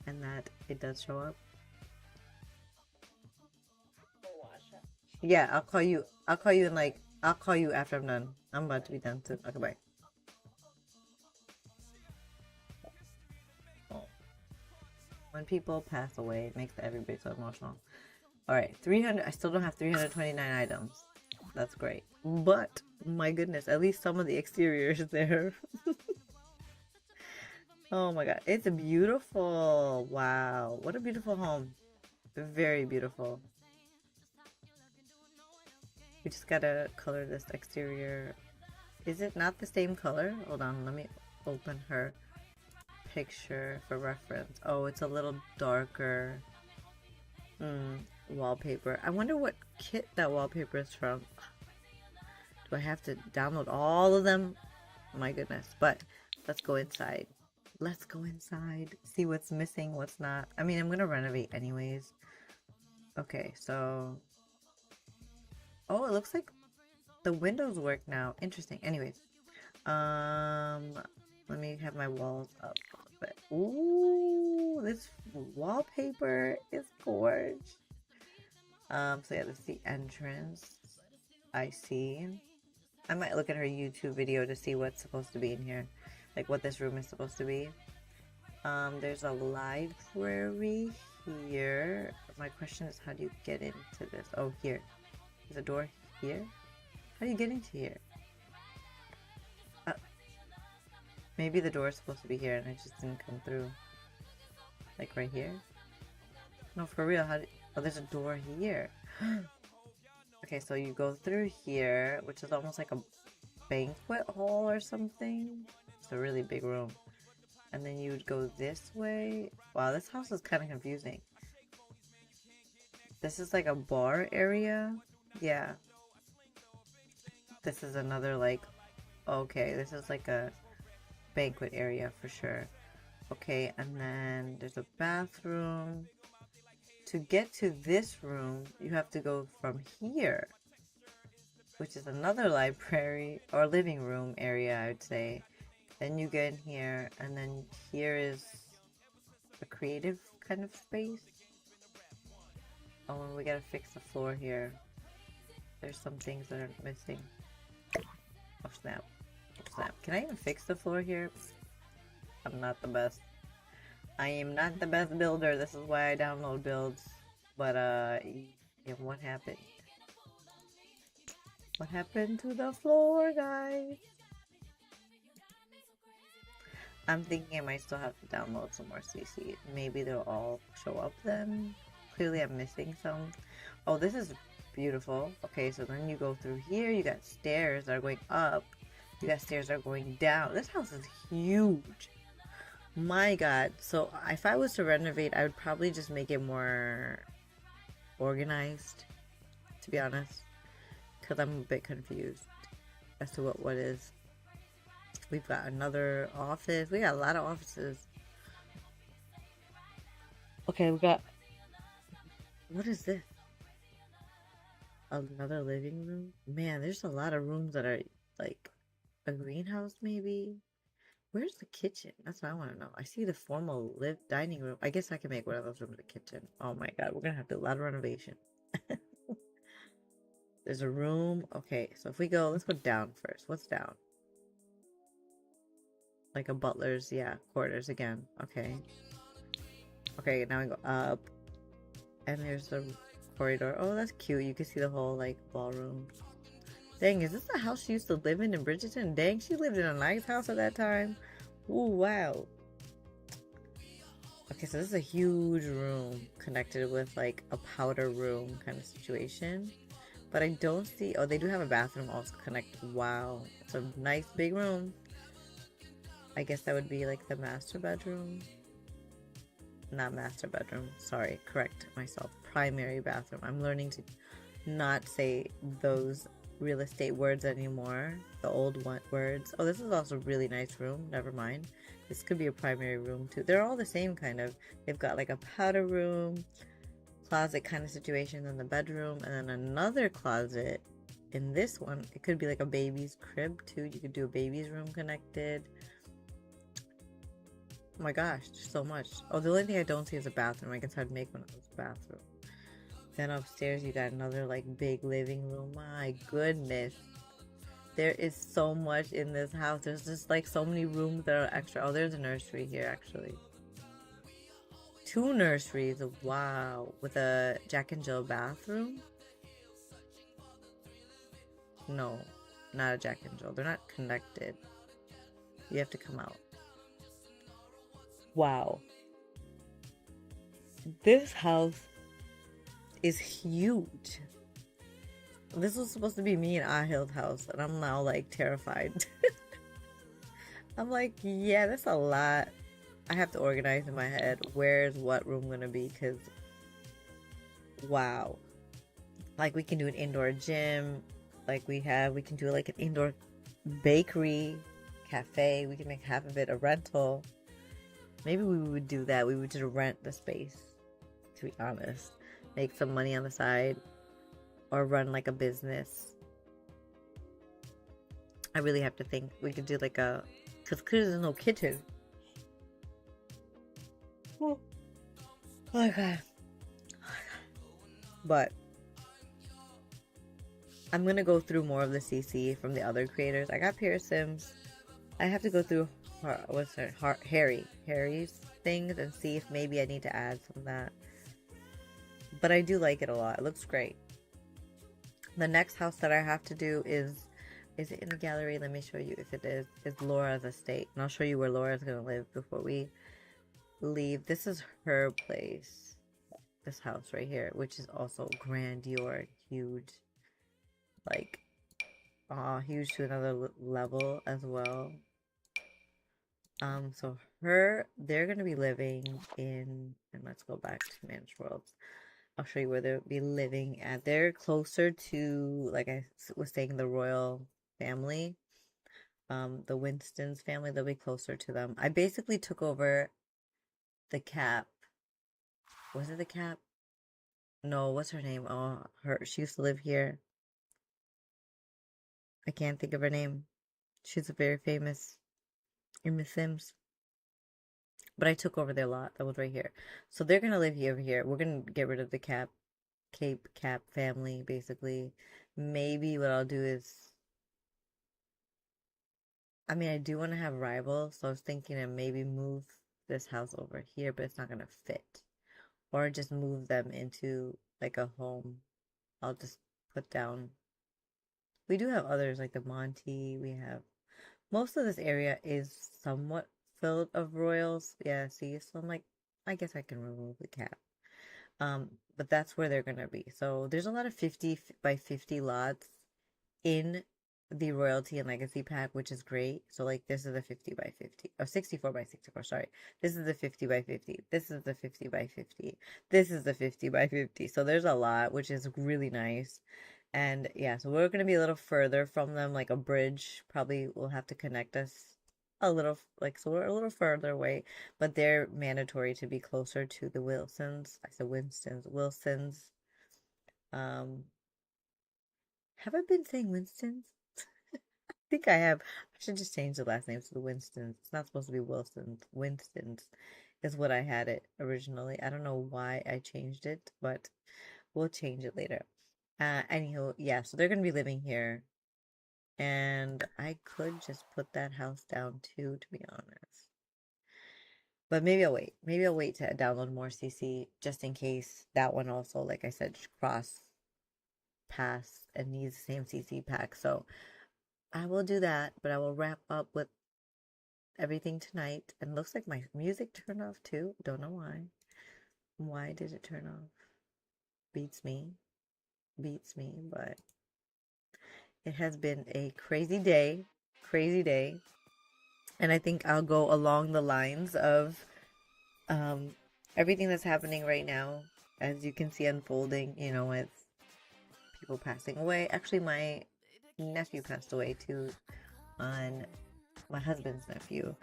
And that it does show up. Yeah, I'll call you in like, I'll call you after I'm done. I'm about to be done too. Okay, bye. When people pass away, it makes everybody so emotional. Alright, 300. I still don't have 329 items. That's great. But, my goodness, at least some of the exterior is there. Oh my god. It's beautiful. Wow. What a beautiful home. Very beautiful. We just gotta color this exterior. Is it not the same color? Hold on, let me open her picture for reference. Oh, it's a little darker. Wallpaper. I wonder what kit that wallpaper is from. Do I have to download all of them? My goodness. But let's go inside. Let's go inside. See what's missing, what's not. I mean, I'm gonna renovate anyways. Okay, so... Oh, it looks like the windows work now. Interesting. Anyways. Let me have my walls up a little bit. Ooh, this wallpaper is gorgeous. So yeah, this is the entrance. I see. I might look at her YouTube video to see what's supposed to be in here. Like what this room is supposed to be. There's a library here. My question is, how do you get into this? Oh, here. There's a door here. How do you get into here? Maybe the door is supposed to be here and I just didn't come through. Like right here? No, for real. Oh, there's a door here. Okay, so you go through here, which is almost like a banquet hall or something. It's a really big room. And then you would go this way. Wow, this house is kind of confusing. This is like a bar area. Yeah. This is another like... Okay, this is like a banquet area for sure. Okay, and then there's a bathroom. To get to this room, you have to go from here, which is another library or living room area, I would say. Then you get in here, and then here is a creative kind of space. Oh, and we gotta fix the floor here. There's some things that are missing. Oh snap. Oh snap. Can I even fix the floor here? I'm not the best. I am not the best builder. This is why I download builds. But, yeah, what happened? What happened to the floor, guys? I'm thinking I might still have to download some more CC. Maybe they'll all show up then. Clearly I'm missing some. Oh, this is beautiful. Okay, so then you go through here. You got stairs that are going up. You got stairs that are going down. This house is huge. My god. So if I was to renovate, I would probably just make it more organized, to be honest, because I'm a bit confused as to what is. We've got another office. We got a lot of offices. Okay, we got, what is this? Another living room? Man, there's a lot of rooms that are like a greenhouse, maybe. Where's the kitchen? That's what I want to know. I see the formal dining room. I guess I can make one of those rooms a kitchen. Oh my god, we're gonna have to do a lot of renovation. There's a room. Okay, so if we go, let's go down first. What's down? Like a butler's, yeah, quarters again. Okay. Okay, now we go up. And there's the corridor. Oh, that's cute. You can see the whole, like, ballroom. Dang, is this the house she used to live in Bridgerton? Dang, she lived in a nice house at that time. Ooh, wow. Okay, so this is a huge room connected with, like, a powder room kind of situation. But I don't see... Oh, they do have a bathroom also connected. Wow. It's a nice big room. I guess that would be, like, the master bedroom. Not master bedroom. Sorry, correct myself. Primary bathroom. I'm learning to not say those real estate words anymore. The old words. Oh, this is also a really nice room. Never mind. This could be a primary room too. They're all the same kind of. They've got like a powder room, closet kind of situation in the bedroom, and then another closet in this one. It could be like a baby's crib too. You could do a baby's room connected. Oh my gosh, there's so much. Oh, the only thing I don't see is a bathroom. I guess I'd make one of those bathrooms. Then upstairs, you got another like big living room. My goodness. There is so much in this house. There's just like so many rooms that are extra. Oh, there's a nursery here actually. 2 nurseries. Wow. With a Jack and Jill bathroom? No, not a Jack and Jill. They're not connected. You have to come out. Wow. This house is huge. This was supposed to be me and Ahil's house, and I'm now like terrified. I'm like, yeah, that's a lot. I have to organize in my head where's what room gonna be, because wow. Like we can do an indoor gym, like we can do like an indoor bakery, cafe. We can make half of it a rental. Maybe we would do that. We would just rent the space, to be honest. Make some money on the side. Or run like a business. I really have to think. We could do like a... Because there's no kitchen. Oh my god. But I'm going to go through more of the CC from the other creators. I got Pierce Sims. I have to go through Harry's things and see if maybe I need to add some of that. But I do like it a lot. It looks great. The next house that I have to do is it in the gallery? Let me show you if it is. It's Laura's estate. And I'll show you where Laura's going to live before we leave. This is her place. This house right here, which is also grandeur, huge. Like, huge to another level as well. So they're going to be living in, and let's go back to Managed Worlds. I'll show you where they'll be living at. They're closer to, like I was saying, the royal family. The Winston's family, they'll be closer to them. I basically took over the Cap. Was it the Cap? No, what's her name? Oh, she used to live here. I can't think of her name. She's a very famous in The Sims. But I took over their lot. That was right here. So they're going to live over here. We're going to get rid of the Cape Cap family, basically. Maybe what I'll do is... I mean, I do want to have rivals. So I was thinking of maybe move this house over here. But it's not going to fit. Or just move them into, like, a home. I'll just put down... We do have others, like the Monty. We have... Most of this area is somewhat filled of royals. Yeah, see? So I'm like, I guess I can remove the Cap. But that's where they're gonna be. So there's a lot of 50 by 50 lots in the royalty and legacy pack, which is great. So like this is the 50 by 50 or 64 by 64. Sorry. This is the 50 by 50. This is the 50 by 50. This is the 50 by 50. So there's a lot, which is really nice. And yeah, so we're going to be a little further from them, like a bridge probably will have to connect us a little, like, so we're a little further away, but they're mandatory to be closer to the Wilsons. I said Winstons, Wilsons. Um, have I been saying Winstons? Think I have. I should just change the last names to the Winstons. It's not supposed to be Wilsons. Winstons is what I had it originally. I don't know why I changed it, but we'll change it later. Anywho, yeah, so they're gonna be living here. And I could just put that house down too, to be honest. But maybe I'll wait. Maybe I'll wait to download more CC just in case that one also, like I said, cross pass and needs the same CC pack. So I will do that, but I will wrap up with everything tonight. And looks like my music turned off too. Don't know why. Why did it turn off? Beats me. Beats me, but it has been a crazy day. Crazy day. And I think I'll go along the lines of everything that's happening right now, as you can see unfolding, you know, with people passing away. Actually, my nephew passed away too, on my husband's nephew,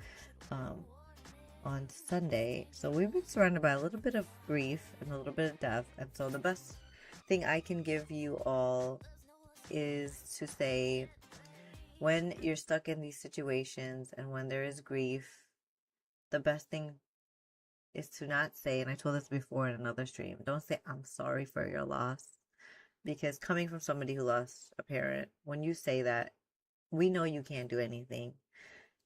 on Sunday. So we've been surrounded by a little bit of grief and a little bit of death. And so the best thing I can give you all is to say, when you're stuck in these situations and when there is grief, the best thing is to not say, and I told this before in another stream, don't say, I'm sorry for your loss. Because coming from somebody who lost a parent, when you say that, we know you can't do anything.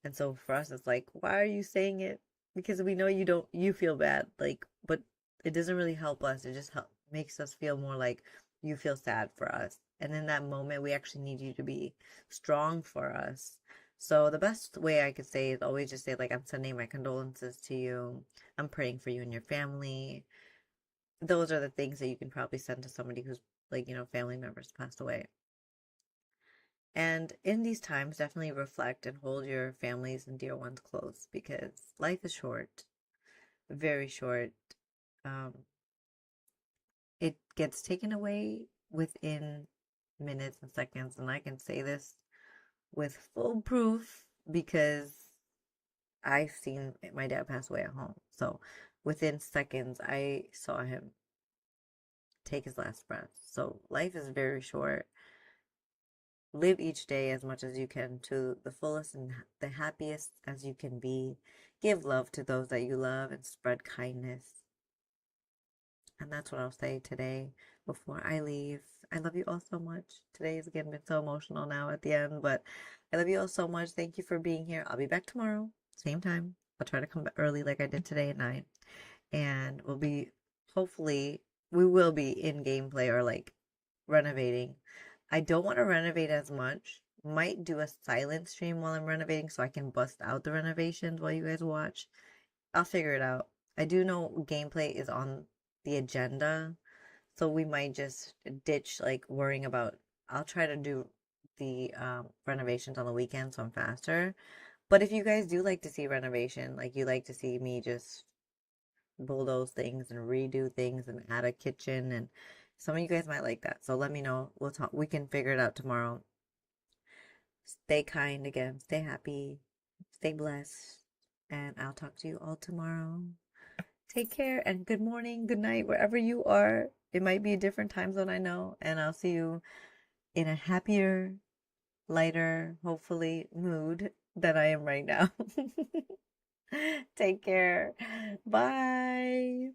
And so for us, it's like, why are you saying it? Because we know you feel bad. Like, but it doesn't really help us. It just makes us feel more like you feel sad for us. And in that moment, we actually need you to be strong for us. So the best way I could say is always just say, like, I'm sending my condolences to you. I'm praying for you and your family. Those are the things that you can probably send to somebody who's, like, you know, family members passed away. And in these times, definitely reflect and hold your families and dear ones close, because life is short, very short. Um, it gets taken away within minutes and seconds. And I can say this with full proof because I've seen my dad pass away at home. So within seconds, I saw him take his last breath. So life is very short. Live each day as much as you can to the fullest and the happiest as you can be. Give love to those that you love and spread kindness. And that's what I'll say today before I leave. I love you all so much. Today has again been so emotional now at the end, but I love you all so much. Thank you for being here. I'll be back tomorrow, same time. I'll try to come back early like I did today at 9. And hopefully, we will be in gameplay or like renovating. I don't want to renovate as much. Might do a silent stream while I'm renovating so I can bust out the renovations while you guys watch. I'll figure it out. I do know gameplay is on the agenda, so we might just ditch like worrying about. I'll try to do the renovations on the weekend so I'm faster. But if you guys do like to see renovation, like you like to see me just bulldoze things and redo things and add a kitchen, and some of you guys might like that. So let me know. We'll talk. We can figure it out tomorrow. Stay kind again. Stay happy. Stay blessed. And I'll talk to you all tomorrow. Take care and good morning, good night, wherever you are. It might be a different time zone, I know. And I'll see you in a happier, lighter, hopefully, mood than I am right now. Take care. Bye.